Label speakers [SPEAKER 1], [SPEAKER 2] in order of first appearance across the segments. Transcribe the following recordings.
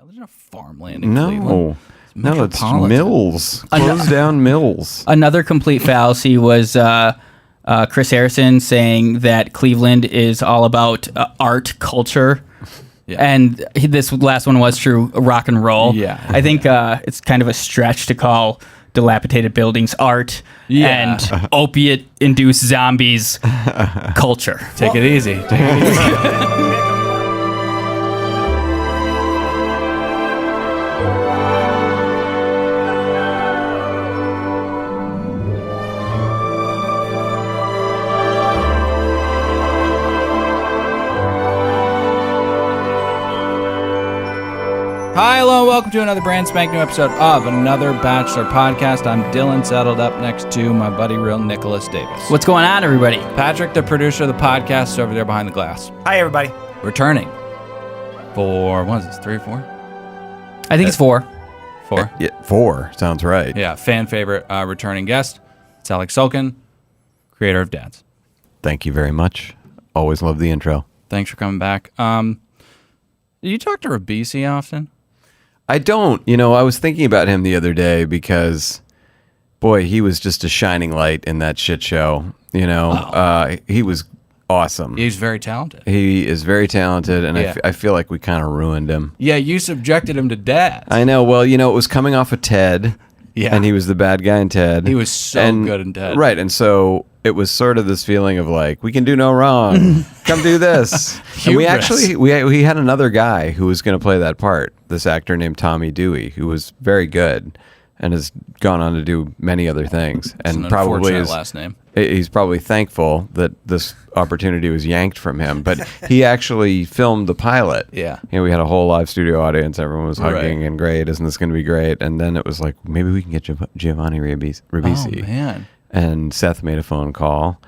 [SPEAKER 1] there's no farmland in Cleveland.
[SPEAKER 2] No, it's mills. Closed down mills.
[SPEAKER 3] Another complete fallacy was Chris Harrison saying that Cleveland is all about art culture. Yeah. And this last one was true, rock and roll.
[SPEAKER 1] Yeah.
[SPEAKER 3] I think it's kind of a stretch to call dilapidated buildings art and opiate-induced zombies culture.
[SPEAKER 1] Take it easy. Take it easy. Hi, hello, and welcome to another brand spanking new episode of another Bachelor Podcast. I'm Dylan, settled up next to my buddy, real Nicholas Davis.
[SPEAKER 3] What's going on, everybody?
[SPEAKER 1] Patrick, the producer of the podcast, is over there behind the glass.
[SPEAKER 4] Hi, everybody.
[SPEAKER 1] Returning for, what is this, 3 or 4?
[SPEAKER 3] I think it's 4.
[SPEAKER 1] 4?
[SPEAKER 2] Yeah, 4 sounds right.
[SPEAKER 1] Yeah, fan favorite returning guest. It's Alex Sulkin, creator of Dads.
[SPEAKER 2] Thank you very much. Always love the intro.
[SPEAKER 1] Thanks for coming back. Do you talk to Ribisi often?
[SPEAKER 2] I don't. You know, I was thinking about him the other day because, boy, he was just a shining light in that shit show. You know, he was awesome.
[SPEAKER 1] He's very talented.
[SPEAKER 2] He is very talented, and I feel like we kind of ruined him.
[SPEAKER 1] Yeah, you subjected him to Dads.
[SPEAKER 2] I know. Well, you know, it was coming off of Ted,
[SPEAKER 1] and
[SPEAKER 2] he was the bad guy in Ted.
[SPEAKER 1] He was so good in Ted.
[SPEAKER 2] Right, and so it was sort of this feeling of like, we can do no wrong. Come do this. And we actually, we had another guy who was going to play that part, this actor named Tommy Dewey, who was very good and has gone on to do many other things. And probably
[SPEAKER 1] his last name.
[SPEAKER 2] He's probably thankful that this opportunity was yanked from him. But he actually filmed the pilot.
[SPEAKER 1] Yeah.
[SPEAKER 2] You know, we had a whole live studio audience. Everyone was hugging and great. Isn't this going to be great? And then it was like, maybe we can get Giovanni Ribisi.
[SPEAKER 1] Oh, man.
[SPEAKER 2] And Seth made a phone call,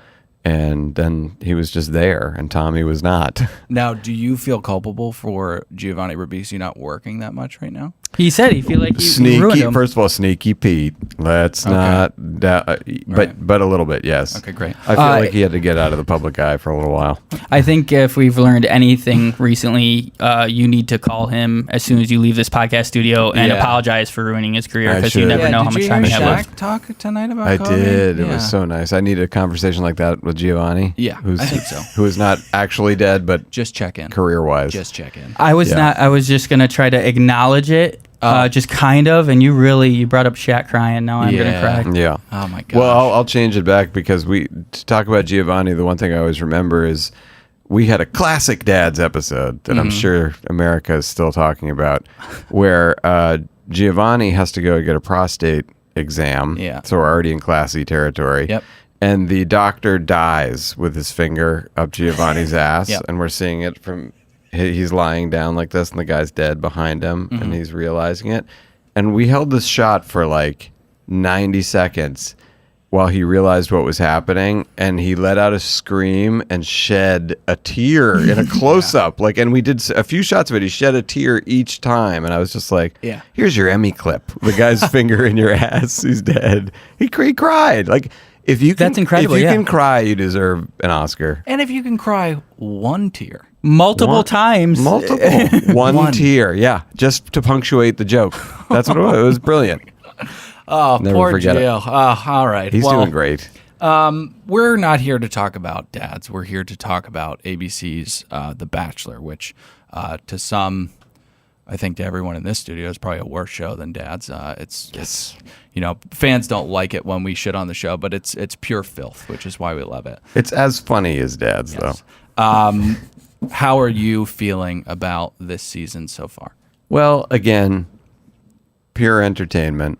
[SPEAKER 2] and then he was just there, and Tommy was not.
[SPEAKER 1] Now, do you feel culpable for Giovanni Ribisi not working that much right now?
[SPEAKER 3] He said he feel like he ruined him.
[SPEAKER 2] First of all, sneaky Pete. Let's not, but a little bit, yes.
[SPEAKER 1] Okay, great.
[SPEAKER 2] I feel like he had to get out of the public eye for a little while.
[SPEAKER 3] I think if we've learned anything recently, you need to call him as soon as you leave this podcast studio and apologize for ruining his career, because you never know how much time you have left.
[SPEAKER 1] Talk tonight about
[SPEAKER 2] I
[SPEAKER 1] COVID?
[SPEAKER 2] did. It was so nice. I needed a conversation like that with Giovanni.
[SPEAKER 1] Yeah, I think so.
[SPEAKER 2] Who is not actually dead, but
[SPEAKER 1] just check in
[SPEAKER 2] career-wise.
[SPEAKER 1] Just check in.
[SPEAKER 3] I was not. I was just gonna try to acknowledge it. Just kind of, and you brought up Shat crying. Now I'm gonna cry.
[SPEAKER 2] Yeah.
[SPEAKER 1] Oh my god.
[SPEAKER 2] Well, I'll change it back, because to talk about Giovanni, the one thing I always remember is we had a classic Dads episode that I'm sure America is still talking about, where Giovanni has to go get a prostate exam.
[SPEAKER 1] Yeah.
[SPEAKER 2] So we're already in classy territory.
[SPEAKER 1] Yep.
[SPEAKER 2] And the doctor dies with his finger up Giovanni's ass, and we're seeing it from. He's lying down like this, and the guy's dead behind him, and he's realizing it. And we held this shot for like 90 seconds while he realized what was happening, and he let out a scream and shed a tear in a close-up. And we did a few shots of it. He shed a tear each time, and I was just like, here's your Emmy clip. The guy's finger in your ass. He's dead. He cried. If you can,
[SPEAKER 3] that's incredible.
[SPEAKER 2] If you can cry, you deserve an Oscar.
[SPEAKER 1] And if you can cry one tear.
[SPEAKER 3] Multiple times.
[SPEAKER 2] One tear, just to punctuate the joke. That's what it was. It was brilliant.
[SPEAKER 1] Oh,
[SPEAKER 2] never
[SPEAKER 1] poor
[SPEAKER 2] forget
[SPEAKER 1] Gio. All right.
[SPEAKER 2] He's doing great.
[SPEAKER 1] We're not here to talk about Dads. We're here to talk about ABC's The Bachelor, which to some, I think to everyone in this studio, is probably a worse show than Dads. It's you know, fans don't like it when we shit on the show, but it's pure filth, which is why we love it.
[SPEAKER 2] It's as funny as Dads, though.
[SPEAKER 1] How are you feeling about this season so far?
[SPEAKER 2] Well, again, pure entertainment.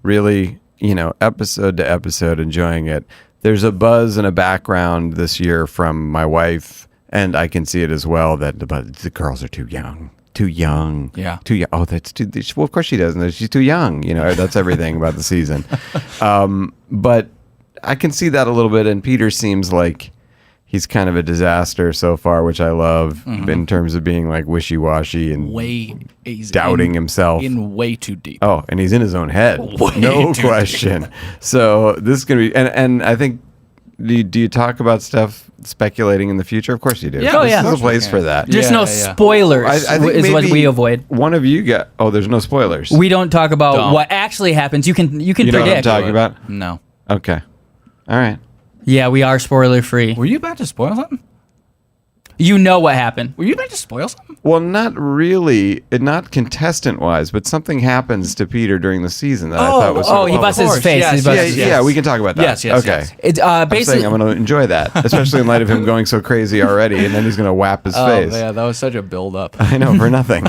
[SPEAKER 2] Really, you know, episode to episode, enjoying it. There's a buzz and a background this year from my wife, and I can see it as well, that the girls are too young. Too young.
[SPEAKER 1] Yeah.
[SPEAKER 2] Too young. Oh, that's too... Well, of course she doesn't. She's too young. You know, that's everything about the season. But I can see that a little bit, and Peter seems like he's kind of a disaster so far, which I love, in terms of being like wishy-washy and doubting himself.
[SPEAKER 1] In way too deep.
[SPEAKER 2] Oh, and he's in his own head. No question. So this is going to be... And I think do you talk about stuff speculating in the future? Of course you do.
[SPEAKER 1] Yeah,
[SPEAKER 2] This is a place for that.
[SPEAKER 3] There's no spoilers.
[SPEAKER 2] I think
[SPEAKER 3] is what
[SPEAKER 2] maybe
[SPEAKER 3] we avoid.
[SPEAKER 2] One of you got. Oh, there's no spoilers.
[SPEAKER 3] We don't talk about what actually happens. You can
[SPEAKER 2] You know what I'm
[SPEAKER 3] predict.
[SPEAKER 2] talking about?
[SPEAKER 1] No.
[SPEAKER 2] Okay. All right.
[SPEAKER 3] Yeah, we are spoiler free.
[SPEAKER 1] Were you about to spoil something?
[SPEAKER 3] You know what happened.
[SPEAKER 1] Were you about to spoil something?
[SPEAKER 2] Well, not really, not contestant-wise, but something happens to Peter during the season that I thought was.
[SPEAKER 3] he busts his face.
[SPEAKER 1] Yes,
[SPEAKER 3] He busts
[SPEAKER 2] Yeah, we can talk about that.
[SPEAKER 1] Yes,
[SPEAKER 2] okay.
[SPEAKER 1] yes.
[SPEAKER 3] It's
[SPEAKER 2] I'm
[SPEAKER 3] basically.
[SPEAKER 2] saying I'm going to enjoy that, especially in light of him going so crazy already, and then he's going to whap his face.
[SPEAKER 1] Oh, yeah, that was such a build-up.
[SPEAKER 2] I know, for nothing.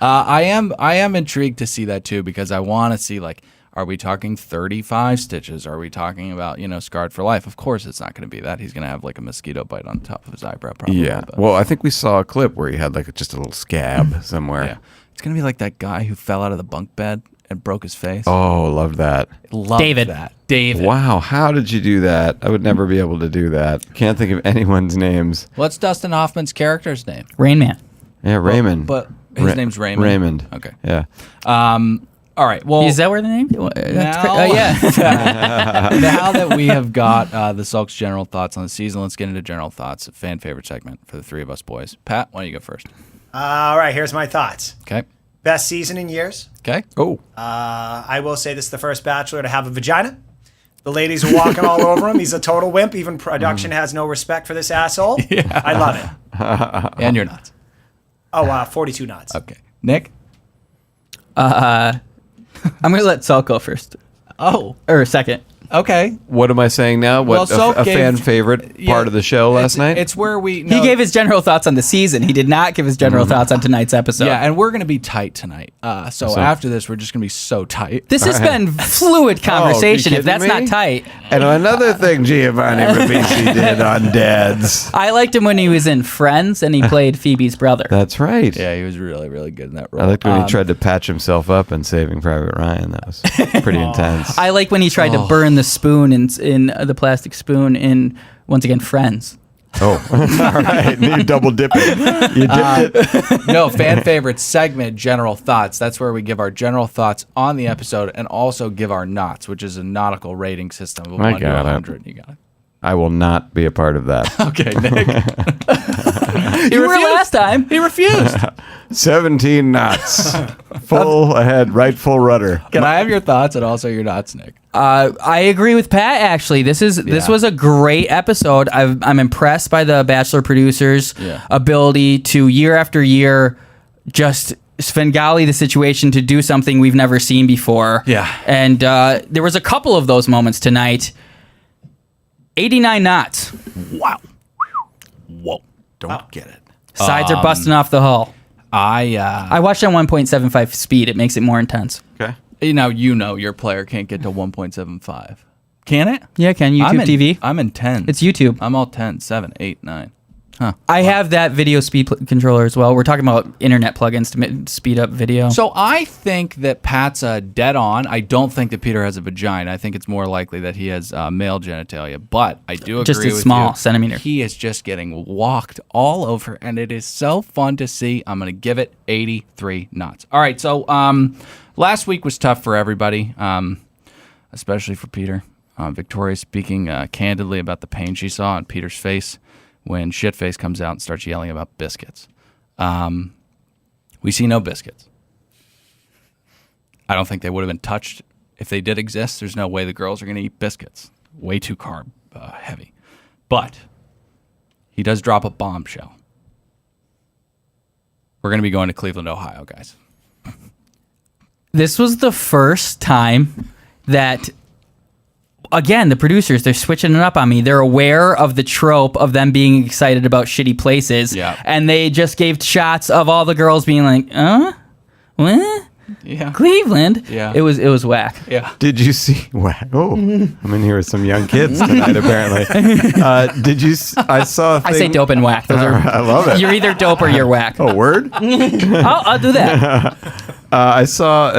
[SPEAKER 1] I am intrigued to see that too, because I want to see, like, are we talking 35 stitches? Are we talking about, scarred for life? Of course it's not going to be that. He's going to have like a mosquito bite on top of his eyebrow probably.
[SPEAKER 2] Yeah.
[SPEAKER 1] But,
[SPEAKER 2] Well, I think we saw a clip where he had like just a little scab somewhere.
[SPEAKER 1] yeah. It's going to be like that guy who fell out of the bunk bed and broke his face.
[SPEAKER 2] Oh, loved that.
[SPEAKER 1] Loved
[SPEAKER 3] David.
[SPEAKER 1] that. David.
[SPEAKER 2] Wow, how did you do that? I would never be able to do that. Can't think of anyone's names.
[SPEAKER 1] What's Dustin Hoffman's character's name?
[SPEAKER 3] Rain Man.
[SPEAKER 2] Yeah, Raymond.
[SPEAKER 1] But his name's Raymond.
[SPEAKER 2] Raymond.
[SPEAKER 1] Okay.
[SPEAKER 2] Yeah.
[SPEAKER 1] All right. Well,
[SPEAKER 3] Is that where the name?
[SPEAKER 1] now,
[SPEAKER 3] Yeah.
[SPEAKER 1] now that we have got the Sulk's general thoughts on the season, let's get into general thoughts, fan favorite segment for the three of us boys. Pat, why don't you go first?
[SPEAKER 4] All right, here's my thoughts.
[SPEAKER 1] Okay.
[SPEAKER 4] Best season in years.
[SPEAKER 1] Okay.
[SPEAKER 2] Oh.
[SPEAKER 4] I will say this is the first Bachelor to have a vagina. The ladies are walking all over him. He's a total wimp. Even production has no respect for this asshole. Yeah. I love it.
[SPEAKER 1] And you're nuts.
[SPEAKER 4] Oh, 42 knots.
[SPEAKER 1] Okay. Nick?
[SPEAKER 3] I'm going to let Sal go first.
[SPEAKER 1] Oh.
[SPEAKER 3] Or second.
[SPEAKER 1] Okay.
[SPEAKER 2] What am I saying now? What
[SPEAKER 1] Well,
[SPEAKER 2] a fan favorite part of the show last night?
[SPEAKER 1] It's where we...
[SPEAKER 3] He gave his general thoughts on the season. He did not give his general thoughts on tonight's episode.
[SPEAKER 1] Yeah, and we're going to be tight tonight. So after this, we're just going to be so tight.
[SPEAKER 3] This has been fluid conversation.
[SPEAKER 2] you
[SPEAKER 3] If that's
[SPEAKER 2] kidding
[SPEAKER 3] not
[SPEAKER 2] me?
[SPEAKER 3] tight.
[SPEAKER 2] And another thing Giovanni Ribisi did on Dads.
[SPEAKER 3] I liked him when he was in Friends and he played Phoebe's brother.
[SPEAKER 2] That's right.
[SPEAKER 1] Yeah, he was really, really good in that role.
[SPEAKER 2] I liked when he tried to patch himself up in Saving Private Ryan. That was pretty intense.
[SPEAKER 3] I like when he tried to burn the spoon in the plastic spoon in, once again, Friends.
[SPEAKER 2] Oh, all right. You double dip it. You dipped it.
[SPEAKER 1] No, fan favorite segment, general thoughts. That's where we give our general thoughts on the episode and also give our knots, which is a nautical rating system of 1 to 100. You got it.
[SPEAKER 2] I will not be a part of that.
[SPEAKER 1] Okay, Nick.
[SPEAKER 3] You were last time.
[SPEAKER 1] He refused.
[SPEAKER 2] 17 knots. Full ahead, right full rudder.
[SPEAKER 1] Can I have your thoughts and also your knots, Nick?
[SPEAKER 3] I agree with Pat. Actually, this was a great episode. I'm impressed by the Bachelor producers' ability to year after year just Svengali the situation to do something we've never seen before.
[SPEAKER 1] Yeah,
[SPEAKER 3] and there was a couple of those moments tonight. 89 knots.
[SPEAKER 1] Wow. Whoa. Don't get it.
[SPEAKER 3] Sides are busting off the hull.
[SPEAKER 1] I
[SPEAKER 3] watched on 1.75 speed. It makes it more intense.
[SPEAKER 2] Okay.
[SPEAKER 1] You know your player can't get to 1.75. Can it?
[SPEAKER 3] Yeah, can YouTube TV?
[SPEAKER 1] I'm in 10.
[SPEAKER 3] It's YouTube.
[SPEAKER 1] I'm all 10, 7, 8, 9. Huh.
[SPEAKER 3] I have that video speed controller as well. We're talking about internet plugins to speed up video.
[SPEAKER 1] So I think that Pat's dead on. I don't think that Peter has a vagina. I think it's more likely that he has male genitalia. But I do agree
[SPEAKER 3] just a
[SPEAKER 1] with
[SPEAKER 3] small
[SPEAKER 1] you.
[SPEAKER 3] centimeter.
[SPEAKER 1] He is just getting walked all over, and it is so fun to see. I'm going to give it 83 knots. All right, so last week was tough for everybody, especially for Peter. Victoria speaking candidly about the pain she saw on Peter's face when Shitface comes out and starts yelling about biscuits. We see no biscuits. I don't think they would have been touched if they did exist. There's no way the girls are going to eat biscuits. Way too carb heavy. But he does drop a bombshell. We're going to be going to Cleveland, Ohio, guys.
[SPEAKER 3] This was the first time that, again, the producers, they're switching it up on me. They're aware of the trope of them being excited about shitty places.
[SPEAKER 1] Yeah.
[SPEAKER 3] And they just gave shots of all the girls being like, what?
[SPEAKER 1] Yeah.
[SPEAKER 3] Cleveland?
[SPEAKER 1] Yeah.
[SPEAKER 3] It was whack.
[SPEAKER 1] Yeah.
[SPEAKER 2] Did you see? Wow. Oh, I'm in here with some young kids tonight, apparently. Did you? I saw a thing.
[SPEAKER 3] I say dope and whack. Those are,
[SPEAKER 2] I love it.
[SPEAKER 3] You're either dope or you're whack.
[SPEAKER 2] Oh, word?
[SPEAKER 3] I'll do that.
[SPEAKER 2] I saw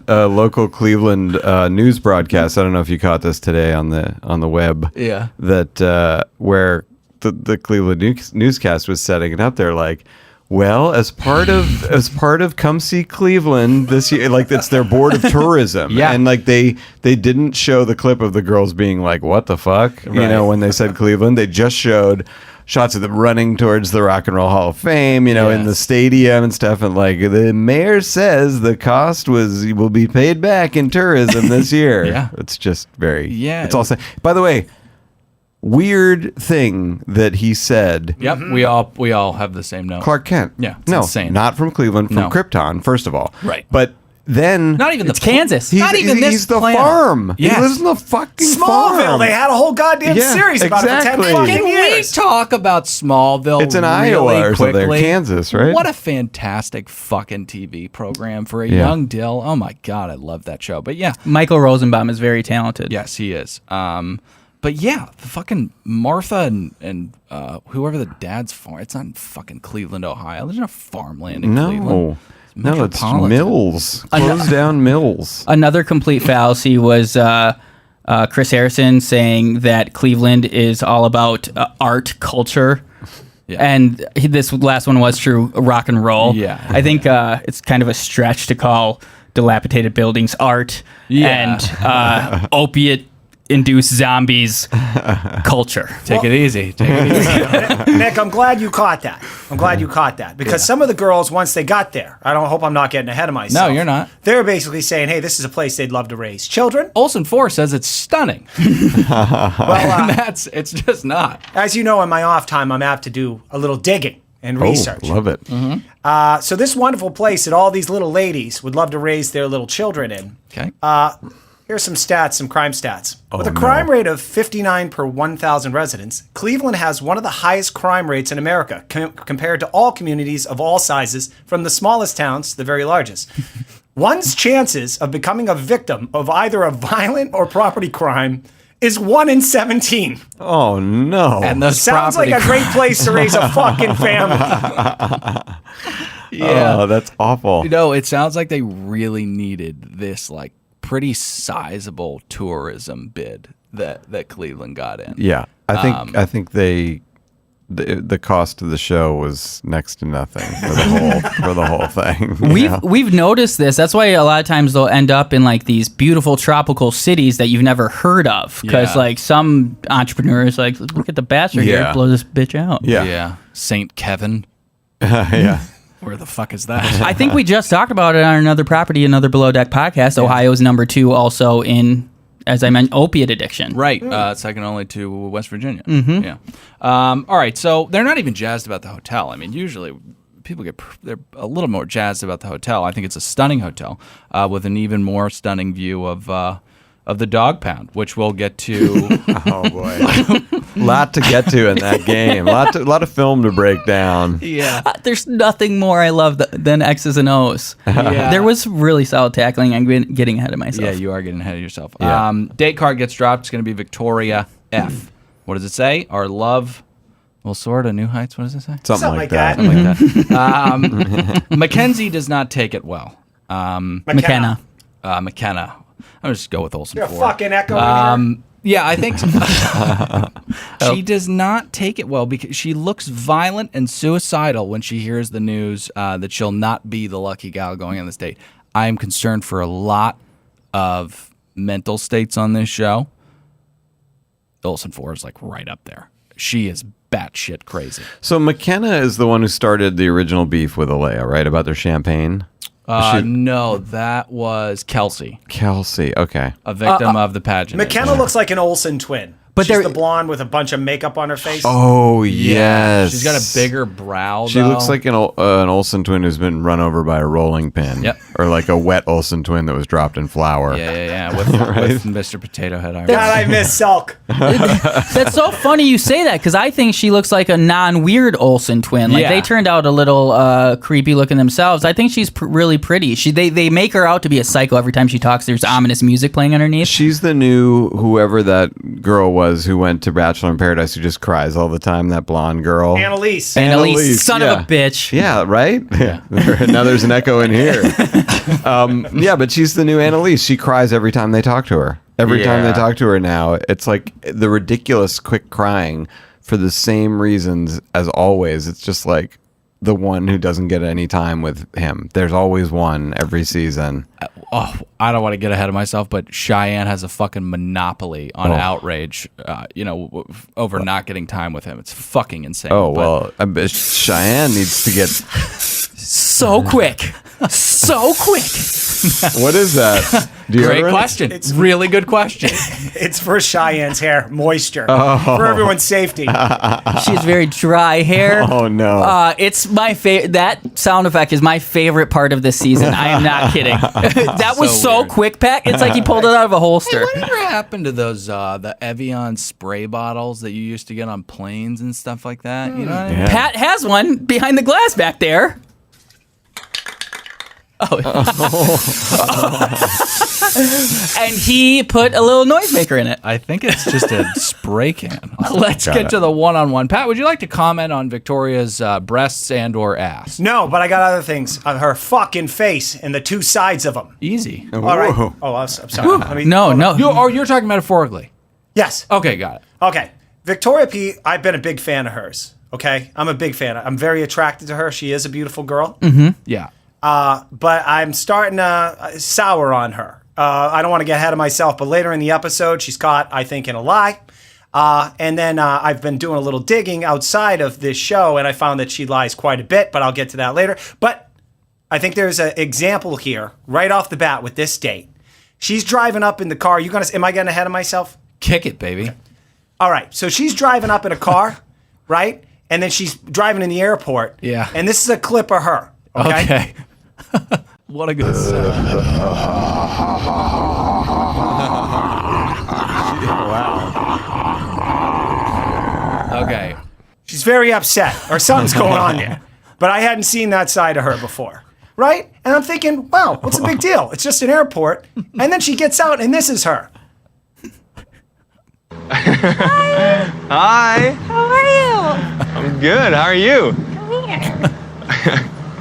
[SPEAKER 2] a local Cleveland news broadcast. I don't know if you caught this today on the web.
[SPEAKER 1] Yeah.
[SPEAKER 2] That where the Cleveland newscast was setting it up. They're like, Well, as part of Come See Cleveland this year, like it's their board of tourism, and like they didn't show the clip of the girls being like, "What the fuck," you know, when they said Cleveland. They just showed shots of them running towards the Rock and Roll Hall of Fame, you know, in the stadium and stuff. And like the mayor says, the cost will be paid back in tourism this year. It's just very It's all. By the way. Weird thing that he said.
[SPEAKER 1] Yep, we all have the same note.
[SPEAKER 2] Clark Kent.
[SPEAKER 1] Yeah, it's insane.
[SPEAKER 2] Not from Cleveland, from Krypton, first of all.
[SPEAKER 1] Right.
[SPEAKER 2] But then...
[SPEAKER 1] Not even
[SPEAKER 3] Kansas.
[SPEAKER 2] He's the farm.
[SPEAKER 1] Yes.
[SPEAKER 2] He lives in the fucking
[SPEAKER 4] Smallville.
[SPEAKER 2] farm.
[SPEAKER 4] They had a whole goddamn series about it for 10 fucking years.
[SPEAKER 1] Can we talk about Smallville?
[SPEAKER 2] It's in
[SPEAKER 1] really
[SPEAKER 2] Iowa or
[SPEAKER 1] quickly?
[SPEAKER 2] something. Kansas, right?
[SPEAKER 1] What a fantastic fucking TV program for a young Dill. Oh my God, I love that show. But yeah.
[SPEAKER 3] Michael Rosenbaum is very talented.
[SPEAKER 1] Yes, he is. But yeah, the fucking Martha and whoever the dad's farm. It's not in fucking Cleveland, Ohio. There's no farmland in Cleveland.
[SPEAKER 2] No, it's Mills. Close down Mills.
[SPEAKER 3] Another complete fallacy was Chris Harrison saying that Cleveland is all about art culture. Yeah. And this last one was true, rock and roll.
[SPEAKER 1] Yeah.
[SPEAKER 3] I think it's kind of a stretch to call dilapidated buildings art and opiate-induced zombies culture.
[SPEAKER 1] Take it easy.
[SPEAKER 4] Nick, I'm glad you caught that. Because some of the girls, once they got there, I don't hope I'm not getting ahead of myself.
[SPEAKER 1] No, you're not.
[SPEAKER 4] They're basically saying, hey, this is a place they'd love to raise children.
[SPEAKER 1] Olsen 4 says it's stunning. It's just not.
[SPEAKER 4] As you know, in my off time, I'm apt to do a little digging and research.
[SPEAKER 2] Love it.
[SPEAKER 1] Mm-hmm.
[SPEAKER 4] So this wonderful place that all these little ladies would love to raise their little children in.
[SPEAKER 1] Okay.
[SPEAKER 4] Here's some stats, some crime stats. With a crime rate of 59 per 1,000 residents, Cleveland has one of the highest crime rates in America compared to all communities of all sizes, from the smallest towns to the very largest. One's chances of becoming a victim of either a violent or property crime is 1 in 17.
[SPEAKER 2] Oh, no.
[SPEAKER 1] And those
[SPEAKER 4] sounds like a great place to raise a fucking family.
[SPEAKER 1] Yeah.
[SPEAKER 2] Oh, that's awful.
[SPEAKER 1] You know, it sounds like they really needed this, like, pretty sizable tourism bid that Cleveland got in.
[SPEAKER 2] Yeah, I think the cost of the show was next to nothing for the whole thing.
[SPEAKER 3] We've noticed this. That's why a lot of times they'll end up in like these beautiful tropical cities that you've never heard of. Because like some entrepreneurs like, look at the Bachelor here, blow this bitch out.
[SPEAKER 1] Yeah. St. Kevin.
[SPEAKER 2] Yeah.
[SPEAKER 1] Where the fuck is that?
[SPEAKER 3] I think we just talked about it on another property, another Below Deck podcast. Yeah. Ohio is number 2 also in, as I mentioned, opiate addiction.
[SPEAKER 1] Right. Second only to West Virginia. Mm-hmm. Yeah. All right. So they're not even jazzed about the hotel. I mean, usually people they're a little more jazzed about the hotel. I think it's a stunning hotel with an even more stunning view of the dog pound, which we'll get to.
[SPEAKER 2] Oh boy. Lot to get to in that game. Lot of film to break down.
[SPEAKER 1] Yeah.
[SPEAKER 3] There's nothing more I love than X's and O's.
[SPEAKER 1] Yeah.
[SPEAKER 3] There was really solid tackling. I'm getting ahead of myself.
[SPEAKER 1] Yeah, you are getting ahead of yourself.
[SPEAKER 2] Yeah.
[SPEAKER 1] Date card gets dropped. It's going to be Victoria F. What does it say? Our love will soar to new heights. What does it say?
[SPEAKER 2] Something like that.
[SPEAKER 1] Something like that. Mackenzie does not take it well.
[SPEAKER 3] McKenna.
[SPEAKER 1] McKenna. I'm just go with Olsen.
[SPEAKER 4] You're a fucking echo in here.
[SPEAKER 1] Yeah, I think so. She does not take it well because she looks violent and suicidal when she hears the news that she'll not be the lucky gal going on this date. I am concerned for a lot of mental states on this show. Olsen 4 is like right up there. She is batshit crazy.
[SPEAKER 2] So McKenna is the one who started the original beef with Alea, right? About their champagne?
[SPEAKER 1] No, that was Kelsey.
[SPEAKER 2] Kelsey, okay.
[SPEAKER 1] A victim of the pageant.
[SPEAKER 4] McKenna looks like an Olsen twin. But she's the blonde with a bunch of makeup on her face.
[SPEAKER 2] Oh, yes.
[SPEAKER 1] She's got a bigger brow,
[SPEAKER 2] She looks like an Olsen twin who's been run over by a rolling pin.
[SPEAKER 1] Yep.
[SPEAKER 2] Or like a wet Olsen twin that was dropped in flour.
[SPEAKER 1] Yeah. With Mr. Potato Head.
[SPEAKER 4] God, I miss Selk.
[SPEAKER 3] That's so funny you say that, because I think she looks like a non-weird Olsen twin. Like they turned out a little creepy looking themselves. I think she's really pretty. They make her out to be a psycho every time she talks. There's ominous music playing underneath.
[SPEAKER 2] She's the new whoever that girl was who went to Bachelor in Paradise who just cries all the time, that blonde girl.
[SPEAKER 4] Annalise,
[SPEAKER 3] son of a bitch.
[SPEAKER 2] Yeah, right? Yeah. Now there's an echo in here. Yeah, but she's the new Annalise. She cries every time they talk to her. Every time they talk to her now, it's like the ridiculous quick crying for the same reasons as always. It's just like, the one who doesn't get any time with him. There's always one every season.
[SPEAKER 1] I don't want to get ahead of myself, but Shiann has a fucking monopoly on outrage, over not getting time with him. It's fucking insane.
[SPEAKER 2] I bet Shiann needs to get...
[SPEAKER 3] So quick. So quick.
[SPEAKER 2] What is that?
[SPEAKER 1] Great question. It's really good question.
[SPEAKER 4] It's for Cheyenne's hair, moisture, for everyone's safety.
[SPEAKER 3] She has very dry hair.
[SPEAKER 2] Oh, no.
[SPEAKER 3] It's my favorite. That sound effect is my favorite part of this season. I am not kidding. That was so quick, Pat. It's like he pulled it out of a holster.
[SPEAKER 1] Hey, whatever happened to those the Evian spray bottles that you used to get on planes and stuff like that? You know what I mean?
[SPEAKER 2] Yeah.
[SPEAKER 3] Pat has one behind the glass back there. And he put a little noisemaker in it.
[SPEAKER 1] I think it's just a spray can. Let's
[SPEAKER 2] Got
[SPEAKER 1] get
[SPEAKER 2] it.
[SPEAKER 1] to the one-on-one. Pat, would you like to comment on Victoria's breasts and or ass?
[SPEAKER 4] No, but I got other things on her fucking face and the two sides of them.
[SPEAKER 1] Easy.
[SPEAKER 4] All right.
[SPEAKER 2] Whoa.
[SPEAKER 4] Oh, I'm sorry. Let me-
[SPEAKER 3] No.
[SPEAKER 1] You're talking metaphorically.
[SPEAKER 4] Yes.
[SPEAKER 1] Okay, got it.
[SPEAKER 4] Okay. Victoria P., I've been a big fan of hers. Okay? I'm a big fan. I'm very attracted to her. She is a beautiful girl.
[SPEAKER 1] Yeah.
[SPEAKER 4] But I'm starting to sour on her. I don't want to get ahead of myself, but later in the episode, she's caught, I think, in a lie. And then I've been doing a little digging outside of this show, and I found that she lies quite a bit, but I'll get to that later. But I think there's an example here, right off the bat with this date. She's driving up in the car. Am I getting ahead of myself?
[SPEAKER 1] Kick it, baby.
[SPEAKER 4] Okay. All right. So she's driving up in a car, right? And then she's driving in the airport.
[SPEAKER 1] Yeah.
[SPEAKER 4] And this is a clip of her. Okay.
[SPEAKER 1] What a good set.
[SPEAKER 2] Wow.
[SPEAKER 1] Okay.
[SPEAKER 4] She's very upset, or something's going on there. But I hadn't seen that side of her before, right? And I'm thinking, wow, what's the big deal? It's just an airport. And then she gets out, and this is her.
[SPEAKER 5] Hi.
[SPEAKER 6] How are you?
[SPEAKER 5] I'm good. How are you?
[SPEAKER 6] Come here.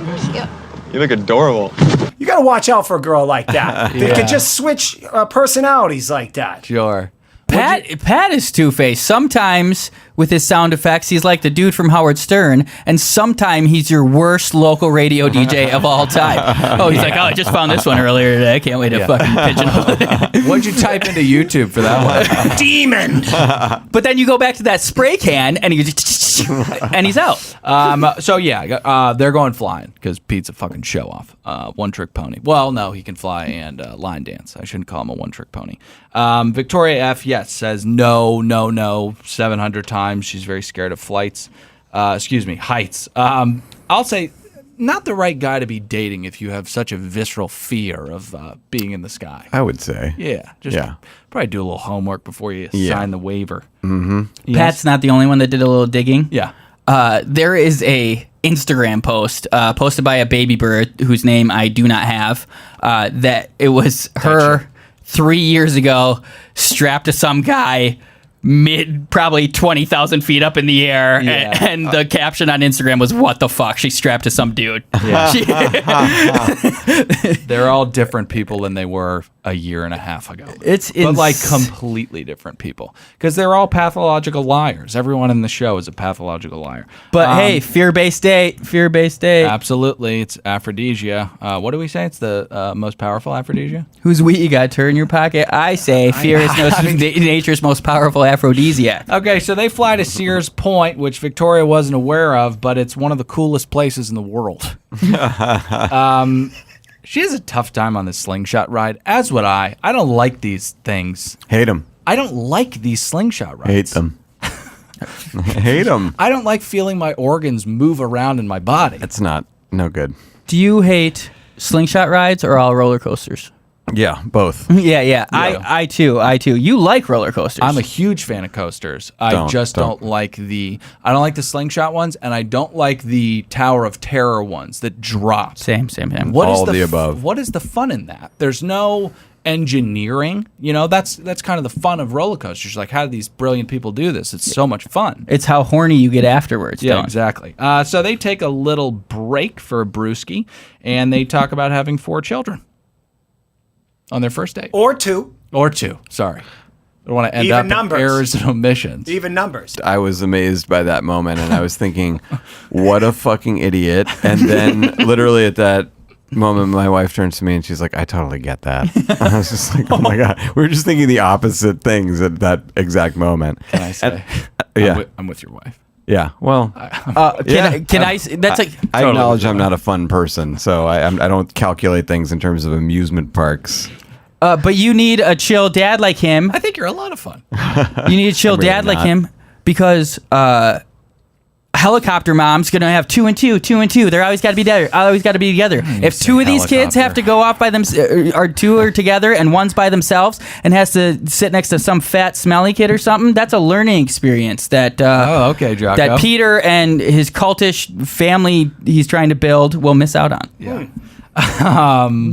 [SPEAKER 6] Here's you.
[SPEAKER 5] You look adorable.
[SPEAKER 4] You got to watch out for a girl like that. They can just switch personalities like that.
[SPEAKER 1] Sure.
[SPEAKER 3] Pat is two-faced. Sometimes with his sound effects, he's like the dude from Howard Stern, and sometimes he's your worst local radio DJ of all time. Oh, he's like, I just found this one earlier today. I can't wait to fucking pigeonhole it.
[SPEAKER 1] What'd you type into YouTube for that one?
[SPEAKER 4] Demon.
[SPEAKER 3] But then you go back to that spray can, and he just, and he's out.
[SPEAKER 1] They're going flying because Pete's a fucking show off. One-trick pony. Well, no, he can fly and line dance. I shouldn't call him a one-trick pony. Victoria F, yes, says no, 700 times. She's very scared of heights. I'll say not the right guy to be dating if you have such a visceral fear of being in the sky.
[SPEAKER 2] I would say.
[SPEAKER 1] Yeah. Probably do a little homework before you sign the waiver.
[SPEAKER 2] Mm-hmm.
[SPEAKER 1] Yes.
[SPEAKER 3] Pat's not the only one that did a little digging.
[SPEAKER 1] Yeah.
[SPEAKER 3] There is a Instagram post posted by a baby bird whose name I do not have. That it was her 3 years ago, strapped to some guy probably 20,000 feet up in the air, and the caption on Instagram was, "What the fuck? She's strapped to some dude." Yeah.
[SPEAKER 1] They're all different people than they were a year and a half ago.
[SPEAKER 3] But
[SPEAKER 1] like completely different people because they're all pathological liars. Everyone in the show is a pathological liar.
[SPEAKER 3] But hey, fear-based date.
[SPEAKER 1] Absolutely, it's aphrodisia. What do we say? It's the most powerful aphrodisia.
[SPEAKER 3] Who's wheat you got to turn in your pocket? I say fear is nature's most powerful aphrodisiac.
[SPEAKER 1] Okay, so they fly to Sears Point, which Victoria wasn't aware of, but it's one of the coolest places in the world. She has a tough time on this slingshot ride, as would I. I don't like these things.
[SPEAKER 2] Hate them.
[SPEAKER 1] I don't like these slingshot rides.
[SPEAKER 2] Hate them. Hate them.
[SPEAKER 1] I don't like feeling my organs move around in my body.
[SPEAKER 2] It's no good.
[SPEAKER 3] Do you hate slingshot rides or all roller coasters?
[SPEAKER 2] Yeah, both.
[SPEAKER 3] Yeah. I too. You like roller coasters.
[SPEAKER 1] I'm a huge fan of coasters. I don't like the slingshot ones, and I don't like the Tower of Terror ones that drop.
[SPEAKER 3] Same.
[SPEAKER 2] All the above.
[SPEAKER 1] What is the fun in that? There's no engineering. That's kind of the fun of roller coasters. Like, how do these brilliant people do this? It's so much fun.
[SPEAKER 3] It's how horny you get afterwards.
[SPEAKER 1] Yeah, exactly. So they take a little break for a brewski, and they talk about having 4 children on their first date.
[SPEAKER 4] Or two.
[SPEAKER 1] Sorry. don't want to end
[SPEAKER 4] Even
[SPEAKER 1] up
[SPEAKER 4] numbers.
[SPEAKER 1] in errors and omissions.
[SPEAKER 4] Even numbers.
[SPEAKER 2] I was amazed by that moment, and I was thinking, what a fucking idiot. And then literally at that moment, my wife turns to me and she's like, I totally get that. I was just like, oh my God. We were just thinking the opposite things at that exact moment.
[SPEAKER 1] Can I say?
[SPEAKER 2] Yeah.
[SPEAKER 1] I'm with your wife.
[SPEAKER 2] Yeah. Well,
[SPEAKER 3] Can I? That's like.
[SPEAKER 2] I acknowledge I'm not a fun person, so I don't calculate things in terms of amusement parks.
[SPEAKER 3] But you need a chill dad like him.
[SPEAKER 1] I think you're a lot of fun.
[SPEAKER 3] You need a chill
[SPEAKER 2] really
[SPEAKER 3] dad like
[SPEAKER 2] not.
[SPEAKER 3] him because helicopter mom's gonna have 2 and 2, 2 and 2. They're always got to be together. Always got to be together. If
[SPEAKER 1] say
[SPEAKER 3] 2 of these kids
[SPEAKER 1] helicopter.
[SPEAKER 3] have to go off by them, or 2 are together and one's by themselves and has to sit next to some fat smelly kid or something, that's a learning experience that.
[SPEAKER 1] Oh, okay, Jocko.
[SPEAKER 3] That Peter and his cultish family he's trying to build will miss out on.
[SPEAKER 1] Yeah.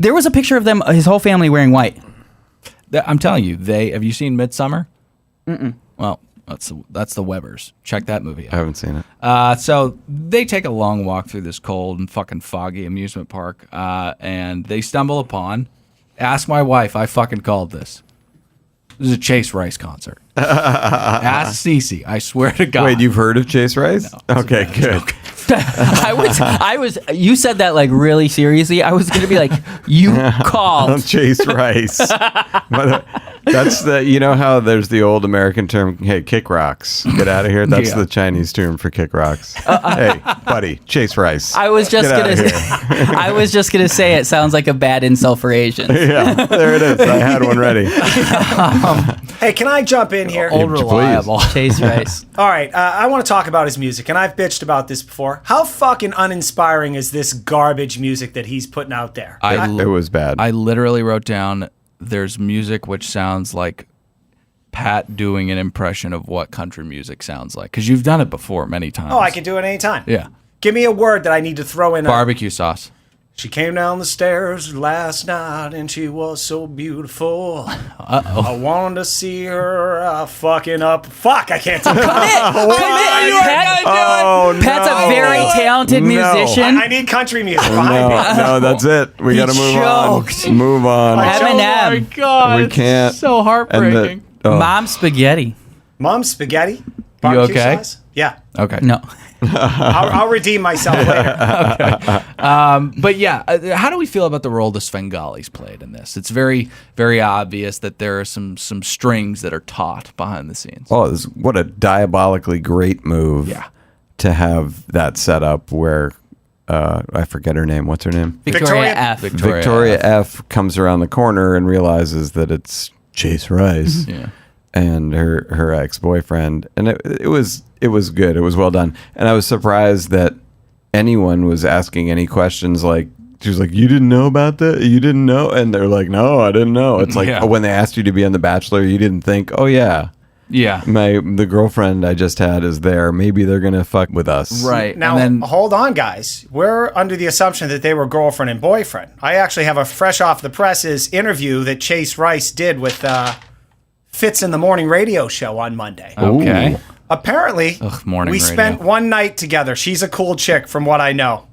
[SPEAKER 3] There was a picture of them, his whole family wearing white.
[SPEAKER 1] I'm telling you, have you seen Midsummer? Mm-mm. Well, that's the Webbers. Check that movie out.
[SPEAKER 2] I haven't seen it.
[SPEAKER 1] So they take a long walk through this cold and fucking foggy amusement park, and they stumble upon. Ask my wife. I fucking called this. This is a Chase Rice concert. Ask Cece. I swear to God.
[SPEAKER 2] Wait, you've heard of Chase Rice?
[SPEAKER 1] No,
[SPEAKER 2] Okay, good.
[SPEAKER 3] I was. You said that like really seriously. I was gonna be like, you called.
[SPEAKER 2] Chase Rice. That's the, you know how there's the old American term, hey, kick rocks, get out of here. That's
[SPEAKER 1] Yeah.
[SPEAKER 2] the Chinese term for kick rocks. Hey, buddy, Chase Rice.
[SPEAKER 3] I was just
[SPEAKER 2] Get
[SPEAKER 3] gonna.
[SPEAKER 2] outta
[SPEAKER 3] I was just gonna say it sounds like a bad insult for Asians.
[SPEAKER 2] Yeah, there it is. I had one ready.
[SPEAKER 4] Hey, can I jump in here?
[SPEAKER 1] Old
[SPEAKER 2] Please.
[SPEAKER 1] reliable.
[SPEAKER 3] Chase Rice.
[SPEAKER 4] All right, I want to talk about his music, and I've bitched about this before. How fucking uninspiring is this garbage music that he's putting out there?
[SPEAKER 2] It was bad.
[SPEAKER 1] I literally wrote down. There's music which sounds like Pat doing an impression of what country music sounds like, because you've done it before many times.
[SPEAKER 4] Oh, I can do it anytime.
[SPEAKER 1] Yeah.
[SPEAKER 4] Give me a word that I need to throw in.
[SPEAKER 1] Barbecue sauce.
[SPEAKER 4] She came down the stairs last night and she was so beautiful. I wanted to see her fucking up. Fuck, I can't do it.
[SPEAKER 3] Pat's a very talented musician.
[SPEAKER 4] I need country music behind me.
[SPEAKER 2] No, that's it. We got to move
[SPEAKER 3] choked.
[SPEAKER 2] on. Move on.
[SPEAKER 3] Eminem.
[SPEAKER 1] Oh my God.
[SPEAKER 2] We can't.
[SPEAKER 1] It's so heartbreaking.
[SPEAKER 3] Mom spaghetti.
[SPEAKER 4] Mom, spaghetti? Barbecue
[SPEAKER 1] okay?
[SPEAKER 4] sauce? Yeah.
[SPEAKER 1] Okay.
[SPEAKER 3] No.
[SPEAKER 4] I'll redeem myself later.
[SPEAKER 1] But yeah, how do we feel about the role the Svengalis played in this? It's very, very obvious that there are some strings that are taut behind the scenes.
[SPEAKER 2] Oh, what a diabolically great move.
[SPEAKER 1] Yeah.
[SPEAKER 2] To have that set up where, I forget her name. What's her name?
[SPEAKER 3] Victoria F.
[SPEAKER 2] Victoria F. comes around the corner and realizes that it's Chase Rice.
[SPEAKER 1] Yeah.
[SPEAKER 2] And her ex-boyfriend, and it was good. It was well done, and I was surprised that anyone was asking any questions. Like, she was like, "You didn't know about that? You didn't know?" And they're like, "No, I didn't know." It's like,
[SPEAKER 1] Yeah.
[SPEAKER 2] when they asked you to be on The Bachelor, you didn't think, "Oh yeah,
[SPEAKER 1] Yeah.
[SPEAKER 2] the girlfriend I just had is there. Maybe they're gonna fuck with us."
[SPEAKER 1] Right.
[SPEAKER 4] Now,
[SPEAKER 1] and then,
[SPEAKER 4] hold on, guys. We're under the assumption that they were girlfriend and boyfriend. I actually have a fresh off the presses interview that Chase Rice did with Fitz in the Morning Radio Show on Monday.
[SPEAKER 1] okay.
[SPEAKER 4] Apparently,
[SPEAKER 1] morning
[SPEAKER 4] we
[SPEAKER 1] radio.
[SPEAKER 4] spent one night together. She's a cool chick, from what I know.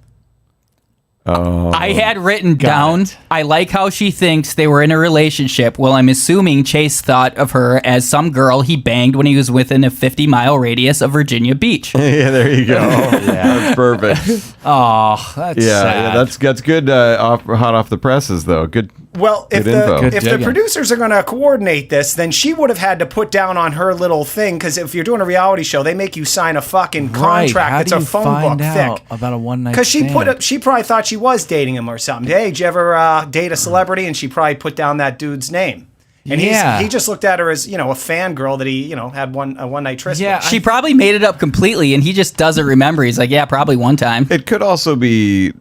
[SPEAKER 3] I had written down,
[SPEAKER 1] it.
[SPEAKER 3] I like how she thinks they were in a relationship. Well, I'm assuming Chase thought of her as some girl he banged when he was within a 50-mile radius of Virginia Beach.
[SPEAKER 2] Yeah, there you go. That's perfect.
[SPEAKER 1] Oh, that's sad.
[SPEAKER 2] That's good. Hot off the presses, though. Good.
[SPEAKER 4] Well, if
[SPEAKER 2] Good info. Good
[SPEAKER 4] the
[SPEAKER 1] digging.
[SPEAKER 4] producers are going to coordinate this, then she would have had to put down on her little thing, because if you're doing a reality show, they make you sign a fucking contract
[SPEAKER 1] How
[SPEAKER 4] that's
[SPEAKER 1] do
[SPEAKER 4] a
[SPEAKER 1] you
[SPEAKER 4] phone
[SPEAKER 1] find
[SPEAKER 4] book
[SPEAKER 1] out
[SPEAKER 4] thick.
[SPEAKER 1] about a one-night
[SPEAKER 4] Because
[SPEAKER 1] stand?
[SPEAKER 4] she probably thought she was dating him or something. Hey, did you ever date a celebrity? And she probably put down that dude's name. And
[SPEAKER 1] Yeah.
[SPEAKER 4] he just looked at her as, a fangirl that he, had a one night tryst
[SPEAKER 1] Yeah,
[SPEAKER 4] with.
[SPEAKER 3] She probably made it up completely, and he just doesn't remember. He's like, yeah, probably one time.
[SPEAKER 2] It could also be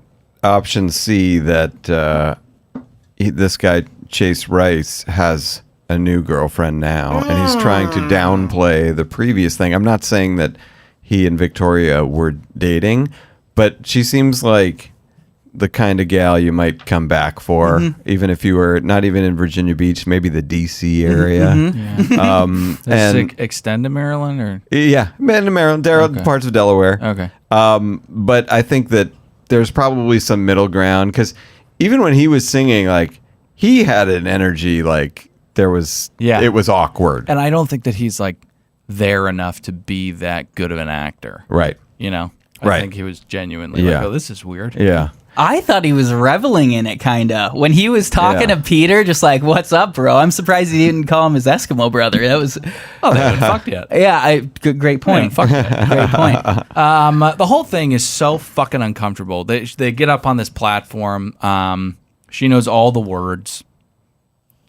[SPEAKER 2] option C that this guy Chase Rice has a new girlfriend now, and he's trying to downplay the previous thing. I'm not saying that he and Victoria were dating, but she seems like the kind of gal you might come back for, even if you were not even in Virginia Beach, maybe the DC area.
[SPEAKER 1] Does it extend to Maryland or?
[SPEAKER 2] Yeah, Maryland, parts of Delaware.
[SPEAKER 1] Okay.
[SPEAKER 2] But I think that there's probably some middle ground, because even when he was singing, like, he had an energy like there was
[SPEAKER 1] Yeah.
[SPEAKER 2] it was awkward.
[SPEAKER 1] And I don't think that he's like there enough to be that good of an actor.
[SPEAKER 2] Right.
[SPEAKER 1] You know? I
[SPEAKER 2] Right.
[SPEAKER 1] think he was genuinely
[SPEAKER 2] Yeah.
[SPEAKER 1] like, oh, this is weird.
[SPEAKER 2] Yeah.
[SPEAKER 3] I thought he was reveling in it, kind of. When he was talking
[SPEAKER 2] Yeah.
[SPEAKER 3] to Peter, just like, what's up, bro? I'm surprised he didn't call him his Eskimo brother. That was,
[SPEAKER 1] Oh, they haven't fucked yet.
[SPEAKER 3] yeah, great point.
[SPEAKER 1] Fuck that.
[SPEAKER 3] Great point.
[SPEAKER 1] The whole thing is so fucking uncomfortable. They get up on this platform. She knows all the words.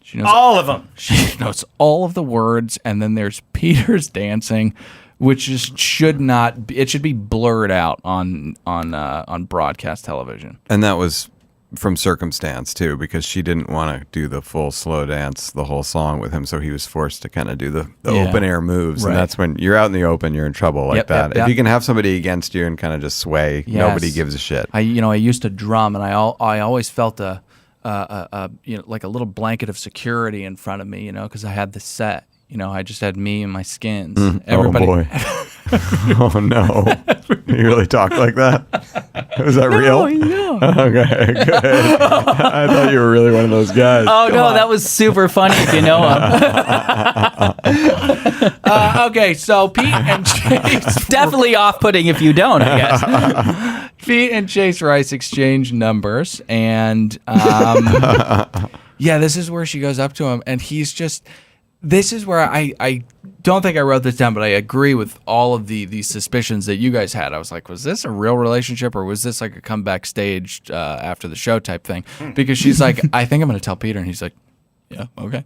[SPEAKER 1] She knows
[SPEAKER 4] All of them.
[SPEAKER 1] She knows all of the words, and then there's Peter's dancing, which just should not. It should be blurred out on broadcast television.
[SPEAKER 2] And that was from circumstance too, because she didn't want to do the full slow dance the whole song with him, so he was forced to kind of do the
[SPEAKER 1] Yeah.
[SPEAKER 2] open air moves.
[SPEAKER 1] Right.
[SPEAKER 2] And that's when you're out in the open, you're in trouble like
[SPEAKER 1] Yep,
[SPEAKER 2] that.
[SPEAKER 1] yep, yep.
[SPEAKER 2] If you can have somebody against you and kind of just sway,
[SPEAKER 1] Yes.
[SPEAKER 2] nobody gives a shit.
[SPEAKER 1] I used to drum, and I always felt a like a little blanket of security in front of me, because I had the set. I just had me and my skins. Everybody.
[SPEAKER 2] Oh boy. Oh no. You really talk like that? Was that real?
[SPEAKER 1] Yeah.
[SPEAKER 2] Okay, good. I thought you were really one of those guys.
[SPEAKER 3] Oh, no, that was super funny if you know him.
[SPEAKER 1] Okay, so Pete and Chase.
[SPEAKER 3] Definitely off-putting if you don't, I guess.
[SPEAKER 1] Pete and Chase Rice exchange numbers, and this is where she goes up to him, and he's just. This is where I don't think I wrote this down, but I agree with all of the suspicions that you guys had. I was like, was this a real relationship, or was this like a comeback staged after the show type thing? Because she's like, I think I'm going to tell Peter, and he's like, yeah, okay,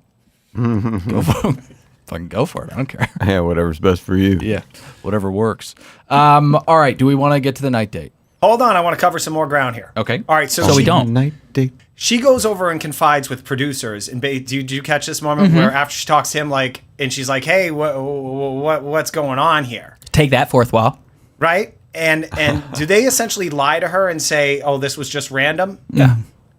[SPEAKER 1] go for it. Fucking go for it. I don't care.
[SPEAKER 2] Yeah, whatever's best for you.
[SPEAKER 1] Yeah, whatever works. All right, do we want to get to the night date?
[SPEAKER 4] Hold on, I want to cover some more ground here.
[SPEAKER 1] Okay.
[SPEAKER 4] All right, so
[SPEAKER 3] we
[SPEAKER 4] she,
[SPEAKER 3] don't.
[SPEAKER 2] Night date.
[SPEAKER 4] She goes over and confides with producers. And did you catch this moment where after she talks to him, and she's like, "Hey, what's going on here?"
[SPEAKER 3] Take that, fourth wall.
[SPEAKER 4] Right? And do they essentially lie to her and say, "Oh, this was just random"?
[SPEAKER 3] Yeah.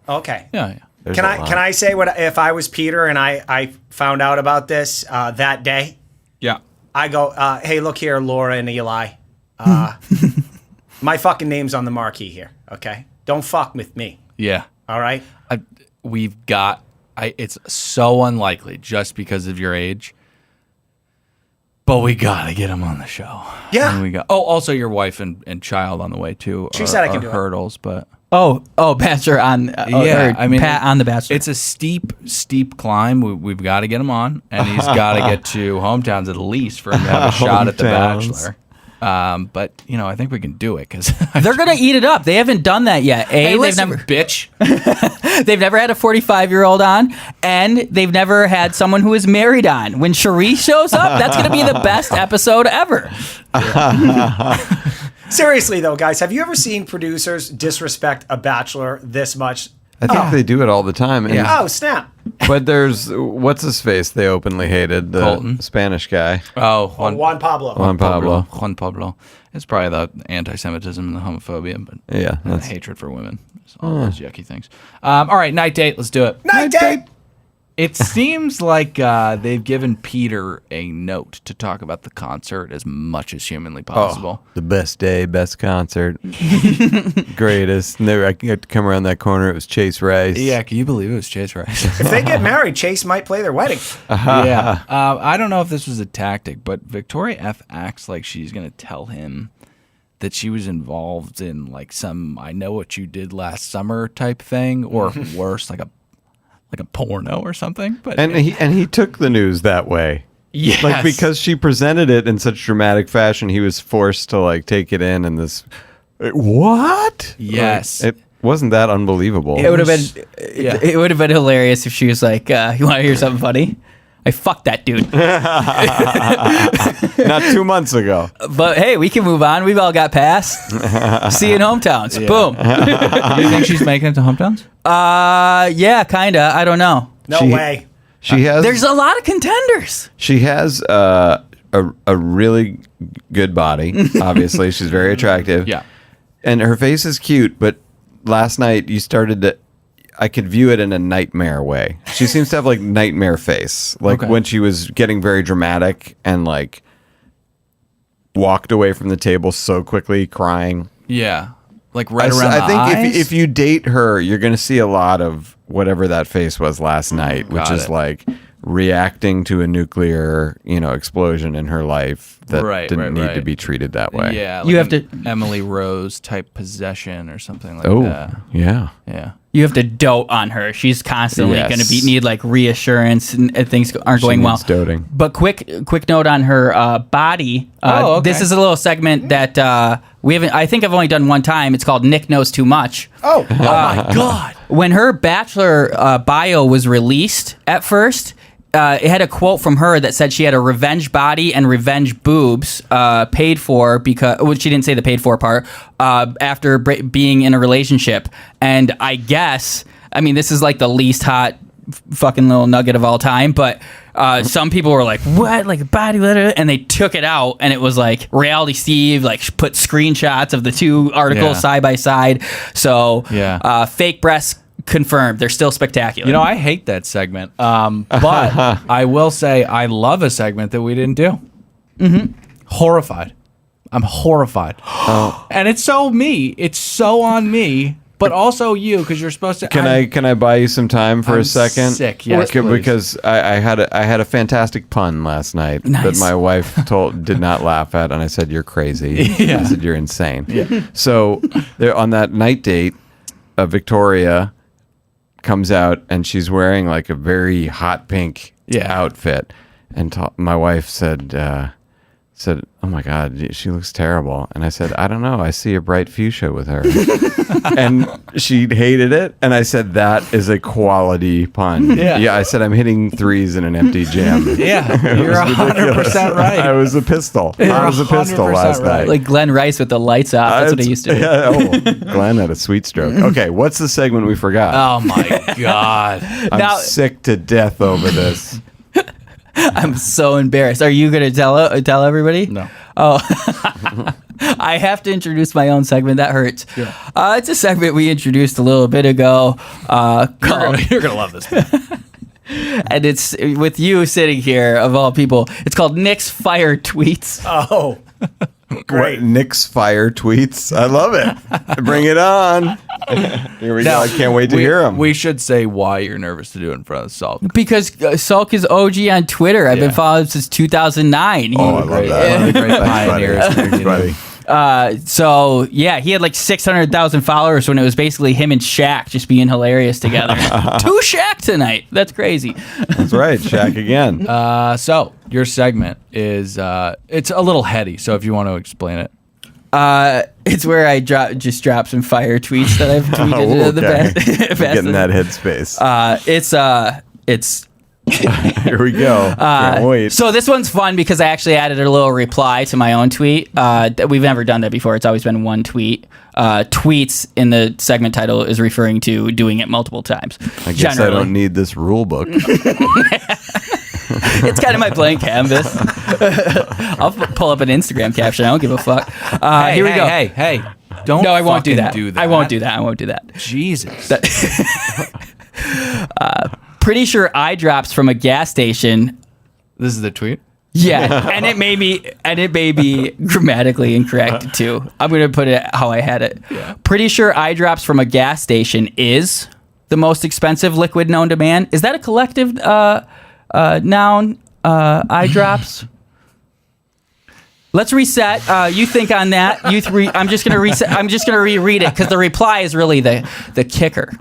[SPEAKER 4] Okay.
[SPEAKER 1] Yeah.
[SPEAKER 2] There's
[SPEAKER 4] Can
[SPEAKER 2] a
[SPEAKER 4] I
[SPEAKER 2] lot.
[SPEAKER 4] can I say what if I was Peter and I found out about this that day?
[SPEAKER 1] Yeah.
[SPEAKER 4] I go, hey, look here, Laura and Eli. My fucking name's on the marquee here. Okay, don't fuck with me.
[SPEAKER 1] Yeah.
[SPEAKER 4] All right.
[SPEAKER 1] It's so unlikely just because of your age, but we gotta get him on the show.
[SPEAKER 4] Yeah.
[SPEAKER 1] And also your wife and child on the way too.
[SPEAKER 4] She said I can do it.
[SPEAKER 1] hurdles, but
[SPEAKER 3] Oh, Bachelor on. Pat on the Bachelor.
[SPEAKER 1] it's a steep climb. We've got to get him on, and he's got to get to hometowns at least for him to have a shot at the
[SPEAKER 2] Hometowns.
[SPEAKER 1] Bachelor. But I think we can do it because
[SPEAKER 3] They're gonna eat it up. They haven't done that yet.
[SPEAKER 1] hey,
[SPEAKER 3] They've
[SPEAKER 1] listen,
[SPEAKER 3] never
[SPEAKER 1] bitch.
[SPEAKER 3] they've never had a 45-year-old on, and they've never had someone who is married on. When Cherie shows up, that's gonna be the best episode ever.
[SPEAKER 4] Seriously though, guys, have you ever seen producers disrespect a bachelor this much?
[SPEAKER 2] I think they do it all the time. And,
[SPEAKER 4] Oh snap!
[SPEAKER 2] But there's what's his face they openly hated, the
[SPEAKER 1] Colton.
[SPEAKER 2] Spanish guy.
[SPEAKER 1] Oh,
[SPEAKER 4] Juan Pablo.
[SPEAKER 2] Juan Pablo.
[SPEAKER 1] Juan Pablo. It's probably the anti-Semitism and the homophobia, but
[SPEAKER 2] Yeah,
[SPEAKER 1] and the
[SPEAKER 2] that's
[SPEAKER 1] hatred for women. It's all those yucky things. All right, night date. Let's do it.
[SPEAKER 4] Night date.
[SPEAKER 1] It seems like they've given Peter a note to talk about the concert as much as humanly possible.
[SPEAKER 2] the best day, best concert, greatest. And I got to come around that corner. It was Chase Rice.
[SPEAKER 1] Yeah, can you believe it was Chase Rice?
[SPEAKER 4] If they get married, Chase might play their wedding.
[SPEAKER 1] Yeah. I don't know if this was a tactic, but Victoria F. acts like she's going to tell him that she was involved in like some I know what you did last summer type thing, or worse, like a porno or something. But
[SPEAKER 2] And he took the news that way.
[SPEAKER 1] yes.
[SPEAKER 2] Like, because she presented it in such dramatic fashion, he was forced to like take it in this. What?
[SPEAKER 1] Yes.
[SPEAKER 2] Like, it wasn't that unbelievable.
[SPEAKER 3] It would have been.
[SPEAKER 1] yeah.
[SPEAKER 3] It would have been hilarious if she was like, "You want to hear something funny? I fucked that dude."
[SPEAKER 2] Not 2 months ago.
[SPEAKER 3] But hey, we can move on. We've all got past. See you in hometowns. Boom.
[SPEAKER 1] Do you think she's making it to hometowns?
[SPEAKER 3] Yeah, kinda. I don't know.
[SPEAKER 4] No
[SPEAKER 2] She-
[SPEAKER 4] way.
[SPEAKER 2] She has.
[SPEAKER 3] There's a lot of contenders.
[SPEAKER 2] She has a really good body. Obviously, she's very attractive.
[SPEAKER 1] Yeah.
[SPEAKER 2] And her face is cute. But last night you started to. I could view it in a nightmare way. She seems to have like nightmare face, like
[SPEAKER 1] Okay.
[SPEAKER 2] when she was getting very dramatic and like walked away from the table so quickly, crying.
[SPEAKER 1] Yeah. Like right around
[SPEAKER 2] I
[SPEAKER 1] the
[SPEAKER 2] think
[SPEAKER 1] eyes?
[SPEAKER 2] if you date her, you're going to see a lot of whatever that face was last night, which
[SPEAKER 1] got
[SPEAKER 2] is
[SPEAKER 1] it.
[SPEAKER 2] like reacting to a nuclear, explosion in her life that didn't need to be treated that way.
[SPEAKER 1] Yeah,
[SPEAKER 3] you have to
[SPEAKER 1] Emily Rose type possession or something like that.
[SPEAKER 2] Yeah.
[SPEAKER 3] You have to dote on her. She's constantly going to need like reassurance and things aren't going well.
[SPEAKER 2] Doting.
[SPEAKER 3] But quick note on her body.
[SPEAKER 1] Okay.
[SPEAKER 3] This is a little segment that we haven't. I think I've only done one time. It's called Nick Knows Too Much.
[SPEAKER 4] Oh my God.
[SPEAKER 3] When her Bachelor bio was released at first, it had a quote from her that said she had a revenge body and revenge boobs paid for because she didn't say the paid for part after being in a relationship. And I guess, this is like the least hot fucking little nugget of all time, but some people were like, what, like a body letter, and they took it out and it was like Reality Steve like put screenshots of the two articles side by side. So fake breasts confirmed, they're still spectacular.
[SPEAKER 1] I hate that segment, but I will say I love a segment that we didn't do. Horrified. I'm horrified. And it's so me, it's so on me, but also you, because you're supposed to.
[SPEAKER 2] Can I buy you some time for a second?
[SPEAKER 1] Sick, yes, please.
[SPEAKER 2] Because I had a fantastic pun last night that my wife did not laugh at, and I said you're crazy. I said you're insane. So they're on that night date. Victoria comes out and she's wearing like a very hot pink outfit, and my wife said, "Oh my God, she looks terrible." And I said, "I don't know. I see a bright fuchsia with her." And she hated it. And I said, "That is a quality pun." Yeah. I said, "I'm hitting threes in an empty gym."
[SPEAKER 1] Yeah, you're 100% right.
[SPEAKER 2] I was a pistol. I was a pistol last night.
[SPEAKER 3] Like Glenn Rice with the lights off. That's what he used to do.
[SPEAKER 2] Yeah, Glenn had a sweet stroke. Okay, what's the segment we forgot?
[SPEAKER 1] Oh my God.
[SPEAKER 2] I'm sick to death over this.
[SPEAKER 3] I'm so embarrassed. Are you going to tell everybody?
[SPEAKER 1] No.
[SPEAKER 3] Oh, I have to introduce my own segment. That hurts. Yeah. It's a segment we introduced a little bit ago.
[SPEAKER 1] You're gonna love this.
[SPEAKER 3] And it's with you sitting here, of all people. It's called Nick's Fire Tweets.
[SPEAKER 4] Oh, great.
[SPEAKER 2] What, Nick's fire tweets? I love it. Bring it on. Here we go. I can't wait to hear them.
[SPEAKER 1] We should say why you're nervous to do it in front of Sulk.
[SPEAKER 3] Because Sulk is OG on Twitter. I've been following him since 2009.
[SPEAKER 2] I love that.
[SPEAKER 1] One of the great pioneers.
[SPEAKER 2] Thanks, buddy.
[SPEAKER 3] So yeah, he had like 600,000 followers when it was basically him and Shaq just being hilarious together. Two Shaq tonight. That's crazy.
[SPEAKER 2] That's right, Shaq again.
[SPEAKER 1] So your segment is it's a little heady. So if you want to explain it,
[SPEAKER 3] it's where I drop some fire tweets that I've tweeted into the best.
[SPEAKER 2] Getting that headspace.
[SPEAKER 3] It's.
[SPEAKER 2] Here we go. Can't wait.
[SPEAKER 3] So this one's fun because I actually added a little reply to my own tweet. We've never done that before. It's always been one tweet. Tweets in the segment title is referring to doing it multiple times.
[SPEAKER 2] I guess I don't need this rule book.
[SPEAKER 3] It's kind of my blank canvas. I'll pull up an Instagram caption. I don't give a fuck. Here we go.
[SPEAKER 1] Hey. Don't.
[SPEAKER 3] No, I won't do that.
[SPEAKER 1] do that.
[SPEAKER 3] I won't do that.
[SPEAKER 1] Jesus.
[SPEAKER 3] Pretty sure eye drops from a gas station.
[SPEAKER 1] This is the tweet?
[SPEAKER 3] Yeah, and it may be grammatically incorrect too. I'm going to put it how I had it. Yeah. Pretty sure eye drops from a gas station is the most expensive liquid known to man. Is that a collective noun? Eye drops? Let's reset. You think on that. I'm just going to reset. I'm just going to reread it because the reply is really the kicker.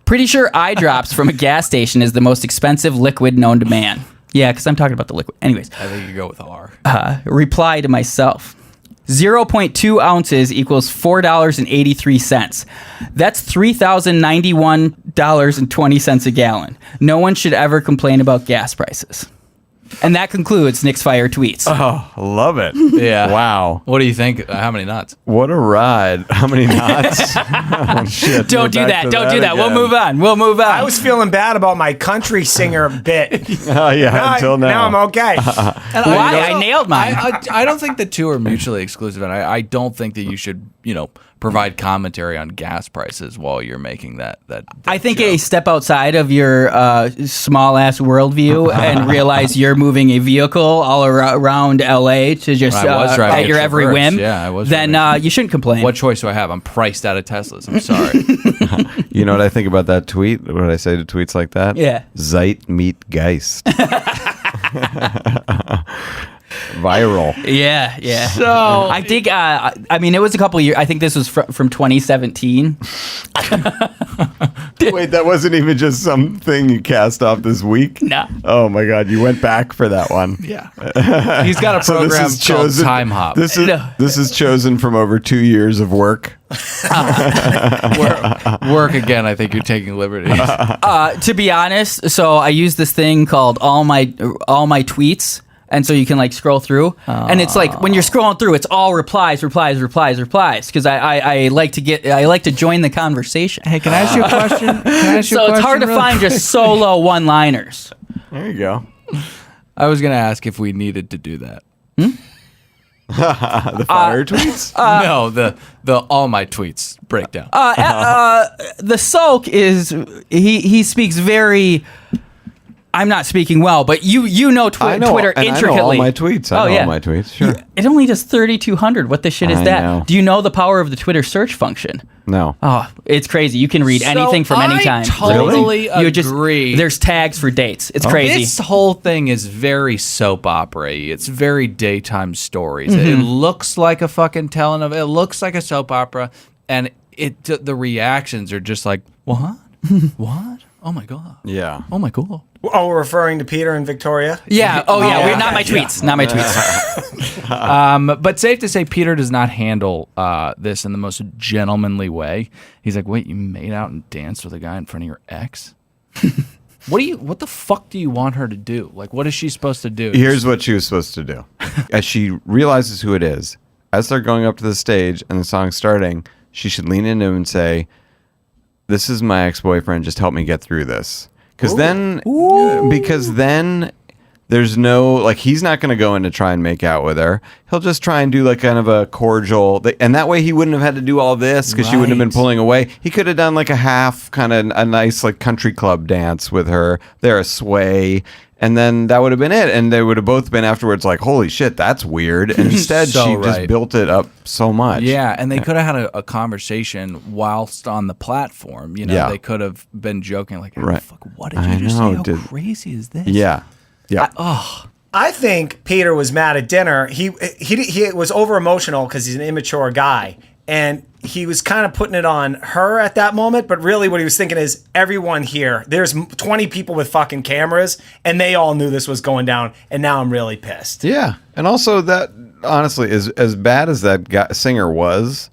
[SPEAKER 3] Pretty sure eye drops from a gas station is the most expensive liquid known to man. Yeah, because I'm talking about the liquid. Anyways.
[SPEAKER 1] I think you go with R.
[SPEAKER 3] Reply to myself. 0.2 ounces equals $4.83. That's $3,091.20 a gallon. No one should ever complain about gas prices. And that concludes Nick's Fire Tweets.
[SPEAKER 2] Oh, love it.
[SPEAKER 1] Yeah.
[SPEAKER 2] Wow.
[SPEAKER 1] What do you think? How many knots?
[SPEAKER 2] What a ride. How many knots? Oh, shit.
[SPEAKER 3] Don't do that. Don't do that. We'll move on.
[SPEAKER 4] I was feeling bad about my country singer bit.
[SPEAKER 2] Oh, yeah, until now.
[SPEAKER 4] Now I'm okay.
[SPEAKER 3] Why? I nailed mine.
[SPEAKER 1] I don't think the two are mutually exclusive, and I don't think that you should, provide commentary on gas prices while you're making that
[SPEAKER 3] I think
[SPEAKER 1] joke.
[SPEAKER 3] a step outside of your small ass worldview and realize you're moving a vehicle all around LA to just
[SPEAKER 1] I was driving
[SPEAKER 3] at your
[SPEAKER 1] a
[SPEAKER 3] every
[SPEAKER 1] Traverse.
[SPEAKER 3] whim.
[SPEAKER 1] Yeah, I was
[SPEAKER 3] Then
[SPEAKER 1] driving.
[SPEAKER 3] you shouldn't complain.
[SPEAKER 1] What choice do I have? I'm priced out of Teslas. I'm sorry.
[SPEAKER 2] You know what I think about that tweet? What did I say to tweets like that?
[SPEAKER 3] Yeah.
[SPEAKER 2] Zeit meet Geist. Viral.
[SPEAKER 3] Yeah.
[SPEAKER 1] So
[SPEAKER 3] I think, I mean, it was a couple years. I think this was from 2017.
[SPEAKER 2] Wait, that wasn't even just something you cast off this week?
[SPEAKER 3] No.
[SPEAKER 2] Oh my God, you went back for that one.
[SPEAKER 1] yeah, he's got a
[SPEAKER 2] So this
[SPEAKER 1] program
[SPEAKER 2] is
[SPEAKER 1] called
[SPEAKER 2] chosen.
[SPEAKER 1] Time Hop.
[SPEAKER 2] This is chosen from over 2 years of work.
[SPEAKER 1] Work again. I think you're taking liberties.
[SPEAKER 3] To be honest, so I use this thing called all my tweets. And so you can like scroll through, and it's like when you're scrolling through, it's all replies. Because I like to join the conversation.
[SPEAKER 1] Hey, can I ask you a question?
[SPEAKER 3] So it's hard to find just solo one-liners.
[SPEAKER 2] There you go.
[SPEAKER 1] I was going to ask if we needed to do that.
[SPEAKER 2] The fire tweets?
[SPEAKER 1] No, the all my tweets breakdown.
[SPEAKER 3] The Sulk is he speaks very. I'm not speaking well, but you know,
[SPEAKER 2] I know,
[SPEAKER 3] Twitter
[SPEAKER 2] and
[SPEAKER 3] intricately.
[SPEAKER 2] I know all my tweets. I know all my tweets. Sure.
[SPEAKER 3] It only does 3,200. What the shit is
[SPEAKER 2] I
[SPEAKER 3] that?
[SPEAKER 2] know.
[SPEAKER 3] Do you know the power of the Twitter search function?
[SPEAKER 2] No.
[SPEAKER 3] Oh, it's crazy. You can read anything from any time.
[SPEAKER 1] I totally
[SPEAKER 3] You just
[SPEAKER 1] agree.
[SPEAKER 3] there's tags for dates. It's crazy.
[SPEAKER 1] This whole thing is very soap opera-y. It's very daytime stories. It looks like a fucking telenovela. It looks like a soap opera, and the reactions are just like, what? What? Oh my god.
[SPEAKER 2] Yeah.
[SPEAKER 1] Oh my god.
[SPEAKER 4] Oh, we're referring to Peter and Victoria?
[SPEAKER 3] Yeah. Oh yeah.
[SPEAKER 4] yeah.
[SPEAKER 3] Not my tweets. Not my tweets.
[SPEAKER 1] But safe to say, Peter does not handle this in the most gentlemanly way. He's like, wait, you made out and danced with a guy in front of your ex? What the fuck do you want her to do? Like, what is she supposed to do?
[SPEAKER 2] Here's what she was supposed to do. As she realizes who it is, as they're going up to the stage and the song's starting, she should lean into him and say, "This is my ex-boyfriend. Just help me get through this." Because then there's no, like, he's not going to go in to try and make out with her. He'll just try and do like kind of a cordial, and that way he wouldn't have had to do all this because she wouldn't have been pulling away. He could have done like a half kind of a nice like country club dance with her. They're a sway. And then that would have been it. And they would have both been afterwards like, holy shit, that's weird. And instead,
[SPEAKER 1] So
[SPEAKER 2] she
[SPEAKER 1] right.
[SPEAKER 2] just built it up so much.
[SPEAKER 1] Yeah, and they could have had a conversation whilst on the platform. You know,
[SPEAKER 2] Yeah.
[SPEAKER 1] They could have been joking like, hey,
[SPEAKER 2] Right.
[SPEAKER 1] fuck, what did
[SPEAKER 2] I
[SPEAKER 1] you just
[SPEAKER 2] know,
[SPEAKER 1] say? How
[SPEAKER 2] dude.
[SPEAKER 1] crazy is this?
[SPEAKER 2] Yeah. Yeah.
[SPEAKER 4] I think Peter was mad at dinner. He was over emotional because he's an immature guy, and he was kind of putting it on her at that moment. But really, what he was thinking is, everyone here, there's 20 people with fucking cameras, and they all knew this was going down, and now I'm really pissed.
[SPEAKER 2] Yeah. And also that, honestly, is as bad as that singer was,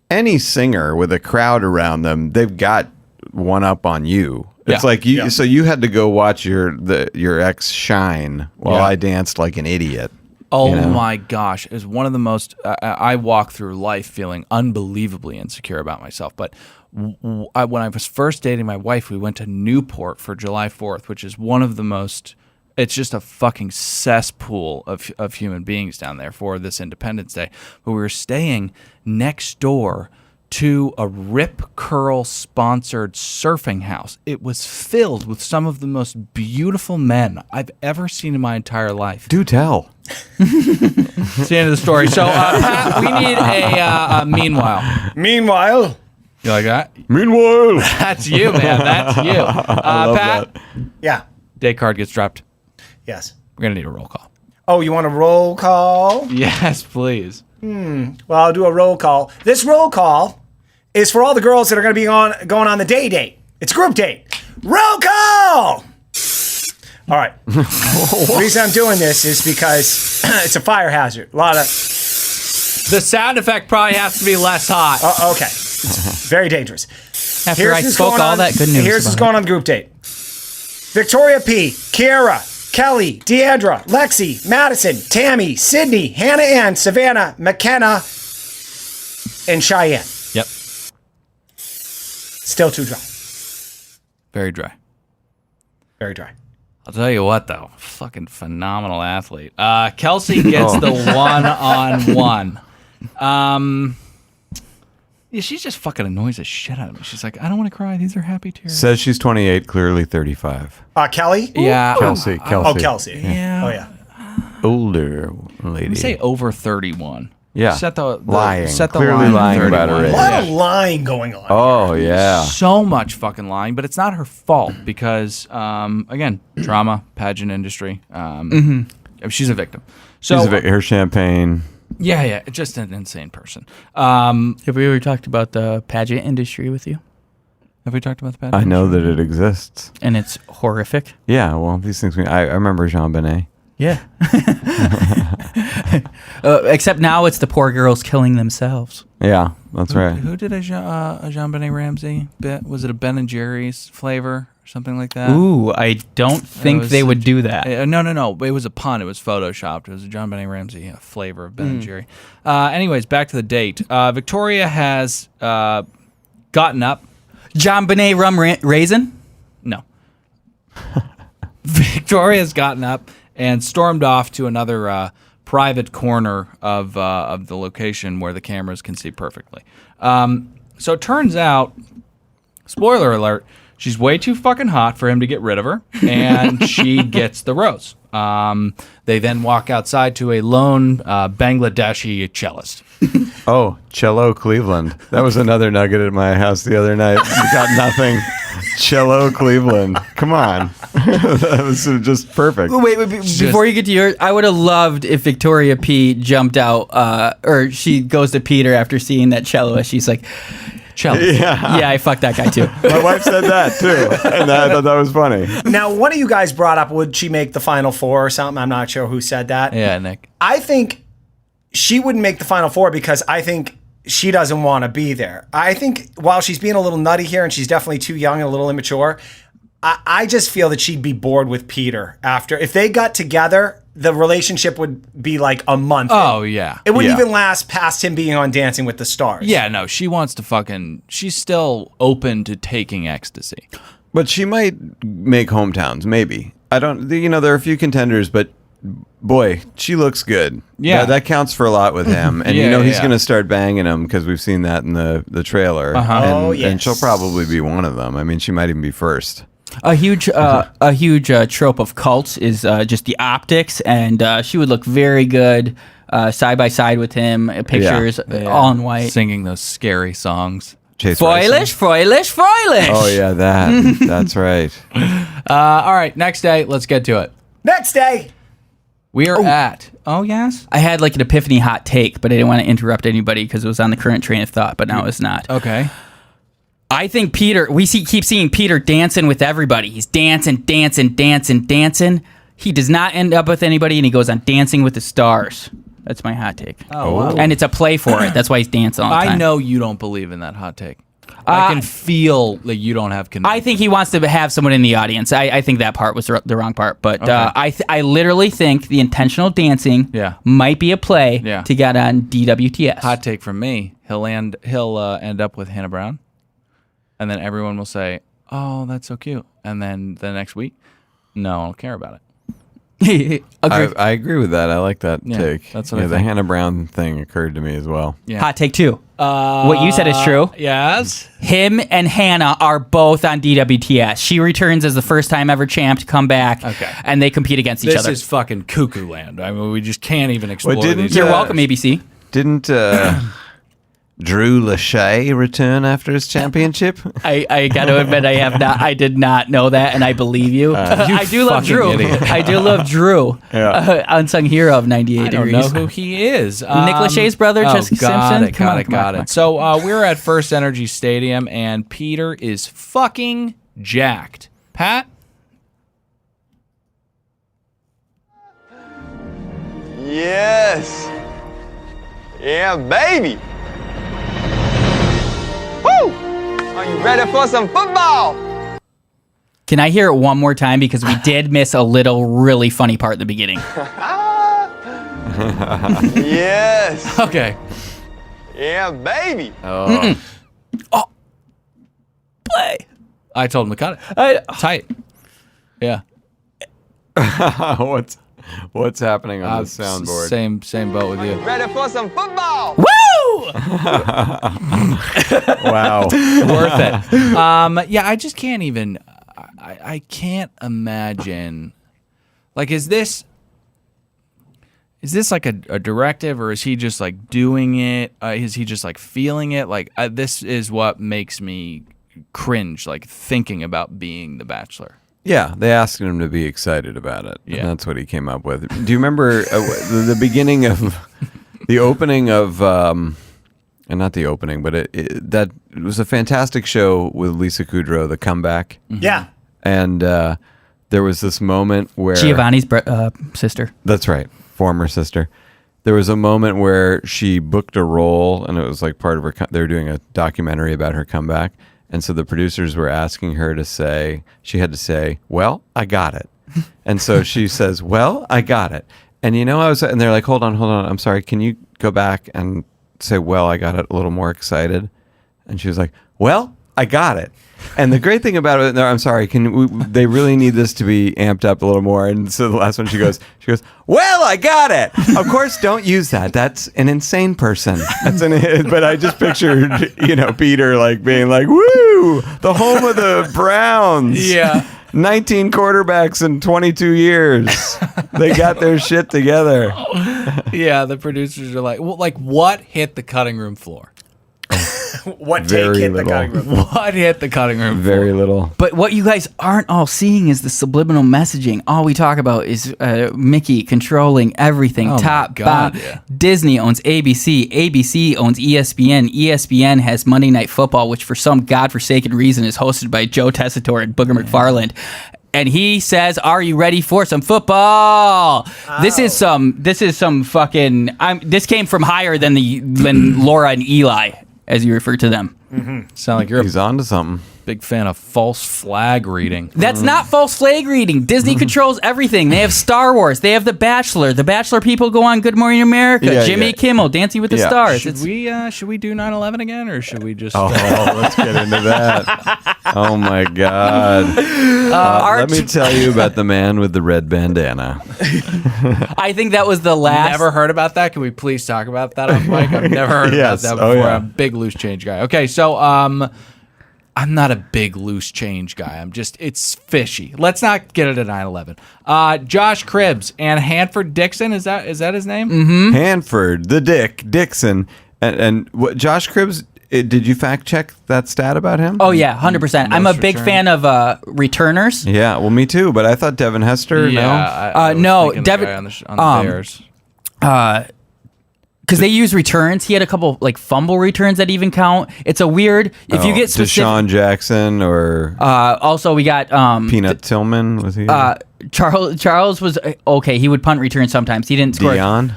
[SPEAKER 2] any singer with a crowd around them, they've got one up on you. It's
[SPEAKER 1] Yeah.
[SPEAKER 2] like you. So you had to go watch your ex shine while I danced like an idiot.
[SPEAKER 1] Oh
[SPEAKER 2] you know?
[SPEAKER 1] my gosh. It was one of the most, I walk through life feeling unbelievably insecure about myself. But when I was first dating my wife, we went to Newport for July 4th, which is one of the most, it's just a fucking cesspool of human beings down there for this Independence Day. But we were staying next door to a Rip Curl sponsored surfing house. It was filled with some of the most beautiful men I've ever seen in my entire life.
[SPEAKER 2] Do tell.
[SPEAKER 1] It's the end of the story. So, Pat, we need a meanwhile.
[SPEAKER 4] Meanwhile,
[SPEAKER 1] You like that?
[SPEAKER 2] Meanwhile.
[SPEAKER 1] That's you, man. That's you. Pat,
[SPEAKER 4] yeah,
[SPEAKER 1] day card gets dropped.
[SPEAKER 4] yes.
[SPEAKER 1] We're going to need a roll call.
[SPEAKER 4] Oh, you want a roll call?
[SPEAKER 1] Yes, please.
[SPEAKER 4] Well, I'll do a roll call. This roll call is for all the girls that are going to be going on the date. It's a group date. Roll call! All right. The reason I'm doing this is because it's a fire hazard. A lot of...
[SPEAKER 1] The sound effect probably has to be less hot.
[SPEAKER 4] Okay. It's very dangerous.
[SPEAKER 3] After I
[SPEAKER 4] what's
[SPEAKER 3] spoke
[SPEAKER 4] going
[SPEAKER 3] all
[SPEAKER 4] on-
[SPEAKER 3] that good news.
[SPEAKER 4] Here's what's
[SPEAKER 3] about
[SPEAKER 4] going on the group date. Victoria P., Kiara, Kelly, Deandra, Lexi, Madison, Tammy, Sydney, Hannah Ann, Savannah, McKenna, and Cheyenne.
[SPEAKER 1] Yep.
[SPEAKER 4] Still too dry.
[SPEAKER 1] Very dry.
[SPEAKER 4] Very dry.
[SPEAKER 1] I'll tell you what, though. Fucking phenomenal athlete. Kelsey gets the one-on-one. Yeah, she just fucking annoys the shit out of me. She's like, I don't want to cry. These are happy tears.
[SPEAKER 2] Says she's 28, clearly 35.
[SPEAKER 4] Kelly?
[SPEAKER 1] Yeah.
[SPEAKER 2] Kelsey.
[SPEAKER 4] Oh, Kelsey.
[SPEAKER 1] Yeah.
[SPEAKER 4] Oh, yeah.
[SPEAKER 2] Older lady.
[SPEAKER 1] Let me say over 31.
[SPEAKER 2] Yeah.
[SPEAKER 1] Set the
[SPEAKER 2] lying.
[SPEAKER 1] Set the
[SPEAKER 2] Clearly
[SPEAKER 1] line
[SPEAKER 2] lying
[SPEAKER 1] at
[SPEAKER 2] about her
[SPEAKER 1] 31.
[SPEAKER 2] age.
[SPEAKER 4] A lot of lying going on.
[SPEAKER 2] Oh, yeah.
[SPEAKER 1] So much fucking lying, but it's not her fault because, again, drama, pageant industry. She's a victim. So
[SPEAKER 2] Her champagne.
[SPEAKER 1] yeah, just an insane person.
[SPEAKER 3] Have we ever talked about the pageant industry with you?
[SPEAKER 1] Have we talked about the pageant?
[SPEAKER 2] I know that it exists.
[SPEAKER 3] And it's horrific.
[SPEAKER 2] Yeah, well, these things. I remember Jean Benet.
[SPEAKER 3] Yeah. Except now it's the poor girls killing themselves.
[SPEAKER 2] Yeah, that's right.
[SPEAKER 1] Who did a Jean Benet Ramsey bit? Was it a Ben and Jerry's flavor or something like that?
[SPEAKER 3] Ooh, I don't think
[SPEAKER 1] was
[SPEAKER 3] they would do that.
[SPEAKER 1] No. It was a pun. It was photoshopped. It was a John Benet Ramsey flavor of Ben and Jerry. Anyways, back to the date. Victoria has gotten up.
[SPEAKER 3] John Benet rum raisin?
[SPEAKER 1] No. Victoria's gotten up and stormed off to another private corner of the location where the cameras can see perfectly. So it turns out, spoiler alert, she's way too fucking hot for him to get rid of her, and she gets the rose. They then walk outside to a lone Bangladeshi cellist.
[SPEAKER 2] Oh, Cello Cleveland. That was another nugget at my house the other night. We got nothing. Cello Cleveland. Come on. That was just perfect.
[SPEAKER 3] Wait, before you get to yours, I would have loved if Victoria P jumped out, or she goes to Peter after seeing that celloist. She's like,
[SPEAKER 1] Cello.
[SPEAKER 3] yeah, I fucked that guy too.
[SPEAKER 2] My wife said that too, and I thought that was funny.
[SPEAKER 4] Now, one of you guys brought up, would she make the Final Four or something? I'm not sure who said that.
[SPEAKER 1] Yeah, Nick.
[SPEAKER 4] I think she wouldn't make the Final Four because I think she doesn't want to be there. I think while she's being a little nutty here and she's definitely too young and a little immature, I just feel that she'd be bored with Peter after. If they got together, the relationship would be like a month.
[SPEAKER 1] Oh, yeah.
[SPEAKER 4] It wouldn't even last past him being on Dancing with the Stars.
[SPEAKER 1] Yeah, no, she wants to fucking... She's still open to taking ecstasy.
[SPEAKER 2] But she might make hometowns, maybe. I don't... there are a few contenders, but boy, she looks good.
[SPEAKER 1] Yeah.
[SPEAKER 2] That counts for a lot with him. And he's going to start banging him because we've seen that in the trailer.
[SPEAKER 1] Uh-huh.
[SPEAKER 2] And she'll probably be one of them. I mean, she might even be first.
[SPEAKER 3] A huge trope of cults is just the optics, and she would look very good side by side with him. Pictures all in white,
[SPEAKER 1] singing those scary songs.
[SPEAKER 2] Chase
[SPEAKER 3] Foilish.
[SPEAKER 2] Oh yeah, that's right.
[SPEAKER 1] All right, next day, let's get to it.
[SPEAKER 4] Next day.
[SPEAKER 1] We are at. Oh yes.
[SPEAKER 3] I had like an epiphany hot take, but I didn't want to interrupt anybody because it was on the current train of thought. But now it's not.
[SPEAKER 1] Okay.
[SPEAKER 3] I think Peter, keep seeing Peter dancing with everybody. He's dancing. He does not end up with anybody, and he goes on Dancing with the Stars. That's my hot take.
[SPEAKER 1] Oh, wow.
[SPEAKER 3] And it's a play for it. That's why he's dancing all the time.
[SPEAKER 1] I know you don't believe in that hot take. I can feel that you don't have conviction.
[SPEAKER 3] I think he wants to have someone in the audience. I think that part was the wrong part. But
[SPEAKER 1] Okay.
[SPEAKER 3] I literally think the intentional dancing might be a play to get on DWTS.
[SPEAKER 1] Hot take from me. He'll end up with Hannah Brown. And then everyone will say, "Oh, that's so cute." And then the next week, no one will care about it.
[SPEAKER 2] I agree with that. I like that take.
[SPEAKER 1] That's what I
[SPEAKER 2] the
[SPEAKER 1] think.
[SPEAKER 2] Hannah Brown thing occurred to me as well.
[SPEAKER 1] Yeah.
[SPEAKER 3] Hot take 2. What you said is true.
[SPEAKER 1] Yes.
[SPEAKER 3] Him and Hannah are both on DWTS. She returns as the first time ever champ to come back.
[SPEAKER 1] Okay.
[SPEAKER 3] And they compete against each other.
[SPEAKER 1] This is fucking cuckoo land. I mean, we just can't even explore these.
[SPEAKER 3] You're welcome, ABC.
[SPEAKER 2] Didn't Drew Lachey return after his championship?
[SPEAKER 3] I got to admit, I did not know that, and I believe you. I do love
[SPEAKER 1] fucking
[SPEAKER 3] Drew.
[SPEAKER 1] idiot.
[SPEAKER 3] I do love Drew.
[SPEAKER 2] Yeah.
[SPEAKER 3] Unsung hero of 98
[SPEAKER 1] I don't
[SPEAKER 3] Degrees.
[SPEAKER 1] know who he is.
[SPEAKER 3] Nick Lachey's brother, Jessica Simpson.
[SPEAKER 1] Got it. So we're at First Energy Stadium, and Peter is fucking jacked. Pat?
[SPEAKER 5] Yes. Yeah, baby. Woo! Are you ready for some football?
[SPEAKER 3] Can I hear it one more time? Because we did miss a really funny part at the beginning.
[SPEAKER 5] Yes.
[SPEAKER 1] Okay.
[SPEAKER 5] Yeah, baby.
[SPEAKER 2] Oh.
[SPEAKER 3] Play.
[SPEAKER 1] I told him to cut it. Tight. Yeah.
[SPEAKER 2] What's What's happening on the soundboard?
[SPEAKER 1] Same boat with you.
[SPEAKER 5] Ready for some football?
[SPEAKER 3] Woo!
[SPEAKER 2] Wow.
[SPEAKER 1] Worth it. Yeah, I just can't even. I can't imagine. Like, is this like a directive, or is he just like doing it? Is he just like feeling it? Like, this is what makes me cringe, like thinking about being the Bachelor.
[SPEAKER 2] Yeah, they asked him to be excited about it.
[SPEAKER 1] Yeah.
[SPEAKER 2] And that's what he came up with. Do you remember the beginning of the opening of, and not the opening, but it was a fantastic show with Lisa Kudrow, The Comeback.
[SPEAKER 4] Mm-hmm. Yeah.
[SPEAKER 2] And there was this moment where
[SPEAKER 3] Giovanni's sister.
[SPEAKER 2] That's right, former sister. There was a moment where she booked a role, and it was like part of her. They were doing a documentary about her comeback, and so the producers were asking her to say. She had to say, "Well, I got it," and so she says, "Well, I got it." And and they're like, "Hold on, I'm sorry. Can you go back and say, 'Well, I got it,' a little more excited?" And she was like, "Well, I got it." And the great thing about it, no, I'm sorry, they really need this to be amped up a little more. And so the last one, she goes, "Well, I got it." Of course, don't use that. That's an insane person. But I just pictured, Peter like being like, "Woo, the home of the Browns."
[SPEAKER 1] Yeah.
[SPEAKER 2] 19 quarterbacks in 22 years. They got their shit together.
[SPEAKER 1] Yeah, the producers are like, well, like what hit the cutting room floor?
[SPEAKER 4] What
[SPEAKER 2] Very
[SPEAKER 4] take hit
[SPEAKER 2] little.
[SPEAKER 4] the cutting room?
[SPEAKER 1] What hit the cutting room floor?
[SPEAKER 2] Very little.
[SPEAKER 3] But what you guys aren't all seeing is the subliminal messaging. All we talk about is Mickey controlling everything,
[SPEAKER 1] Oh my
[SPEAKER 3] top,
[SPEAKER 1] God,
[SPEAKER 3] bottom.
[SPEAKER 1] yeah.
[SPEAKER 3] Disney owns ABC. ABC owns ESPN. ESPN has Monday Night Football, which for some godforsaken reason is hosted by Joe Tessitore and Booger McFarland. And he says, "Are you ready for some football?" Oh. This is some fucking. This came from higher than Laura and Eli, as you refer to them.
[SPEAKER 1] Mm-hmm. Sound like you're
[SPEAKER 2] He's on to something.
[SPEAKER 1] big fan of false flag reading.
[SPEAKER 3] That's not false flag reading. Disney controls everything. They have Star Wars. They have The Bachelor. The Bachelor people go on Good Morning America.
[SPEAKER 2] Yeah,
[SPEAKER 3] Jimmy
[SPEAKER 2] yeah.
[SPEAKER 3] Kimmel, Dancing with the
[SPEAKER 2] Yeah.
[SPEAKER 3] Stars.
[SPEAKER 1] Should we do 9/11 again, or should we just?
[SPEAKER 2] Oh, let's get into that. Oh my God. Let me tell you about the man with the red bandana.
[SPEAKER 3] I think that was the last.
[SPEAKER 1] Never heard about that. Can we please talk about that on mic? I've never heard
[SPEAKER 2] Yes.
[SPEAKER 1] about that
[SPEAKER 2] Oh,
[SPEAKER 1] before.
[SPEAKER 2] yeah.
[SPEAKER 1] I'm a big loose change guy. Okay, so I'm not a big loose change guy. It's fishy. Let's not get it at 9/11. Josh Cribbs and Hanford Dixon, is that his name?
[SPEAKER 3] Mm-hmm.
[SPEAKER 2] Hanford, the Dick, Dixon. And what Josh Cribbs, did you fact check that stat about him?
[SPEAKER 3] Oh, yeah, 100%. I'm a big
[SPEAKER 1] return.
[SPEAKER 3] fan of returners.
[SPEAKER 2] Yeah, well, me too. But I thought Devin Hester,
[SPEAKER 1] Yeah,
[SPEAKER 2] no?
[SPEAKER 1] I was
[SPEAKER 3] no,
[SPEAKER 1] thinking the
[SPEAKER 3] Devin-
[SPEAKER 1] guy on the Bears.
[SPEAKER 3] Because they use returns. He had a couple like fumble returns that even count. It's a weird. If you get specific.
[SPEAKER 2] Deshaun Jackson or
[SPEAKER 3] Also, we got
[SPEAKER 2] Peanut Tillman, was he?
[SPEAKER 3] Charles was okay. He would punt return sometimes. He didn't score.
[SPEAKER 2] Dion?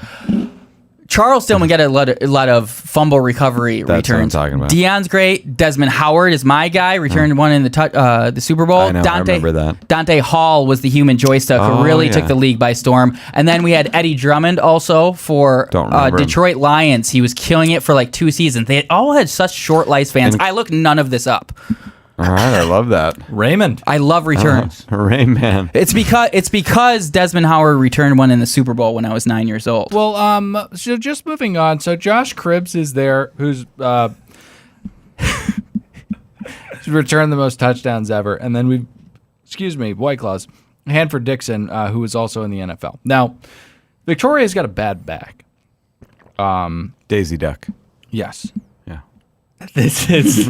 [SPEAKER 3] Charles Tillman got a lot of fumble recovery
[SPEAKER 2] That's what I'm
[SPEAKER 3] returns.
[SPEAKER 2] talking about.
[SPEAKER 3] Deion's great. Desmond Howard is my guy. Returned one in the Super Bowl.
[SPEAKER 2] I know, I remember that.
[SPEAKER 3] Dante Hall was the human joystick who
[SPEAKER 2] Oh,
[SPEAKER 3] really
[SPEAKER 2] yeah.
[SPEAKER 3] took the league by storm. And then we had Eddie Drummond also for
[SPEAKER 2] Don't remember him.
[SPEAKER 3] Detroit Lions. He was killing it for like 2 seasons. They all had such short lifespans. I looked none of this up.
[SPEAKER 2] All right, I love that.
[SPEAKER 1] Raymond.
[SPEAKER 3] I love returns.
[SPEAKER 2] Rayman.
[SPEAKER 3] It's because Desmond Howard returned one in the Super Bowl when I was 9 years old.
[SPEAKER 1] Well, so just moving on. So Josh Cribbs is there, who's returned the most touchdowns ever, and then White Claws, Hanford Dixon, who is also in the NFL. Now, Victoria's got a bad back.
[SPEAKER 2] Daisy Duck.
[SPEAKER 1] Yes.
[SPEAKER 2] Yeah.
[SPEAKER 1] This is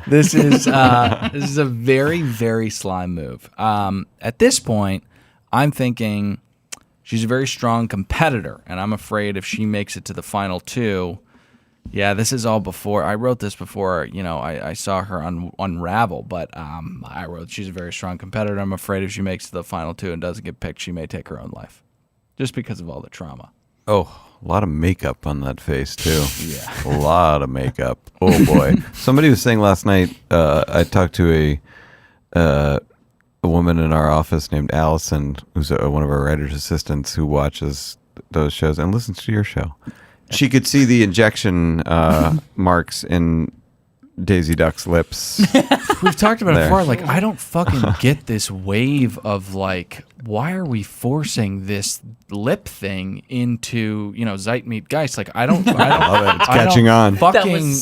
[SPEAKER 1] this is a very, very slime move. At this point, I'm thinking she's a very strong competitor, and I'm afraid if she makes it to the final two, yeah, this is all before I wrote this before. I saw her unravel, but I wrote she's a very strong competitor. I'm afraid if she makes it to the final two and doesn't get picked, she may take her own life, just because of all the trauma.
[SPEAKER 2] Oh, a lot of makeup on that face, too.
[SPEAKER 1] Yeah.
[SPEAKER 2] A lot of makeup. Oh, boy. Somebody was saying last night, I talked to a woman in our office named Allison, who's one of our writer's assistants who watches those shows and listens to your show. She could see the injection marks in Daisy Duck's lips
[SPEAKER 1] we've talked about it
[SPEAKER 2] There.
[SPEAKER 1] before. Like, I don't fucking get this wave of like, why are we forcing this lip thing into Zeitmeet Geist? Like, I don't
[SPEAKER 2] Love it. It's catching on.
[SPEAKER 1] Fucking,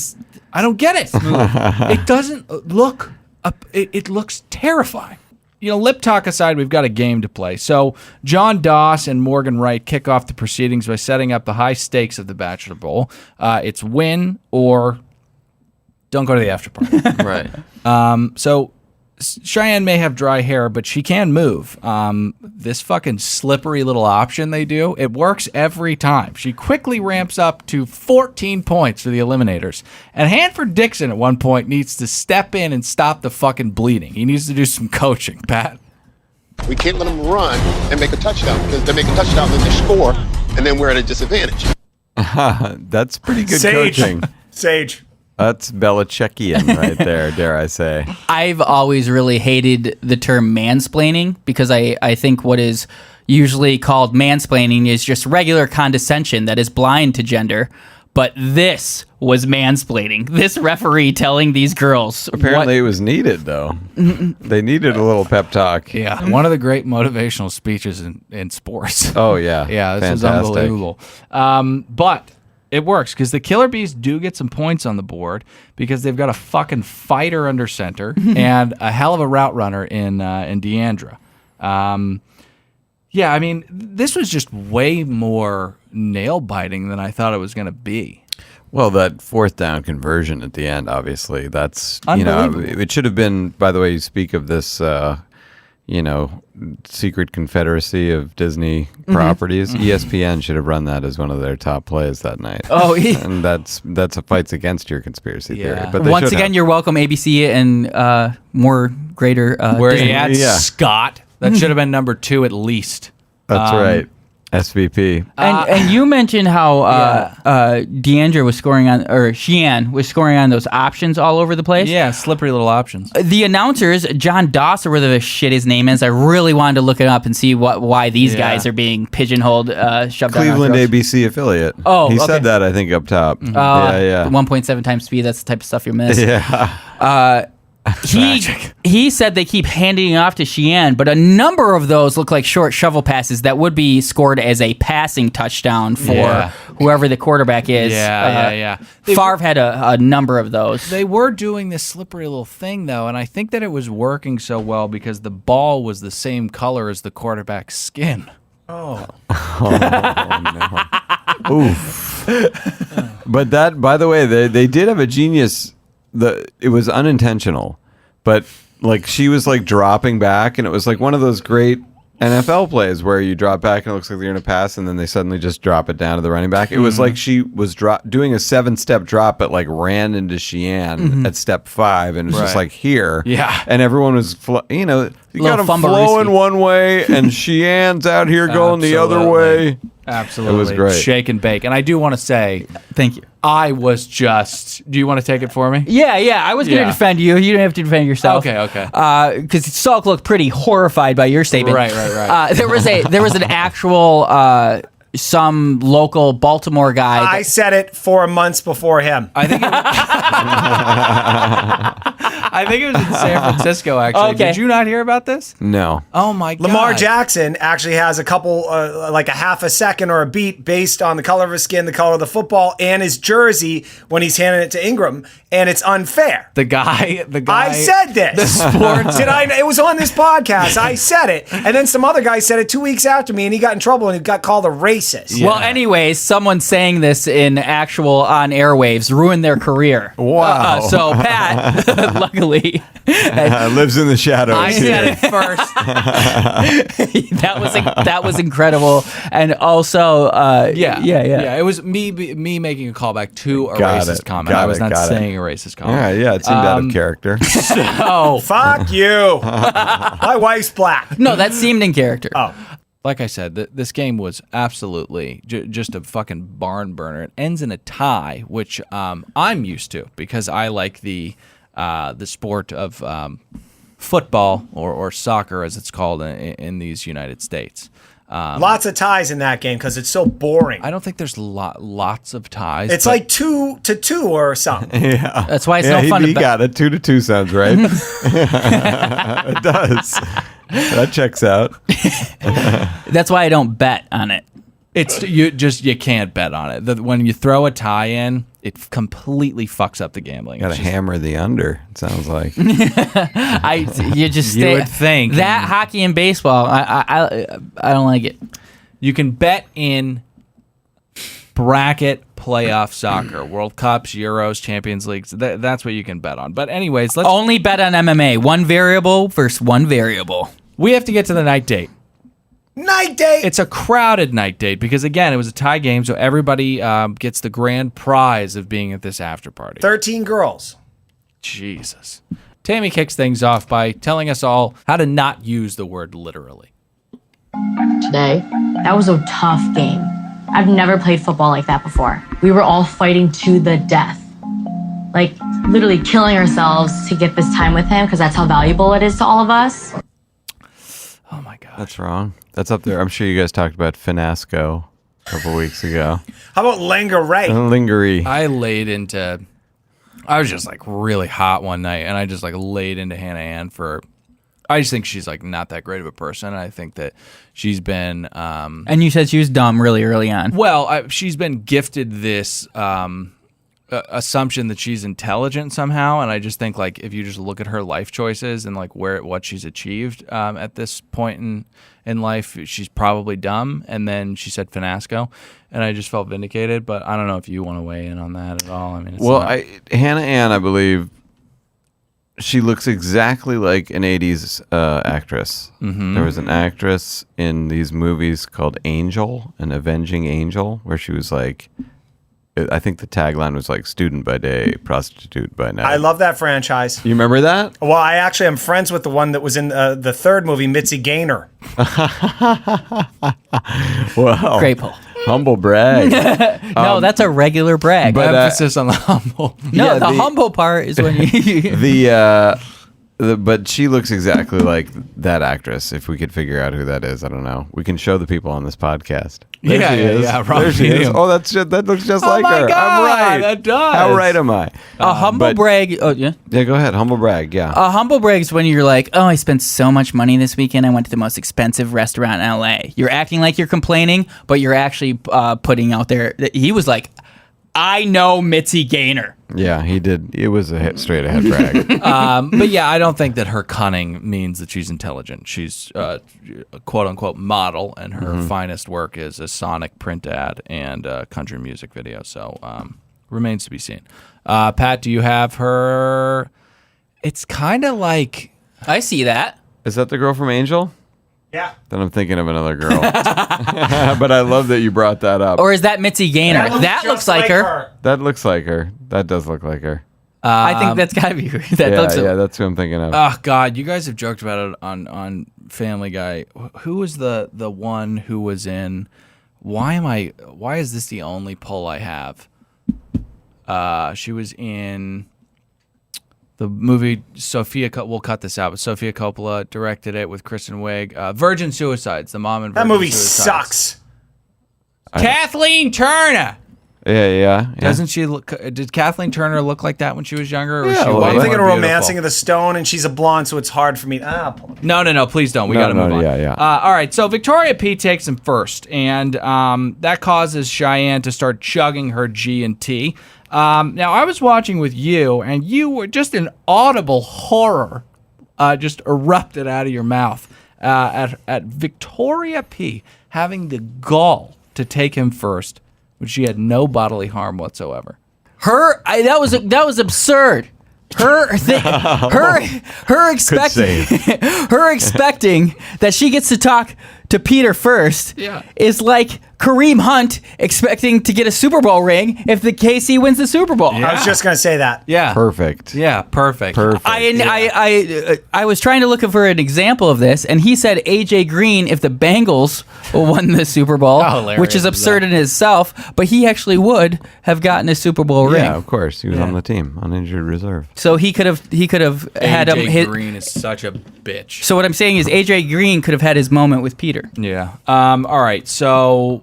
[SPEAKER 1] I don't get it. It doesn't look. It looks terrifying. Lip talk aside, we've got a game to play. So John Doss and Morgan Wright kick off the proceedings by setting up the high stakes of the Bachelor Bowl. It's win or don't go to the after party.
[SPEAKER 2] Right.
[SPEAKER 1] So Shiann may have dry hair, but she can move. This fucking slippery little option they do, it works every time. She quickly ramps up to 14 points for the eliminators. And Hanford Dixon at one point needs to step in and stop the fucking bleeding. He needs to do some coaching, Pat.
[SPEAKER 7] We can't let them run and make a touchdown, because they make a touchdown, then they score, and then we're at a disadvantage.
[SPEAKER 2] That's pretty good
[SPEAKER 4] Sage.
[SPEAKER 2] coaching.
[SPEAKER 4] Sage.
[SPEAKER 2] That's Belichickian right there, dare I say.
[SPEAKER 3] I've always really hated the term mansplaining because I think what is usually called mansplaining is just regular condescension that is blind to gender. But this was mansplaining. This referee telling these girls.
[SPEAKER 2] Apparently it was needed, though. They needed a little pep talk.
[SPEAKER 1] Yeah, one of the great motivational speeches in sports.
[SPEAKER 2] Oh, yeah.
[SPEAKER 1] Yeah, this is
[SPEAKER 2] Fantastic.
[SPEAKER 1] unbelievable. But it works because the Killer Bees do get some points on the board because they've got a fucking fighter under center and a hell of a route runner in Deandra. Yeah, I mean, this was just way more nail-biting than I thought it was going to be.
[SPEAKER 2] Well, that fourth down conversion at the end, obviously, that's,
[SPEAKER 1] Unbelievable.
[SPEAKER 2] it should have been, by the way, you speak of this, secret confederacy of Disney properties. ESPN should have run that as one of their top plays that night.
[SPEAKER 3] Oh,
[SPEAKER 2] and that's a fights against your conspiracy theory. But they
[SPEAKER 3] once
[SPEAKER 2] should
[SPEAKER 3] again,
[SPEAKER 2] have.
[SPEAKER 3] you're welcome, ABC and more greater.
[SPEAKER 1] Where
[SPEAKER 3] Disney.
[SPEAKER 1] he had
[SPEAKER 2] Yeah.
[SPEAKER 1] Scott. That should have been number 2 at least.
[SPEAKER 2] That's right. SVP.
[SPEAKER 3] And you mentioned how Deandra was scoring on, or Shiann was scoring on those options all over the place.
[SPEAKER 1] Yeah, slippery little options.
[SPEAKER 3] The announcers, John Doss, or whatever the shit his name is, I really wanted to look it up and see why these guys are being pigeonholed, shoved down our
[SPEAKER 2] Cleveland
[SPEAKER 3] throats.
[SPEAKER 2] ABC affiliate.
[SPEAKER 3] Oh,
[SPEAKER 2] he
[SPEAKER 3] okay.
[SPEAKER 2] said that, I think, up top. Yeah.
[SPEAKER 3] 1.7 times speed, that's the type of stuff you miss.
[SPEAKER 2] Yeah.
[SPEAKER 3] He said they keep handing it off to Shiann, but a number of those look like short shovel passes that would be scored as a passing touchdown for whoever the quarterback is.
[SPEAKER 1] Yeah.
[SPEAKER 3] Favre had a number of those.
[SPEAKER 1] They were doing this slippery little thing, though, and I think that it was working so well because the ball was the same color as the quarterback's skin.
[SPEAKER 2] Oof. But that, by the way, they did have a genius. It was unintentional, but like she was like dropping back, and it was like one of those great NFL plays where you drop back and it looks like you're going to pass, and then they suddenly just drop it down to the running back. It was like she was doing a 7-step drop, but like ran into Shiann at step 5, and it was just like here.
[SPEAKER 1] Yeah.
[SPEAKER 2] And everyone was, you got them
[SPEAKER 3] Fumblerooski.
[SPEAKER 2] flowing one way, and Shiann's out here going the other
[SPEAKER 1] Absolutely.
[SPEAKER 2] way.
[SPEAKER 1] Absolutely.
[SPEAKER 2] It was great.
[SPEAKER 1] Shake and bake. And I do want to say,
[SPEAKER 3] Thank you.
[SPEAKER 1] I was just. Do you want to take it for me?
[SPEAKER 3] Yeah, I was going to
[SPEAKER 1] Yeah.
[SPEAKER 3] defend you. You didn't have to defend yourself.
[SPEAKER 1] Okay.
[SPEAKER 3] Because Salk looked pretty horrified by your statement.
[SPEAKER 1] Right.
[SPEAKER 3] There was an actual some local Baltimore guy.
[SPEAKER 4] I said it 4 months before him.
[SPEAKER 1] I think it was in San Francisco, actually.
[SPEAKER 3] Okay.
[SPEAKER 1] Did you not hear about this?
[SPEAKER 2] No.
[SPEAKER 1] Oh, my God.
[SPEAKER 4] Lamar Jackson actually has a couple, like a half a second or a beat based on the color of his skin, the color of the football, and his jersey when he's handing it to Ingram, and it's unfair.
[SPEAKER 1] The guy.
[SPEAKER 4] I said this.
[SPEAKER 1] The sports.
[SPEAKER 4] It was on this podcast. I said it, and then some other guy said it 2 weeks after me, and he got in trouble and he got called a racist.
[SPEAKER 3] Well, anyways, someone saying this in actual on airwaves ruined their career.
[SPEAKER 2] Wow.
[SPEAKER 3] So Pat, luckily,
[SPEAKER 2] Lives in the shadows.
[SPEAKER 1] I said
[SPEAKER 2] here.
[SPEAKER 1] it first.
[SPEAKER 3] that was incredible, and also,
[SPEAKER 1] Yeah.
[SPEAKER 3] yeah.
[SPEAKER 1] It was me making a callback to a
[SPEAKER 2] Got
[SPEAKER 1] racist
[SPEAKER 2] it.
[SPEAKER 1] comment.
[SPEAKER 2] Got
[SPEAKER 1] I was
[SPEAKER 2] it.
[SPEAKER 1] not
[SPEAKER 2] Got it.
[SPEAKER 1] saying a racist comment.
[SPEAKER 2] Yeah, it seemed out of character.
[SPEAKER 1] Oh,
[SPEAKER 4] Fuck you. My wife's black.
[SPEAKER 3] No, that seemed in character.
[SPEAKER 4] Oh.
[SPEAKER 1] like I said, this game was absolutely just a fucking barn burner. It ends in a tie, which I'm used to because I like the sport of football or soccer, as it's called in these United States.
[SPEAKER 4] Lots of ties in that game because it's so boring.
[SPEAKER 1] I don't think there's lots of ties.
[SPEAKER 4] It's like 2-2 or something.
[SPEAKER 2] Yeah.
[SPEAKER 3] That's why it's no fun
[SPEAKER 2] He
[SPEAKER 3] to
[SPEAKER 2] got it. 2-2 sounds right. It does. That checks out.
[SPEAKER 3] That's why I don't bet on it.
[SPEAKER 1] It's you can't bet on it. When you throw a tie in, it completely fucks up the gambling.
[SPEAKER 2] Got to hammer the under. It sounds like.
[SPEAKER 3] You just
[SPEAKER 1] You would think.
[SPEAKER 3] that hockey and baseball. I don't like it.
[SPEAKER 1] You can bet in bracket playoff soccer, World Cups, Euros, Champions Leagues. That's what you can bet on. But anyways, let's
[SPEAKER 3] Only bet on MMA. One variable versus one variable.
[SPEAKER 1] We have to get to the night date.
[SPEAKER 4] Night date!
[SPEAKER 1] It's a crowded night date because, again, it was a tie game, so everybody gets the grand prize of being at this after party.
[SPEAKER 4] 13 girls.
[SPEAKER 1] Jesus. Tammy kicks things off by telling us all how to not use the word literally.
[SPEAKER 8] Today, that was a tough game. I've never played football like that before. We were all fighting to the death. Like, literally killing ourselves to get this time with him because that's how valuable it is to all of us.
[SPEAKER 1] Oh, my God.
[SPEAKER 2] That's wrong. That's up there. I'm sure you guys talked about Finasco a couple weeks ago.
[SPEAKER 4] How about lingerie?
[SPEAKER 2] Lingerie.
[SPEAKER 1] I was just like really hot one night and I just like laid into Hannah Ann I just think she's like not that great of a person. I think that she's been...
[SPEAKER 3] And you said she was dumb really early on.
[SPEAKER 1] Well, she's been gifted this assumption that she's intelligent somehow, and I just think like if you just look at her life choices and like what she's achieved at this point in life, she's probably dumb. And then she said Finasco, and I just felt vindicated. But I don't know if you want to weigh in on that at all. I mean,
[SPEAKER 2] Hannah Ann, I believe, she looks exactly like an 80s actress. Mm-hmm. There was an actress in these movies called Angel, an Avenging Angel, where she was like, I think the tagline was like student by day, prostitute by night.
[SPEAKER 4] I love that franchise.
[SPEAKER 2] You remember that?
[SPEAKER 4] Well, I actually am friends with the one that was in the third movie, Mitzi Gaynor.
[SPEAKER 2] Wow.
[SPEAKER 3] Great pull.
[SPEAKER 2] Humble brag.
[SPEAKER 3] No, that's a regular brag.
[SPEAKER 1] But emphasis on the humble.
[SPEAKER 3] No,
[SPEAKER 2] yeah,
[SPEAKER 3] the humble part is when you...
[SPEAKER 2] But she looks exactly like that actress. If we could figure out who that is, I don't know. We can show the people on this podcast. There she is. There she is. Oh, that looks just like her.
[SPEAKER 1] God,
[SPEAKER 2] I'm right.
[SPEAKER 1] That does.
[SPEAKER 2] How right am I?
[SPEAKER 3] A humble brag... Oh, yeah?
[SPEAKER 2] Yeah, go ahead. Humble brag, yeah.
[SPEAKER 3] A humble brag is when you're like, oh, I spent so much money this weekend. I went to the most expensive restaurant in L.A. You're acting like you're complaining, but you're actually putting out there... He was like, I know Mitzi Gaynor.
[SPEAKER 2] Yeah, he did. It was a straight ahead brag.
[SPEAKER 1] But yeah, I don't think that her cunning means that she's intelligent. She's a quote unquote model, and her finest work is a Sonic print ad and a country music video. So remains to be seen. Pat, do you have her? It's kind of like
[SPEAKER 3] I see that.
[SPEAKER 2] Is that the girl from Angel?
[SPEAKER 4] Yeah.
[SPEAKER 2] Then I'm thinking of another girl. But I love that you brought that up.
[SPEAKER 3] Or is that Mitzi Gaynor? That looks like her.
[SPEAKER 2] That looks like her. That does look like her.
[SPEAKER 3] I think that's gotta be her.
[SPEAKER 2] Yeah, that's who I'm thinking of.
[SPEAKER 1] Oh God, you guys have joked about it on Family Guy. Who was the one who was in? Why is this the only poll I have? She was in the movie we'll cut this out, but Sofia Coppola directed it with Kristen Wiig. Virgin Suicides, the mom and
[SPEAKER 4] that
[SPEAKER 1] Virgin
[SPEAKER 4] movie
[SPEAKER 1] Suicides.
[SPEAKER 4] sucks.
[SPEAKER 1] Kathleen Turner.
[SPEAKER 2] Yeah.
[SPEAKER 1] Doesn't she look? Did Kathleen Turner look like that when she was younger? Or was she
[SPEAKER 2] well,
[SPEAKER 1] way
[SPEAKER 4] I'm
[SPEAKER 1] more
[SPEAKER 4] thinking of
[SPEAKER 1] beautiful?
[SPEAKER 4] Romancing of the Stone, and she's a blonde, so it's hard for me.
[SPEAKER 1] No, please don't. We got to move on.
[SPEAKER 2] Yeah.
[SPEAKER 1] All right, so Victoria P takes him first, and that causes Shiann to start chugging her G&T. Now, I was watching with you, and you were just an audible horror just erupted out of your mouth at Victoria P having the gall to take him first, when she had no bodily harm whatsoever.
[SPEAKER 3] That was absurd. Her expecting that she gets to talk to Peter first is like Kareem Hunt expecting to get a Super Bowl ring if the KC wins the Super Bowl.
[SPEAKER 4] I was just going to say that.
[SPEAKER 1] Yeah.
[SPEAKER 2] Perfect.
[SPEAKER 1] Yeah, perfect.
[SPEAKER 3] I was trying to look for an example of this, and he said AJ Green if the Bengals won the Super Bowl,
[SPEAKER 1] How hilarious
[SPEAKER 3] which is
[SPEAKER 1] is
[SPEAKER 3] absurd
[SPEAKER 1] that?
[SPEAKER 3] in itself, but he actually would have gotten a Super Bowl ring.
[SPEAKER 2] Yeah, of course. He was on the team, on injured reserve.
[SPEAKER 3] So he could have had him
[SPEAKER 1] AJ
[SPEAKER 3] hit.
[SPEAKER 1] Green is such a bitch.
[SPEAKER 3] So what I'm saying is AJ Green could have had his moment with Peter.
[SPEAKER 1] Yeah. All right. So.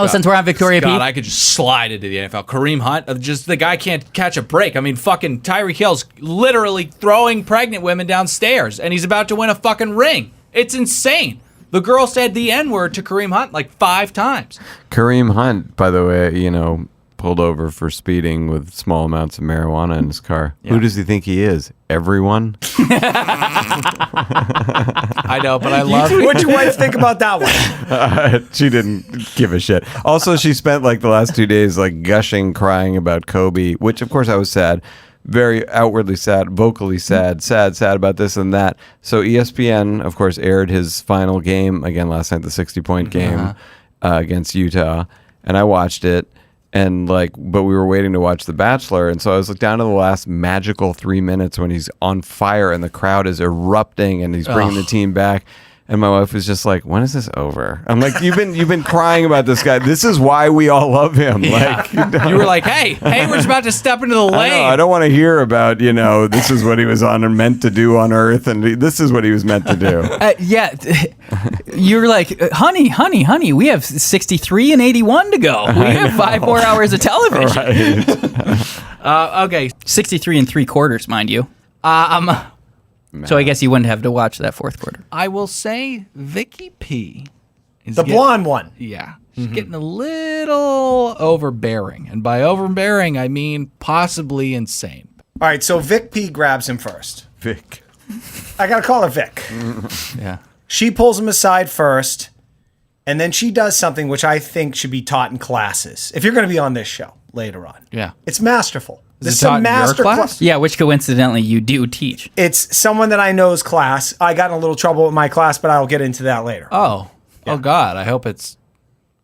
[SPEAKER 3] Since we're on Victoria
[SPEAKER 1] God,
[SPEAKER 3] Peak.
[SPEAKER 1] I could just slide into the NFL. Kareem Hunt, just the guy can't catch a break. I mean, fucking Tyreek Hill's literally throwing pregnant women downstairs, and he's about to win a fucking ring. It's insane. The girl said the N-word to Kareem Hunt like 5 times.
[SPEAKER 2] Kareem Hunt, by the way, pulled over for speeding with small amounts of marijuana in his car.
[SPEAKER 1] Yeah.
[SPEAKER 2] Who does he think he is? Everyone?
[SPEAKER 1] I know, but I love it.
[SPEAKER 4] What'd your wife think about that one?
[SPEAKER 2] She didn't give a shit. Also, she spent like the last 2 days like gushing, crying about Kobe, which of course I was sad. Very outwardly sad, vocally sad about this and that. So ESPN, of course, aired his final game again last night, the 60-point game against Utah, and I watched it. And but we were waiting to watch The Bachelor, and so I was down to the last magical 3 minutes when he's on fire and the crowd is erupting and he's bringing the team back. And my wife was just like, "When is this over?" I'm like, "You've been crying about this guy. This is why we all love him."
[SPEAKER 1] Yeah. You were like, "Hey, Hayward's about to step into the lane."
[SPEAKER 2] I don't want to hear about this is what he was on or meant to do on Earth, and this is what he was meant to do.
[SPEAKER 3] You're like, honey, we have 63 and 81 to go. We have 5 more hours of television.
[SPEAKER 2] Right.
[SPEAKER 1] Okay,
[SPEAKER 3] 63 and 3/4, mind you. So I guess you wouldn't have to watch that 4th quarter.
[SPEAKER 1] I will say Vicky P. is
[SPEAKER 4] The blonde one.
[SPEAKER 1] Yeah. She's getting a little overbearing. And by overbearing, I mean possibly insane.
[SPEAKER 4] All right, so Vic P grabs him first.
[SPEAKER 2] Vic.
[SPEAKER 4] I got to call her Vic.
[SPEAKER 1] Yeah.
[SPEAKER 4] She pulls him aside first, and then she does something which I think should be taught in classes. If you're going to be on this show later on.
[SPEAKER 1] Yeah.
[SPEAKER 4] It's masterful.
[SPEAKER 1] Is it taught in your class?
[SPEAKER 3] Yeah, which coincidentally you do teach.
[SPEAKER 4] It's someone that I know's class. I got in a little trouble with my class, but I'll get into that later.
[SPEAKER 1] Oh God. I hope it's.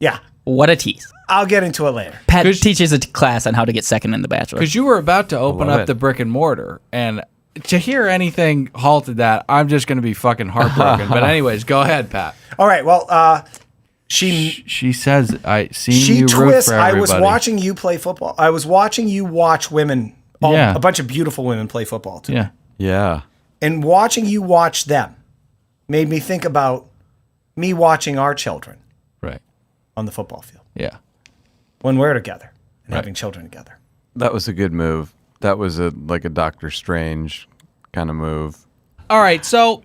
[SPEAKER 4] Yeah.
[SPEAKER 3] What a tease.
[SPEAKER 4] I'll get into it later.
[SPEAKER 3] Pat teaches a class on how to get second in The Bachelor.
[SPEAKER 1] Because you were about to open
[SPEAKER 2] love
[SPEAKER 1] up
[SPEAKER 2] it.
[SPEAKER 1] the brick and mortar, and to hear anything halted that, I'm just going to be fucking heartbroken. But anyways, go ahead, Pat.
[SPEAKER 4] All right. Well,
[SPEAKER 1] She says, "I seen
[SPEAKER 4] she
[SPEAKER 1] you root
[SPEAKER 4] twists.
[SPEAKER 1] for
[SPEAKER 4] I
[SPEAKER 1] everybody."
[SPEAKER 4] was watching you play football. I was watching you watch women,
[SPEAKER 1] Yeah.
[SPEAKER 4] a bunch of beautiful women play football too.
[SPEAKER 1] Yeah.
[SPEAKER 2] Yeah.
[SPEAKER 4] And watching you watch them made me think about me watching our children
[SPEAKER 1] Right.
[SPEAKER 4] on the football field
[SPEAKER 1] Yeah.
[SPEAKER 4] when we're together and
[SPEAKER 1] Right.
[SPEAKER 4] having children together.
[SPEAKER 2] That was a good move. That was a Doctor Strange kind of move.
[SPEAKER 1] All right. So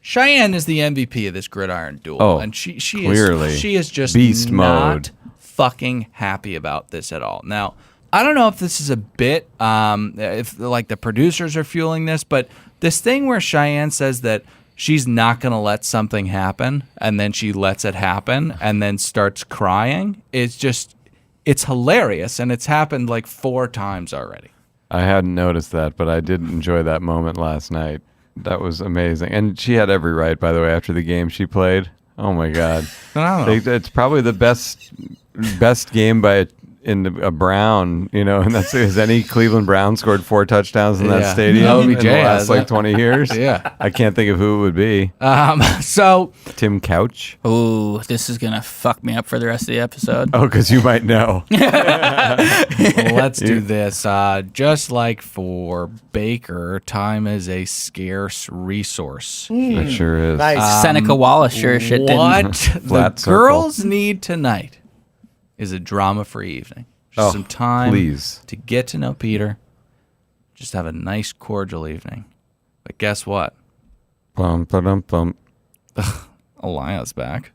[SPEAKER 1] Shiann is the MVP of this gridiron duel,
[SPEAKER 2] Oh,
[SPEAKER 1] and she
[SPEAKER 2] clearly.
[SPEAKER 1] is just
[SPEAKER 2] Beast
[SPEAKER 1] not
[SPEAKER 2] mode.
[SPEAKER 1] fucking happy about this at all. Now, I don't know if this is a bit, if the producers are fueling this, but this thing where Shiann says that she's not going to let something happen, and then she lets it happen, and then starts crying, it's hilarious, and it's happened 4 times already.
[SPEAKER 2] I hadn't noticed that, but I did enjoy that moment last night. That was amazing. And she had every right, by the way, after the game she played. Oh, my God. It's probably the best game by a Brown, and that's because any Cleveland Brown scored 4 touchdowns in that
[SPEAKER 1] Yeah.
[SPEAKER 2] stadium
[SPEAKER 1] OBJ
[SPEAKER 2] in the
[SPEAKER 1] has
[SPEAKER 2] last
[SPEAKER 1] that.
[SPEAKER 2] 20 years.
[SPEAKER 1] Yeah.
[SPEAKER 2] I can't think of who it would be.
[SPEAKER 1] So
[SPEAKER 2] Tim Couch?
[SPEAKER 3] Ooh, this is going to fuck me up for the rest of the episode.
[SPEAKER 2] Oh, because you might know.
[SPEAKER 1] let's do this. Just like for Baker, time is a scarce resource.
[SPEAKER 2] It sure is.
[SPEAKER 4] Nice.
[SPEAKER 3] Seneca Wallace sure shit didn't.
[SPEAKER 1] What the
[SPEAKER 2] Flat circle.
[SPEAKER 1] girls need tonight is a drama-free evening. Just some time
[SPEAKER 2] please.
[SPEAKER 1] to get to know Peter. Just have a nice, cordial evening. But guess what?
[SPEAKER 2] Bum, ba-dum, bum.
[SPEAKER 1] Alaya's back.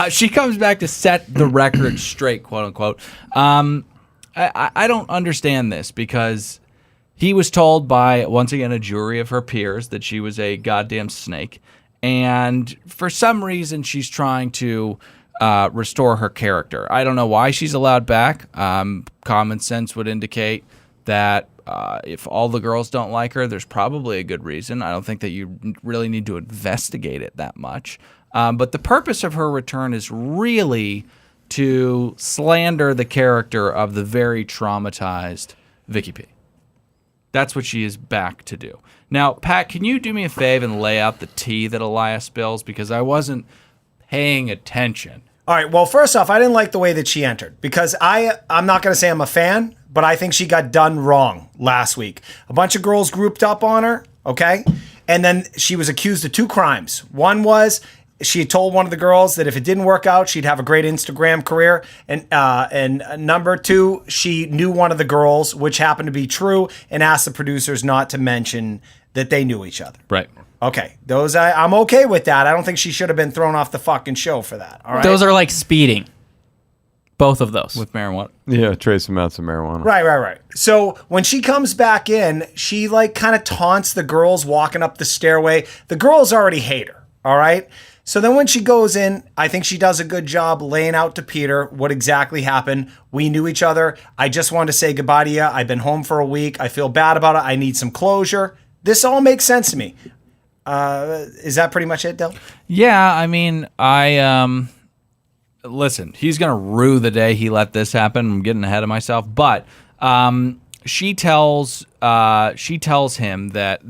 [SPEAKER 1] She comes back to set the record straight, quote unquote. I don't understand this because he was told by, once again, a jury of her peers that she was a goddamn snake. And for some reason, she's trying to restore her character. I don't know why she's allowed back. Common sense would indicate that if all the girls don't like her, there's probably a good reason. I don't think that you really need to investigate it that much. But the purpose of her return is really to slander the character of the very traumatized Vicky P. That's what she is back to do. Now, Pat, can you do me a favor and lay out the tea that Aliyah spills? Because I wasn't paying attention.
[SPEAKER 4] All right. Well, first off, I didn't like the way that she entered because I'm not going to say I'm a fan, but I think she got done wrong last week. A bunch of girls grouped up on her, okay? And then she was accused of 2 crimes. One was she had told one of the girls that if it didn't work out, she'd have a great Instagram career. And number 2, she knew one of the girls, which happened to be true, and asked the producers not to mention that they knew each other.
[SPEAKER 1] Right.
[SPEAKER 4] Okay, those I'm okay with that. I don't think she should have been thrown off the fucking show for that. All right,
[SPEAKER 3] Those are like speeding. Both of those.
[SPEAKER 1] With marijuana.
[SPEAKER 2] Yeah, trace amounts of marijuana.
[SPEAKER 4] Right. So when she comes back in, she like kind of taunts the girls walking up the stairway. The girls already hate her. All right. So then when she goes in, I think she does a good job laying out to Peter what exactly happened. We knew each other. I just wanted to say goodbye to you. I've been home for a week. I feel bad about it. I need some closure. This all makes sense to me. Is that pretty much it, Del?
[SPEAKER 1] Yeah, I mean, listen, he's going to rue the day he let this happen. I'm getting ahead of myself. But she tells him that,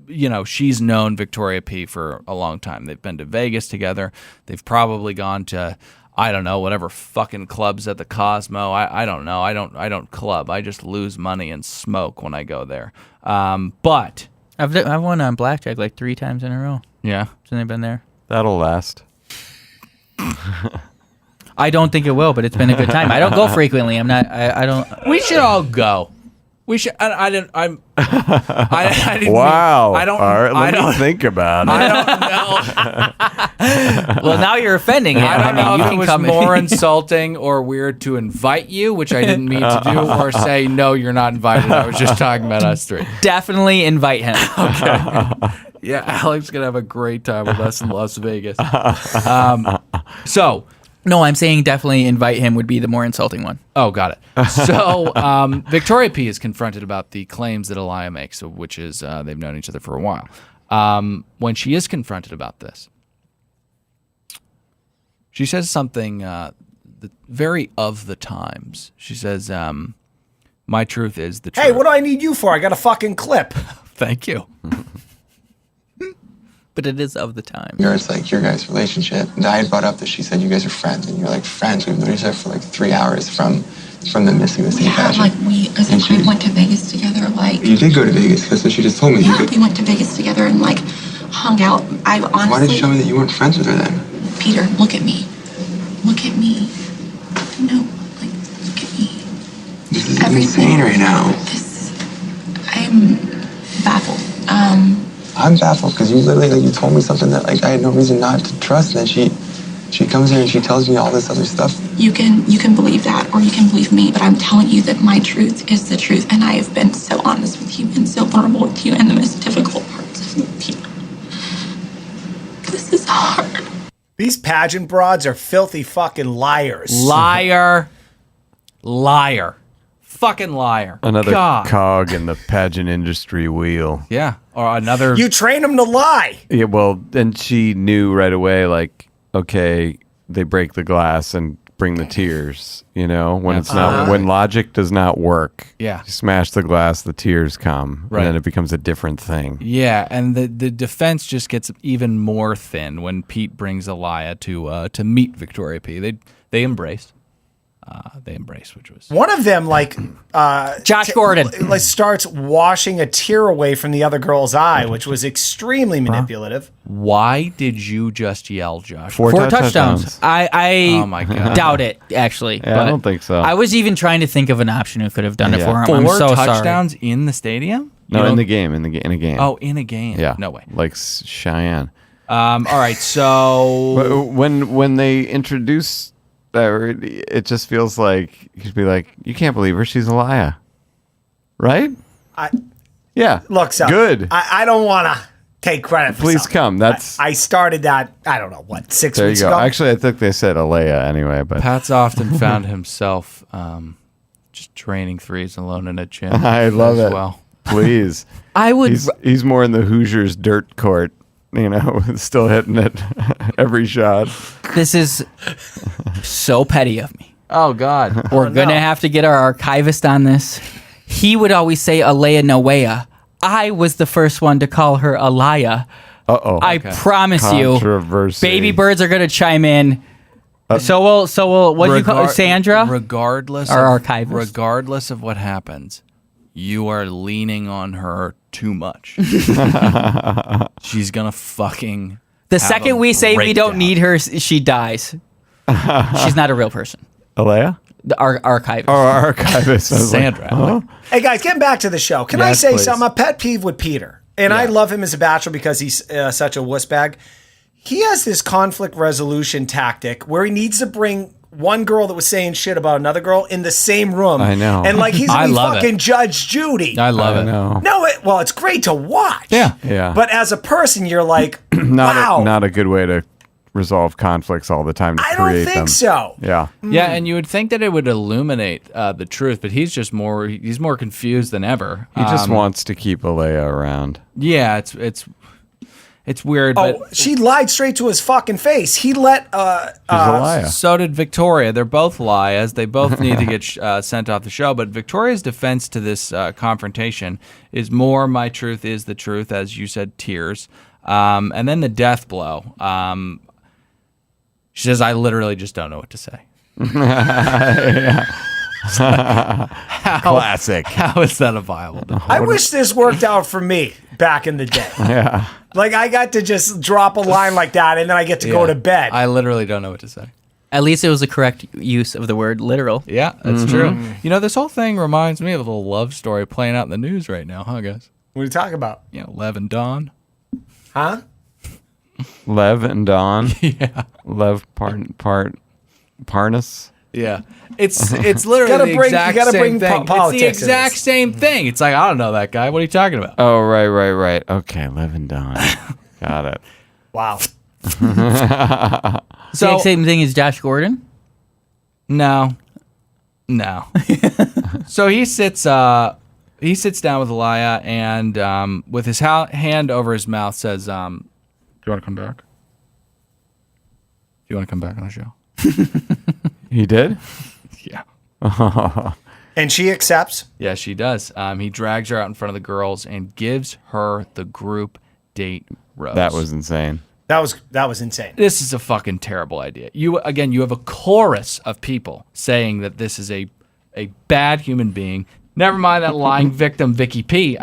[SPEAKER 1] you know, she's known Victoria P for a long time. They've been to Vegas together. They've probably gone to, I don't know, whatever fucking clubs at the Cosmo. I don't know. I don't club. I just lose money and smoke when I go there. But
[SPEAKER 3] I've won on blackjack like 3 times in a row
[SPEAKER 1] yeah,
[SPEAKER 3] since I've been there.
[SPEAKER 2] That'll last.
[SPEAKER 3] I don't think it will, but it's been a good time. I don't go frequently. I don't.
[SPEAKER 1] we should all go. We should. I didn't. I didn't.
[SPEAKER 2] Wow.
[SPEAKER 1] I don't.
[SPEAKER 2] All right,
[SPEAKER 1] I
[SPEAKER 2] let
[SPEAKER 1] don't
[SPEAKER 2] me think about it.
[SPEAKER 1] I don't know.
[SPEAKER 3] Well, now you're offending him.
[SPEAKER 1] I don't know
[SPEAKER 3] you
[SPEAKER 1] if it
[SPEAKER 3] can
[SPEAKER 1] was
[SPEAKER 3] come
[SPEAKER 1] more insulting or weird to invite you, which I didn't mean to do, or say no, you're not invited. I was just talking about us 3.
[SPEAKER 3] Definitely invite him.
[SPEAKER 1] Yeah, Alex gonna have a great time with us in Las Vegas. So.
[SPEAKER 3] No, I'm saying definitely invite him would be the more insulting one.
[SPEAKER 1] Oh, got it. So Victoria P is confronted about the claims that Aliyah makes, which is they've known each other for a while. When she is confronted about this, she says something very of the times. She says, my truth is the truth.
[SPEAKER 4] Hey, what do I need you for? I got a fucking clip.
[SPEAKER 1] Thank you.
[SPEAKER 3] But it is of the time.
[SPEAKER 9] It's like your guys' relationship. And I had brought up that she said you guys are friends, and you're like friends. We've known each other for like 3 hours from the missing the scene pageant.
[SPEAKER 6] Like we essentially went to Vegas together. Like
[SPEAKER 9] you did go to Vegas. That's what she just told me.
[SPEAKER 6] Yeah, we went to Vegas together and like hung out. I honestly.
[SPEAKER 9] Why did you tell me that you weren't friends with her then?
[SPEAKER 6] Peter, look at me. Look at me. No, like look at me.
[SPEAKER 9] This is insane right now.
[SPEAKER 6] I'm baffled.
[SPEAKER 9] I'm baffled because you literally like you told me something that like I had no reason not to trust. And then she comes here and she tells me all this other stuff.
[SPEAKER 6] You can believe that or you can believe me, but I'm telling you that my truth is the truth, and I have been so honest with you and so vulnerable with you in the most difficult parts of people. This is hard.
[SPEAKER 4] These pageant broads are filthy fucking liars.
[SPEAKER 1] Liar. Fucking liar.
[SPEAKER 2] Another
[SPEAKER 1] God.
[SPEAKER 2] cog in the pageant industry wheel.
[SPEAKER 1] Yeah. Or another.
[SPEAKER 4] You train them to lie.
[SPEAKER 2] Yeah, well, and she knew right away, like, okay, they break the glass and bring the tears, you know, when it's not, when logic does not work.
[SPEAKER 1] Yeah.
[SPEAKER 2] You smash the glass, the tears come,
[SPEAKER 1] Right.
[SPEAKER 2] and then it becomes a different thing.
[SPEAKER 1] Yeah, and the defense just gets even more thin when Pete brings Aliyah to meet Victoria P. They embrace. Which was
[SPEAKER 4] one of them, like
[SPEAKER 3] Josh Gordon,
[SPEAKER 4] like starts washing a tear away from the other girl's eye, which was extremely manipulative.
[SPEAKER 1] Why did you just yell, Josh?
[SPEAKER 2] 4 touchdowns.
[SPEAKER 3] I
[SPEAKER 1] oh my God.
[SPEAKER 3] doubt it, actually.
[SPEAKER 2] Yeah, I don't think so.
[SPEAKER 3] I was even trying to think of an option who could have done it for him.
[SPEAKER 1] 4
[SPEAKER 3] I'm so
[SPEAKER 1] touchdowns
[SPEAKER 3] sorry.
[SPEAKER 1] in the stadium?
[SPEAKER 2] No, in a game. In a game.
[SPEAKER 1] Oh, in a game.
[SPEAKER 2] Yeah.
[SPEAKER 1] No way.
[SPEAKER 2] Like Shiann.
[SPEAKER 1] All right, so
[SPEAKER 2] When they introduce that, it just feels like you'd be like, you can't believe her. She's Aliyah. Right? Yeah.
[SPEAKER 4] Look, so
[SPEAKER 2] good.
[SPEAKER 4] I don't want to take credit for
[SPEAKER 2] Please
[SPEAKER 4] something.
[SPEAKER 2] come. That's
[SPEAKER 4] I started that, I don't know, what, 6
[SPEAKER 2] there you
[SPEAKER 4] weeks
[SPEAKER 2] go.
[SPEAKER 4] ago?
[SPEAKER 2] Actually, I think they said Aliyah anyway, but
[SPEAKER 1] Pat's often found himself just training threes alone in a gym.
[SPEAKER 2] I love it.
[SPEAKER 1] Well,
[SPEAKER 2] please.
[SPEAKER 3] I would.
[SPEAKER 2] He's more in the Hoosiers dirt court, still hitting it every shot.
[SPEAKER 3] This is so petty of me.
[SPEAKER 1] oh God,
[SPEAKER 3] We're going to have to get our archivist on this. He would always say Alea Noea. I was the first one to call her Alaya.
[SPEAKER 2] Uh-oh.
[SPEAKER 3] I promise you,
[SPEAKER 2] Controversy.
[SPEAKER 3] baby birds are going to chime in. So we'll. What do you call her, Sandra?
[SPEAKER 1] Regardless of what happens, you are leaning on her too much. She's gonna fucking.
[SPEAKER 3] The second we say we don't need her, she dies. She's not a real person.
[SPEAKER 2] Alea?
[SPEAKER 3] Our archivist.
[SPEAKER 2] Oh, our archivist.
[SPEAKER 1] Sandra.
[SPEAKER 4] Hey guys, getting back to the show. Can I say something? A pet peeve with Peter, and I love him as a bachelor because he's such a wuss bag. He has this conflict resolution tactic where he needs to bring one girl that was saying shit about another girl in the same room.
[SPEAKER 2] I know.
[SPEAKER 4] And like he's fucking Judge Judy.
[SPEAKER 1] I love it.
[SPEAKER 4] No, it's great to watch.
[SPEAKER 2] Yeah.
[SPEAKER 4] But as a person, you're like, wow.
[SPEAKER 2] Not a good way to resolve conflicts all the time to create them.
[SPEAKER 4] I don't think so.
[SPEAKER 2] Yeah.
[SPEAKER 1] Yeah, and you would think that it would illuminate the truth, but he's more confused than ever.
[SPEAKER 2] He just wants to keep Alea around.
[SPEAKER 1] Yeah, it's weird.
[SPEAKER 4] Oh,
[SPEAKER 1] but
[SPEAKER 4] she lied straight to his fucking face. He let
[SPEAKER 1] so did Victoria. They're both liars. They both need to get sent off the show. But Victoria's defense to this confrontation is more my truth is the truth, as you said, tears. And then the death blow. She says, I literally just don't know what to say.
[SPEAKER 2] Classic.
[SPEAKER 1] How is that a viable defense?
[SPEAKER 4] I wish this worked out for me back in the day.
[SPEAKER 2] Yeah.
[SPEAKER 4] Like I got to just drop a line like that and then I get to go to bed.
[SPEAKER 1] I literally don't know what to say.
[SPEAKER 3] At least it was the correct use of the word literal.
[SPEAKER 1] Yeah, that's true. This whole thing reminds me of a little love story playing out in the news right now, huh, guys?
[SPEAKER 4] What are you talking about?
[SPEAKER 1] Lev and Dawn.
[SPEAKER 4] Huh?
[SPEAKER 2] Lev and Dawn.
[SPEAKER 1] Yeah.
[SPEAKER 2] Lev Parnas.
[SPEAKER 1] Yeah. It's literally the exact same thing. It's the exact same thing. It's like, I don't know that guy. What are you talking about?
[SPEAKER 2] Oh, right. Okay, Lev and Dawn. Got it.
[SPEAKER 4] Wow.
[SPEAKER 3] So same thing as Josh Gordon?
[SPEAKER 1] No. So he sits down with Alaya and with his hand over his mouth says, do you want to come back? Do you want to come back on the show?
[SPEAKER 2] He did?
[SPEAKER 1] Yeah.
[SPEAKER 4] And she accepts?
[SPEAKER 1] Yeah, she does. He drags her out in front of the girls and gives her the group date rose.
[SPEAKER 2] That was insane.
[SPEAKER 4] That was insane.
[SPEAKER 1] This is a fucking terrible idea. You have a chorus of people saying that this is a bad human being. Never mind that lying victim, Vicky P.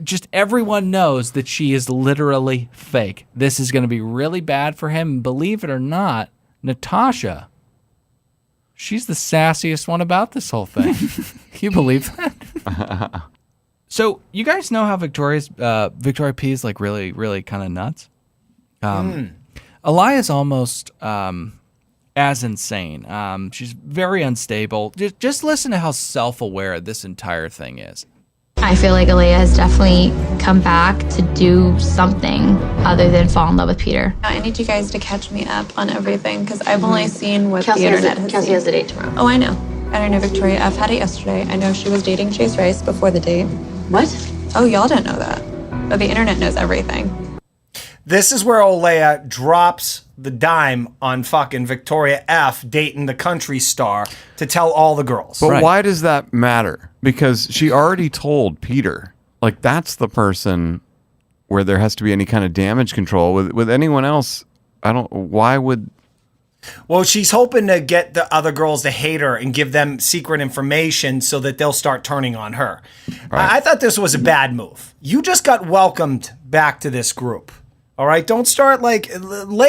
[SPEAKER 1] Just everyone knows that she is literally fake. This is going to be really bad for him. Believe it or not, Natasha, she's the sassiest one about this whole thing. You believe that? So you guys know how Victoria P is like really, really kind of nuts. Alaya's almost as insane. She's very unstable. Just listen to how self-aware this entire thing is.
[SPEAKER 8] I feel like Alea has definitely come back to do something other than fall in love with Peter.
[SPEAKER 10] I need you guys to catch me up on everything because I've only seen what the internet has
[SPEAKER 8] Kelsey
[SPEAKER 10] seen.
[SPEAKER 8] has a date tomorrow.
[SPEAKER 10] Oh, I know. I know Victoria F had it yesterday. I know she was dating Chase Rice before the date.
[SPEAKER 8] What?
[SPEAKER 10] Oh, y'all didn't know that. But the internet knows everything.
[SPEAKER 4] This is where Alea drops the dime on fucking Victoria F dating the country star to tell all the girls.
[SPEAKER 2] But why does that matter? Because she already told Peter. Like, that's the person where there has to be any kind of damage control. With anyone else, why would...
[SPEAKER 4] Well, she's hoping to get the other girls to hate her and give them secret information so that they'll start turning on her. Right. I thought this was a bad move. You just got welcomed back to this group. All right, don't start lay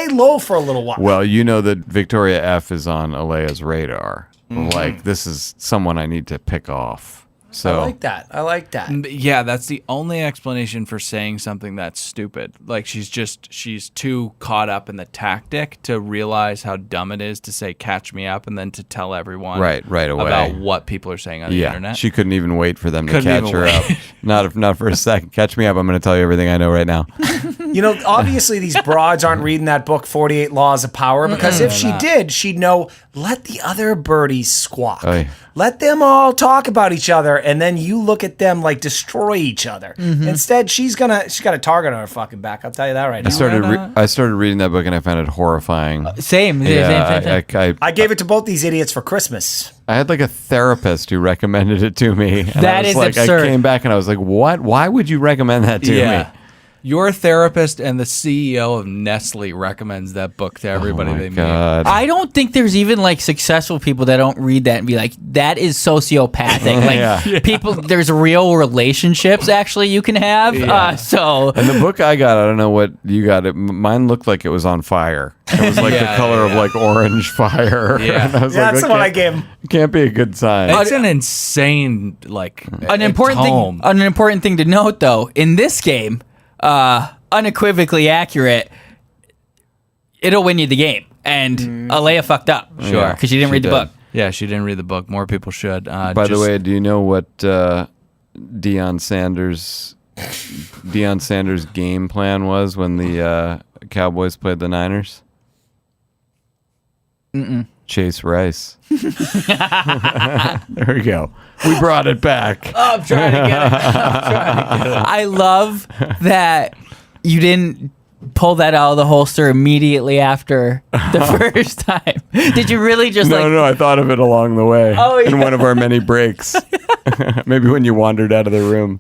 [SPEAKER 4] low for a little while.
[SPEAKER 2] Well, you know that Victoria F is on Alea's radar. Mm-hmm. Like, this is someone I need to pick off. So
[SPEAKER 4] I like that.
[SPEAKER 1] Yeah, that's the only explanation for saying something that's stupid. Like, she's too caught up in the tactic to realize how dumb it is to say "catch me up" and then to tell everyone
[SPEAKER 2] right away
[SPEAKER 1] about what people are saying on the internet.
[SPEAKER 2] She couldn't even wait for them to catch her up. Not for a second. Catch me up. I'm going to tell you everything I know right now.
[SPEAKER 4] You know, obviously these broads aren't reading that book, 48 Laws of Power, because if she did, she'd know let the other birdies squawk.
[SPEAKER 2] Aye.
[SPEAKER 4] Let them all talk about each other, and then you look at them like destroy each other. Instead, she's got a target on her fucking back. I'll tell you that right now.
[SPEAKER 2] I started reading that book and I found it horrifying.
[SPEAKER 3] Same.
[SPEAKER 2] Yeah,
[SPEAKER 4] I gave it to both these idiots for Christmas.
[SPEAKER 2] I had like a therapist who recommended it to me. And
[SPEAKER 3] That
[SPEAKER 2] I was
[SPEAKER 3] is
[SPEAKER 2] like,
[SPEAKER 3] absurd.
[SPEAKER 2] I came back and I was like, what? Why would you recommend that to me?
[SPEAKER 1] Your therapist and the CEO of Nestle recommends that book to everybody they meet.
[SPEAKER 3] I don't think there's even like successful people that don't read that and be like, that is sociopathic. Like people, there's real relationships actually you can have. So
[SPEAKER 2] And the book I got, I don't know what you got. Mine looked like it was on fire. It was like the color of like orange fire.
[SPEAKER 1] Yeah.
[SPEAKER 2] And I was
[SPEAKER 4] That's the one I gave him.
[SPEAKER 2] Can't be a good sign.
[SPEAKER 1] It's an insane
[SPEAKER 3] an important thing to note though, in this game, unequivocally accurate, it'll win you the game. And Alea fucked up.
[SPEAKER 1] Sure.
[SPEAKER 3] Because she didn't read the book.
[SPEAKER 1] Yeah, she didn't read the book. More people should.
[SPEAKER 2] By the way, do you know what Deion Sanders' game plan was when the Cowboys played the Niners? Chase Rice. There we go. We brought it back.
[SPEAKER 3] Oh, I'm trying to get it. I love that you didn't pull that out of the holster immediately after the first time. Did you really just
[SPEAKER 2] No, I thought of it along the way.
[SPEAKER 3] Oh, yeah.
[SPEAKER 2] In one of our many breaks. Maybe when you wandered out of the room.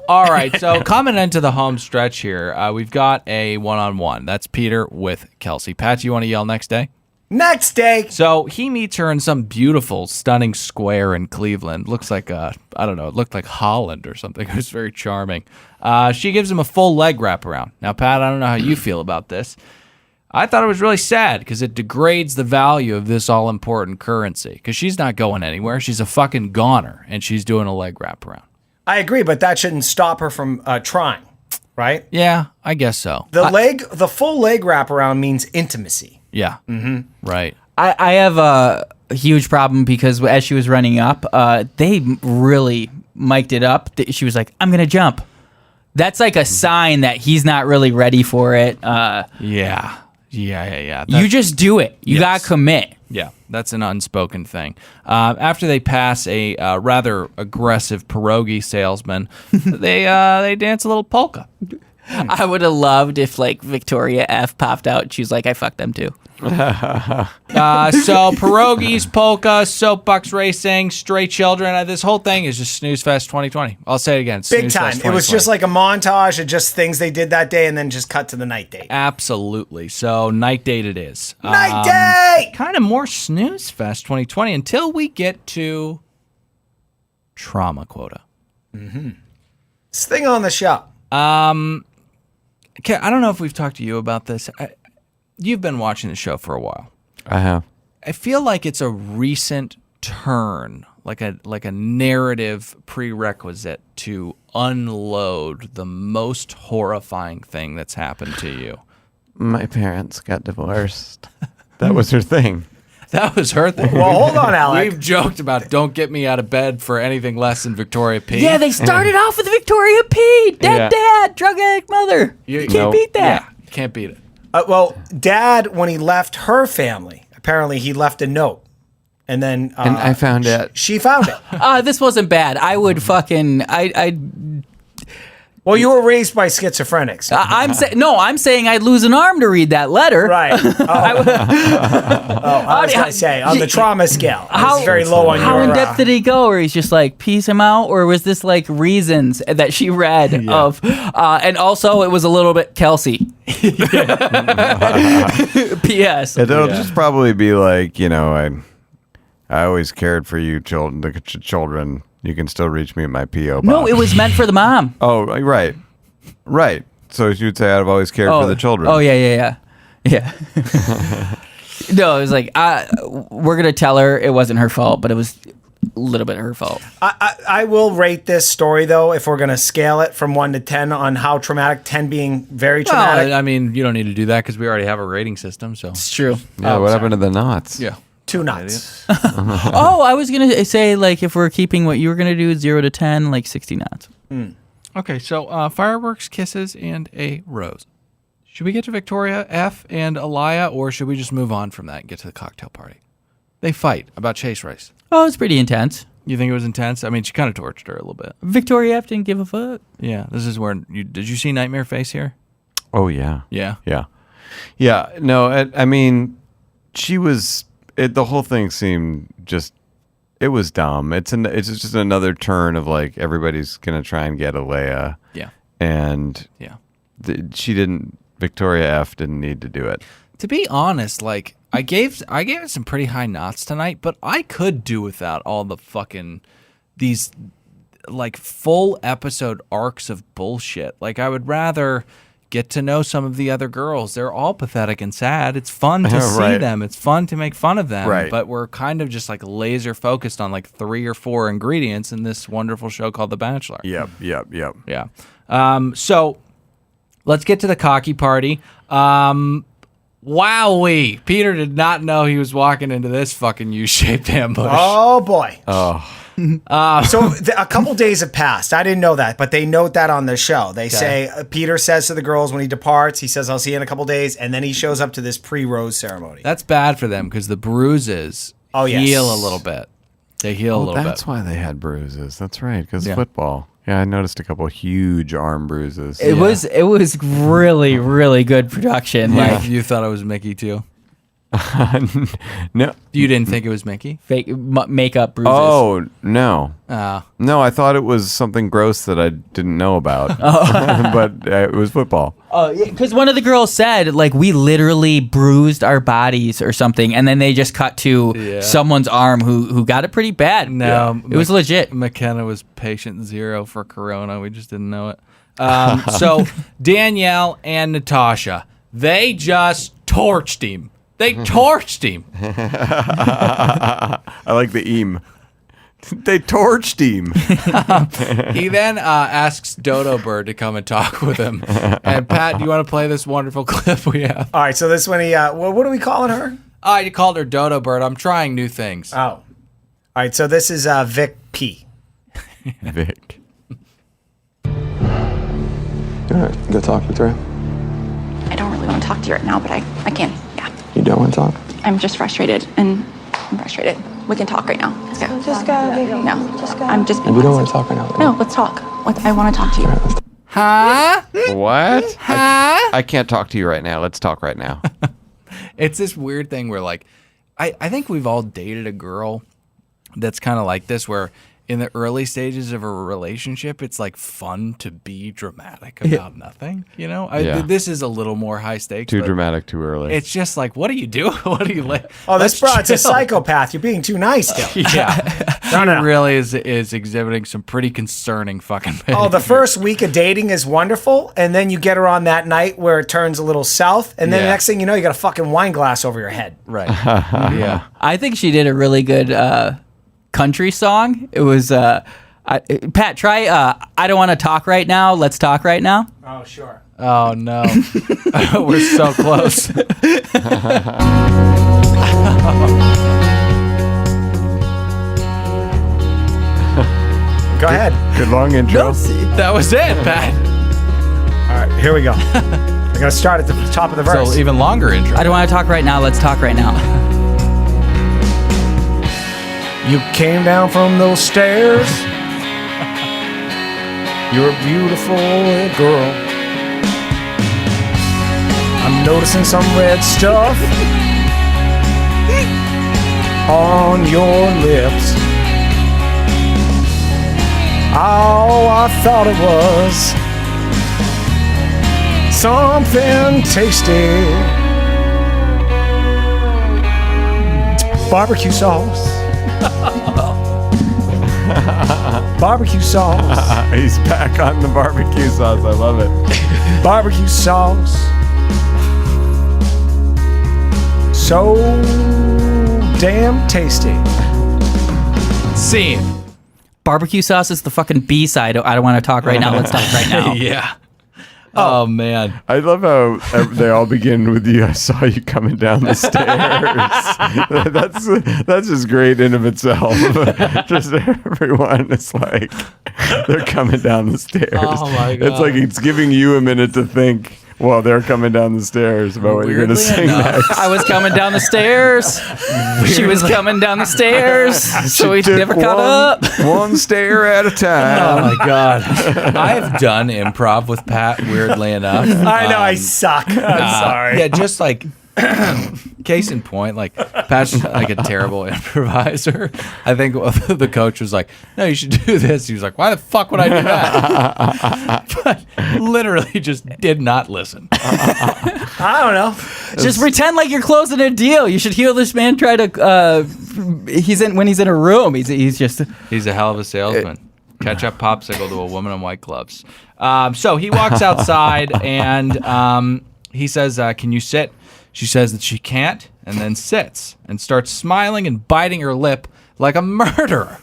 [SPEAKER 1] All right, so coming into the home stretch here, we've got a one-on-one. That's Peter with Kelsey. Pat, you want to yell next day?
[SPEAKER 4] Next day.
[SPEAKER 1] So he meets her in some beautiful, stunning square in Cleveland. Looks like, I don't know, it looked like Holland or something. It was very charming. She gives him a full leg wraparound. Now, Pat, I don't know how you feel about this. I thought it was really sad because it degrades the value of this all-important currency because she's not going anywhere. She's a fucking goner, and she's doing a leg wraparound.
[SPEAKER 4] I agree, but that shouldn't stop her from trying, right?
[SPEAKER 1] Yeah, I guess so.
[SPEAKER 4] The full leg wraparound means intimacy.
[SPEAKER 1] Yeah. Mm-hmm. Right.
[SPEAKER 3] I have a huge problem because as she was running up, they really mic'd it up. She was like, I'm going to jump. That's like a sign that he's not really ready for it.
[SPEAKER 1] Yeah.
[SPEAKER 3] You just do it. You got to commit.
[SPEAKER 1] Yeah, that's an unspoken thing. After they pass a rather aggressive pierogi salesman, they dance a little polka.
[SPEAKER 3] I would have loved if like Victoria F popped out and she's like, I fucked them too.
[SPEAKER 1] So pierogies, polka, soapbox racing, stray children. This whole thing is just Snooze Fest 2020. I'll say it again.
[SPEAKER 4] Big time. It was just like a montage of just things they did that day and then just cut to the night date.
[SPEAKER 1] Absolutely. So night date it is.
[SPEAKER 4] Night date!
[SPEAKER 1] Kind of more Snooze Fest 2020 until we get to trauma quota.
[SPEAKER 4] Mm-hmm. This thing on the show.
[SPEAKER 1] Okay, I don't know if we've talked to you about this. You've been watching the show for a while.
[SPEAKER 2] I have.
[SPEAKER 1] I feel like it's a recent turn, like a narrative prerequisite to unload the most horrifying thing that's happened to you.
[SPEAKER 2] My parents got divorced. That was her thing.
[SPEAKER 1] That was her thing.
[SPEAKER 4] Well, hold on, Alec.
[SPEAKER 1] We've joked about don't get me out of bed for anything less than Victoria P.
[SPEAKER 3] Yeah, they started off with Victoria P. Dead dad, drug addict mother. You can't beat that.
[SPEAKER 1] Yeah, you can't beat it.
[SPEAKER 4] Well, Dad, when he left her family, apparently he left a note. And then...
[SPEAKER 2] and I found it.
[SPEAKER 4] She found it.
[SPEAKER 3] This wasn't bad. I would fucking...
[SPEAKER 4] Well, you were raised by schizophrenics.
[SPEAKER 3] I'm saying I'd lose an arm to read that letter.
[SPEAKER 4] Right. I was going to say, on the trauma scale, it's very low on your...
[SPEAKER 3] How in depth did he go? Or he's just like, peace him out? Or was this like reasons that she read of... and also, it was a little bit Kelsey. P.S.
[SPEAKER 2] It'll just probably be like, I always cared for you, the children. You can still reach me at my P.O. box.
[SPEAKER 3] No, it was meant for the mom.
[SPEAKER 2] Oh, right. Right. So she would say, I've always cared for the children.
[SPEAKER 3] Oh, yeah. No, it was like, we're going to tell her it wasn't her fault, but it was a little bit her fault.
[SPEAKER 4] I will rate this story, though, if we're going to scale it from 1 to 10 on how traumatic, 10 being very traumatic.
[SPEAKER 1] Well, I mean, you don't need to do that because we already have a rating system. So
[SPEAKER 3] it's true.
[SPEAKER 2] Yeah, what happened to the knots?
[SPEAKER 1] Yeah.
[SPEAKER 4] 2 knots.
[SPEAKER 3] Oh, I was going to say, like, if we're keeping what you were going to do, 0 to 10, like 60 knots.
[SPEAKER 1] Okay, so fireworks, kisses, and a rose. Should we get to Victoria F and Aliyah, or should we just move on from that and get to the cocktail party? They fight about Chase Rice.
[SPEAKER 3] Oh, it's pretty intense.
[SPEAKER 1] You think it was intense? I mean, she kind of tortured her a little bit.
[SPEAKER 3] Victoria F didn't give a fuck.
[SPEAKER 1] Yeah, this is where did you see Nightmare Face here?
[SPEAKER 2] Oh yeah.
[SPEAKER 1] Yeah.
[SPEAKER 2] No, I mean, she was. The whole thing seemed just. It was dumb. It's just another turn of like everybody's gonna try and get Aliyah.
[SPEAKER 1] Yeah.
[SPEAKER 2] And Victoria F didn't need to do it.
[SPEAKER 1] To be honest, like I gave it some pretty high knots tonight, but I could do without all the fucking these like full episode arcs of bullshit. Like I would rather get to know some of the other girls. They're all pathetic and sad. It's fun to see them. It's fun to make fun of them.
[SPEAKER 2] Right.
[SPEAKER 1] But we're kind of just like laser focused on like 3 or 4 ingredients in this wonderful show called The Bachelor.
[SPEAKER 2] Yep.
[SPEAKER 1] Yeah. So let's get to the cocky party. Wowee. Peter did not know he was walking into this fucking U-shaped ambush.
[SPEAKER 4] Oh, boy.
[SPEAKER 2] Oh.
[SPEAKER 4] So a couple days have passed. I didn't know that, but they note that on the show. They say, Peter says to the girls when he departs, he says, I'll see you in a couple days. And then he shows up to this pre-rose ceremony.
[SPEAKER 1] That's bad for them because the bruises heal a little bit. They heal a little bit.
[SPEAKER 2] That's why they had bruises. That's right, because football. Yeah, I noticed a couple of huge arm bruises.
[SPEAKER 3] It was really, really good production.
[SPEAKER 1] Yeah.
[SPEAKER 3] Like
[SPEAKER 1] You thought it was Mickey too?
[SPEAKER 2] No.
[SPEAKER 1] You didn't think it was Mickey?
[SPEAKER 3] fake makeup bruises.
[SPEAKER 2] Oh, no. No, I thought it was something gross that I didn't know about. But it was football.
[SPEAKER 3] Oh, because one of the girls said, like, we literally bruised our bodies or something, and then they just cut to someone's arm who got it pretty bad.
[SPEAKER 1] No.
[SPEAKER 3] It was legit.
[SPEAKER 1] McKenna was patient 0 for Corona. We just didn't know it. So Danielle and Natasha, they just torched him. They torched him.
[SPEAKER 2] I like the eam. They torched him.
[SPEAKER 1] He then asks Dodo Bird to come and talk with him. And Pat, do you want to play this wonderful clip we have?
[SPEAKER 4] All right, so this one, what are we calling her?
[SPEAKER 1] I called her Dodo Bird. I'm trying new things.
[SPEAKER 4] Oh. All right, so this is Vic P.
[SPEAKER 2] Vic.
[SPEAKER 9] All right, go talk, Victoria.
[SPEAKER 6] I don't really want to talk to you right now, but I can. Yeah.
[SPEAKER 9] You don't want to talk?
[SPEAKER 6] I'm just frustrated, and I'm frustrated. We can talk right now. Let's go.
[SPEAKER 10] Just go, baby.
[SPEAKER 6] No,
[SPEAKER 10] Just go.
[SPEAKER 6] I'm just.
[SPEAKER 9] We don't want to talk right now.
[SPEAKER 6] No, let's talk. I want to talk to you.
[SPEAKER 9] All right, let's talk.
[SPEAKER 1] Huh?
[SPEAKER 2] What?
[SPEAKER 1] Huh?
[SPEAKER 2] I can't talk to you right now. Let's talk right now.
[SPEAKER 1] It's this weird thing where, like, I think we've all dated a girl that's kind of like this, where in the early stages of a relationship, it's like fun to be dramatic about nothing. You know, this is a little more high stakes.
[SPEAKER 2] Too dramatic, too early.
[SPEAKER 1] It's just like, what are you doing? What are you like?
[SPEAKER 4] Oh, this broad's a psychopath. You're being too nice still.
[SPEAKER 1] Yeah.
[SPEAKER 4] No.
[SPEAKER 1] He really is exhibiting some pretty concerning fucking behavior.
[SPEAKER 4] Oh, the first week of dating is wonderful, and then you get her on that night where it turns a little south, and then the next thing you know, you got a fucking wine glass over your head.
[SPEAKER 1] Right. Yeah.
[SPEAKER 3] I think she did a really good country song. It was Pat, try I don't want to talk right now. Let's talk right now.
[SPEAKER 4] Oh, sure.
[SPEAKER 1] Oh no. We're so close.
[SPEAKER 4] Go ahead.
[SPEAKER 2] Good long intro.
[SPEAKER 1] That was it, Pat.
[SPEAKER 4] All right, here we go. I gotta start at the top of the verse.
[SPEAKER 1] So even longer intro.
[SPEAKER 3] I don't want to talk right now. Let's talk right now.
[SPEAKER 4] You came down from those stairs. You're a beautiful girl. I'm noticing some red stuff on your lips. Oh, I thought it was something tasty. Barbecue sauce. Barbecue sauce.
[SPEAKER 2] He's back on the barbecue sauce. I love it.
[SPEAKER 4] Barbecue sauce. So damn tasty.
[SPEAKER 1] Scene.
[SPEAKER 3] Barbecue sauce is the fucking B-side. I don't want to talk right now. Let's talk right now.
[SPEAKER 1] Yeah. Oh man.
[SPEAKER 2] I love how they all begin with you. I saw you coming down the stairs. That's just great in of itself. Just everyone is like they're coming down the stairs.
[SPEAKER 1] Oh my God.
[SPEAKER 2] It's like it's giving you a minute to think Well, they're coming down the stairs about what you're going to sing next.
[SPEAKER 3] I was coming down the stairs. She was coming down the stairs. So we never caught up.
[SPEAKER 2] One stair at a time.
[SPEAKER 1] Oh my God. I've done improv with Pat, weirdly enough.
[SPEAKER 4] I know I suck. I'm sorry.
[SPEAKER 1] Yeah, just like case in point, like Pat's like a terrible improviser. I think the coach was like, "No, you should do this." He was like, "Why the fuck would I do that?" But literally just did not listen.
[SPEAKER 4] I don't know.
[SPEAKER 3] Just pretend like you're closing a deal. You should hear this man try to. When he's in a room. He's
[SPEAKER 1] a hell of a salesman. Ketchup popsicle to a woman in white gloves. So he walks outside and he says, "Can you sit?" She says that she can't, and then sits and starts smiling and biting her lip like a murderer.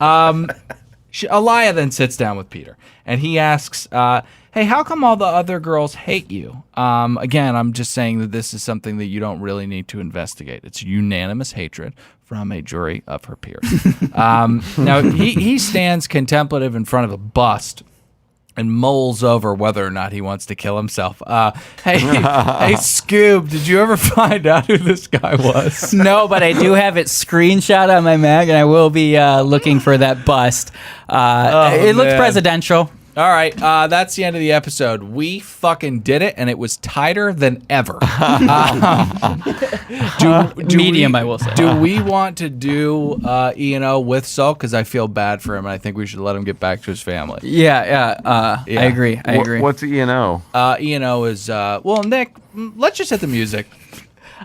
[SPEAKER 1] Aliyah then sits down with Peter, and he asks, "Hey, how come all the other girls hate you?" Again, I'm just saying that this is something that you don't really need to investigate. It's unanimous hatred from a jury of her peers. Now, he stands contemplative in front of a bust and mulls over whether or not he wants to kill himself. Hey, Scoob, did you ever find out who this guy was?
[SPEAKER 3] No, but I do have it screenshot on my Mac, and I will be looking for that bust. It looks presidential.
[SPEAKER 1] All right, that's the end of the episode. We fucking did it, and it was tighter than ever.
[SPEAKER 3] Medium, I will say.
[SPEAKER 1] Do we want to do E&O with Sulk? Because I feel bad for him, and I think we should let him get back to his family.
[SPEAKER 3] Yeah. I agree.
[SPEAKER 2] What's E&O?
[SPEAKER 1] E&O is, well, Nick, let's just hit the music.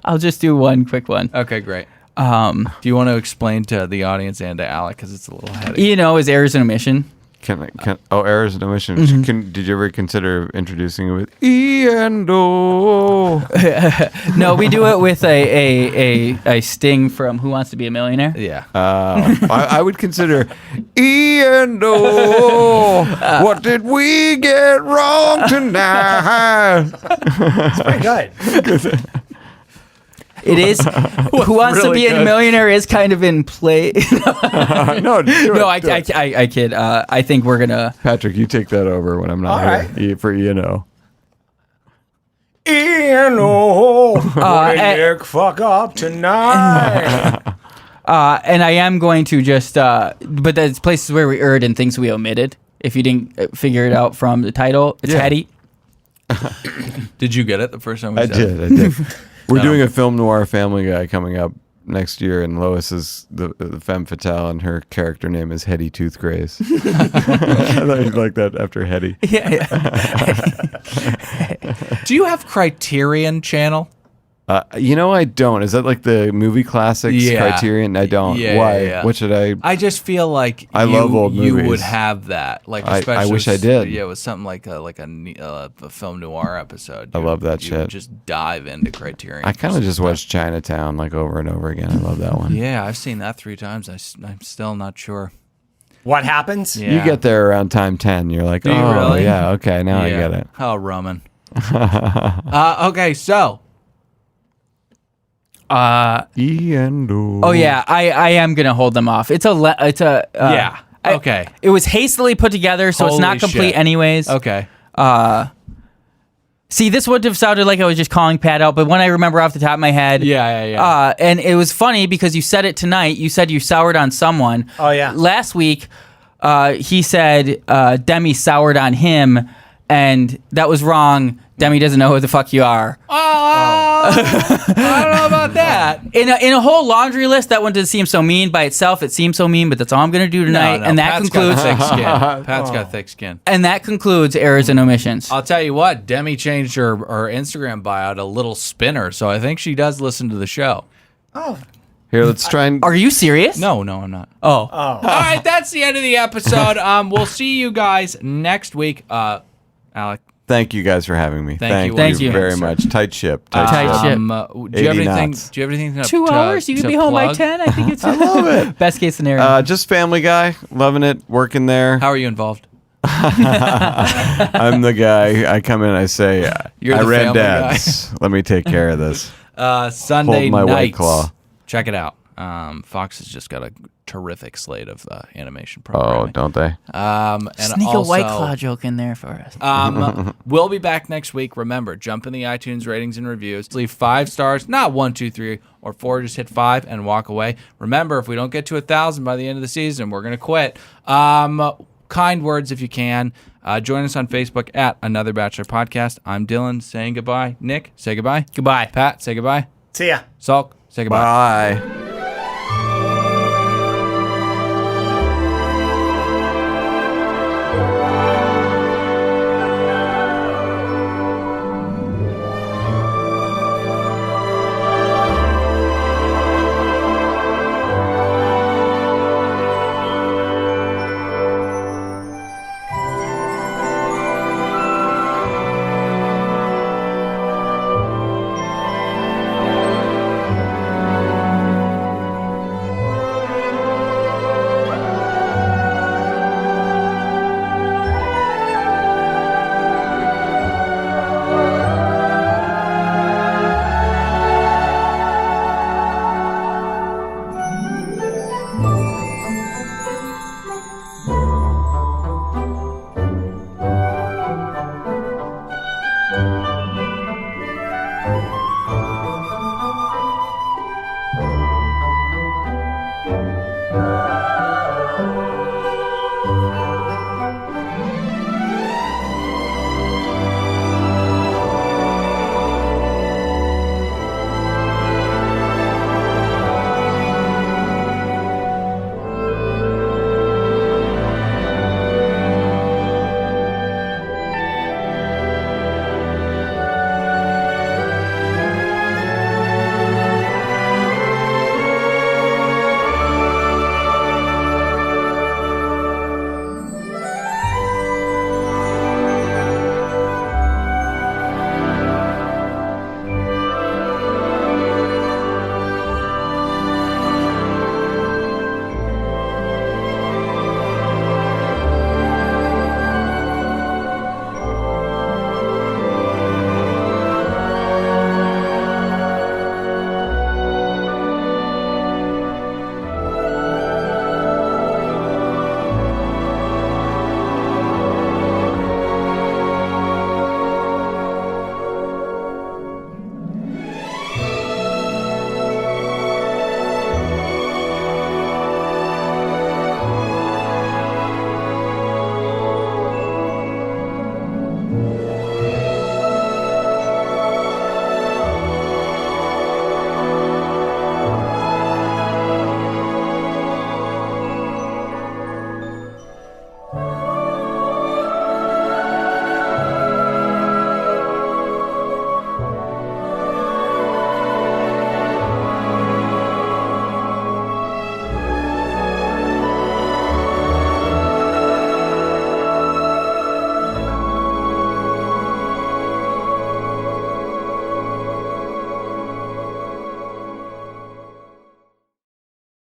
[SPEAKER 3] I'll just do one quick one.
[SPEAKER 1] Okay, great. Do you want to explain to the audience and to Alec, because it's a little heady?
[SPEAKER 3] E&O is errors and omission.
[SPEAKER 2] Errors and omissions.
[SPEAKER 3] Mm-hmm.
[SPEAKER 2] Did you ever consider introducing it with E&O?
[SPEAKER 3] No, we do it with a sting from Who Wants to Be a Millionaire.
[SPEAKER 1] Yeah.
[SPEAKER 2] I would consider E&O. What did we get wrong tonight?
[SPEAKER 4] It's pretty good.
[SPEAKER 3] It is. Who Wants to Be a Millionaire is kind of in play.
[SPEAKER 2] No,
[SPEAKER 3] I kid. I think we're gonna.
[SPEAKER 2] Patrick, you take that over when I'm not here for E&O.
[SPEAKER 4] E&O. What did Nick fuck up tonight?
[SPEAKER 3] And I am going to just. But there's places where we erred and things we omitted. If you didn't figure it out from the title, it's heady.
[SPEAKER 1] Did you get it the first time we
[SPEAKER 2] I
[SPEAKER 1] said it?
[SPEAKER 2] did. We're doing a film noir Family Guy coming up next year, and Lois is the femme fatale, and her character name is Hetty Toothgrace. I thought you'd like that after Hetty.
[SPEAKER 3] Yeah.
[SPEAKER 1] Do you have Criterion Channel?
[SPEAKER 2] I don't. Is that like the movie classics Criterion? I don't.
[SPEAKER 1] Yeah,
[SPEAKER 2] Why?
[SPEAKER 1] yeah.
[SPEAKER 2] What should I?
[SPEAKER 1] I just feel like
[SPEAKER 2] I love old movies.
[SPEAKER 1] You would have that. Like, especially
[SPEAKER 2] I wish I did.
[SPEAKER 1] Yeah, it was something like a film noir episode.
[SPEAKER 2] I love that
[SPEAKER 1] you
[SPEAKER 2] shit.
[SPEAKER 1] Would just dive into Criterion.
[SPEAKER 2] I kind of just watched Chinatown like over and over again. I love that one.
[SPEAKER 1] Yeah, I've seen that 3 times. I'm still not sure.
[SPEAKER 4] What happens?
[SPEAKER 1] Yeah.
[SPEAKER 2] You get there around time 10. You're like,
[SPEAKER 1] Do you
[SPEAKER 2] oh,
[SPEAKER 1] really?
[SPEAKER 2] yeah, okay, now I get it.
[SPEAKER 1] Oh, Roman. Okay, so.
[SPEAKER 2] E&O.
[SPEAKER 3] Oh yeah, I am gonna hold them off. It's a
[SPEAKER 1] Yeah. Okay.
[SPEAKER 3] It was hastily put together, so it's not
[SPEAKER 1] Holy
[SPEAKER 3] complete
[SPEAKER 1] shit.
[SPEAKER 3] anyways.
[SPEAKER 1] Okay.
[SPEAKER 3] See, this would have sounded like I was just calling Pat out, but when I remember off the top of my head,
[SPEAKER 1] Yeah.
[SPEAKER 3] and it was funny because you said it tonight. You said you soured on someone.
[SPEAKER 4] Oh, yeah.
[SPEAKER 3] Last week, he said Demi soured on him, and that was wrong. Demi doesn't know who the fuck you are.
[SPEAKER 1] I don't know about that.
[SPEAKER 3] In a whole laundry list, that one doesn't seem so mean by itself. It seems so mean, but that's all I'm going to do tonight.
[SPEAKER 1] No,
[SPEAKER 3] and that
[SPEAKER 1] Pat's
[SPEAKER 3] concludes.
[SPEAKER 1] got thick skin. Pat's got thick skin.
[SPEAKER 3] And that concludes errors and omissions.
[SPEAKER 1] I'll tell you what, Demi changed her Instagram bio to Little Spinner, so I think she does listen to the show.
[SPEAKER 4] Oh.
[SPEAKER 2] Here, let's try and.
[SPEAKER 3] Are you serious?
[SPEAKER 1] No, I'm not.
[SPEAKER 3] Oh.
[SPEAKER 1] All right, that's the end of the episode. We'll see you guys next week. Alec.
[SPEAKER 2] Thank you guys for having me.
[SPEAKER 1] Thank
[SPEAKER 2] you very much. Tight ship.
[SPEAKER 3] Tight ship.
[SPEAKER 1] Do you have
[SPEAKER 2] 80
[SPEAKER 1] anything?
[SPEAKER 2] knots.
[SPEAKER 1] Do you have anything?
[SPEAKER 3] 2 hours? You can be home by 10? I think it's
[SPEAKER 2] I love it.
[SPEAKER 3] best case scenario.
[SPEAKER 2] Just Family Guy. Loving it. Working there.
[SPEAKER 1] How are you involved?
[SPEAKER 2] I'm the guy. I come in and I say,
[SPEAKER 1] You're
[SPEAKER 2] I
[SPEAKER 1] the
[SPEAKER 2] ran
[SPEAKER 1] family
[SPEAKER 2] dads. Let me take care of this.
[SPEAKER 1] Sunday
[SPEAKER 2] Hold my White
[SPEAKER 1] nights.
[SPEAKER 2] Claw.
[SPEAKER 1] Check it out. Fox has just got a terrific slate of animation programming.
[SPEAKER 2] Oh, don't they?
[SPEAKER 1] And
[SPEAKER 3] Sneak
[SPEAKER 1] also,
[SPEAKER 3] a White Claw joke in there for us.
[SPEAKER 1] We'll be back next week. Remember, jump in the iTunes ratings and reviews. Leave 5 stars, not 1, 2, 3, or 4. Just hit 5 and walk away. Remember, if we don't get to 1,000 by the end of the season, we're going to quit. Kind words if you can. Join us on Facebook at Another Bachelor Podcast. I'm Dylan saying goodbye. Nick, say goodbye.
[SPEAKER 3] Goodbye.
[SPEAKER 1] Pat, say goodbye.
[SPEAKER 4] See ya.
[SPEAKER 1] Salk, say goodbye.
[SPEAKER 2] Bye.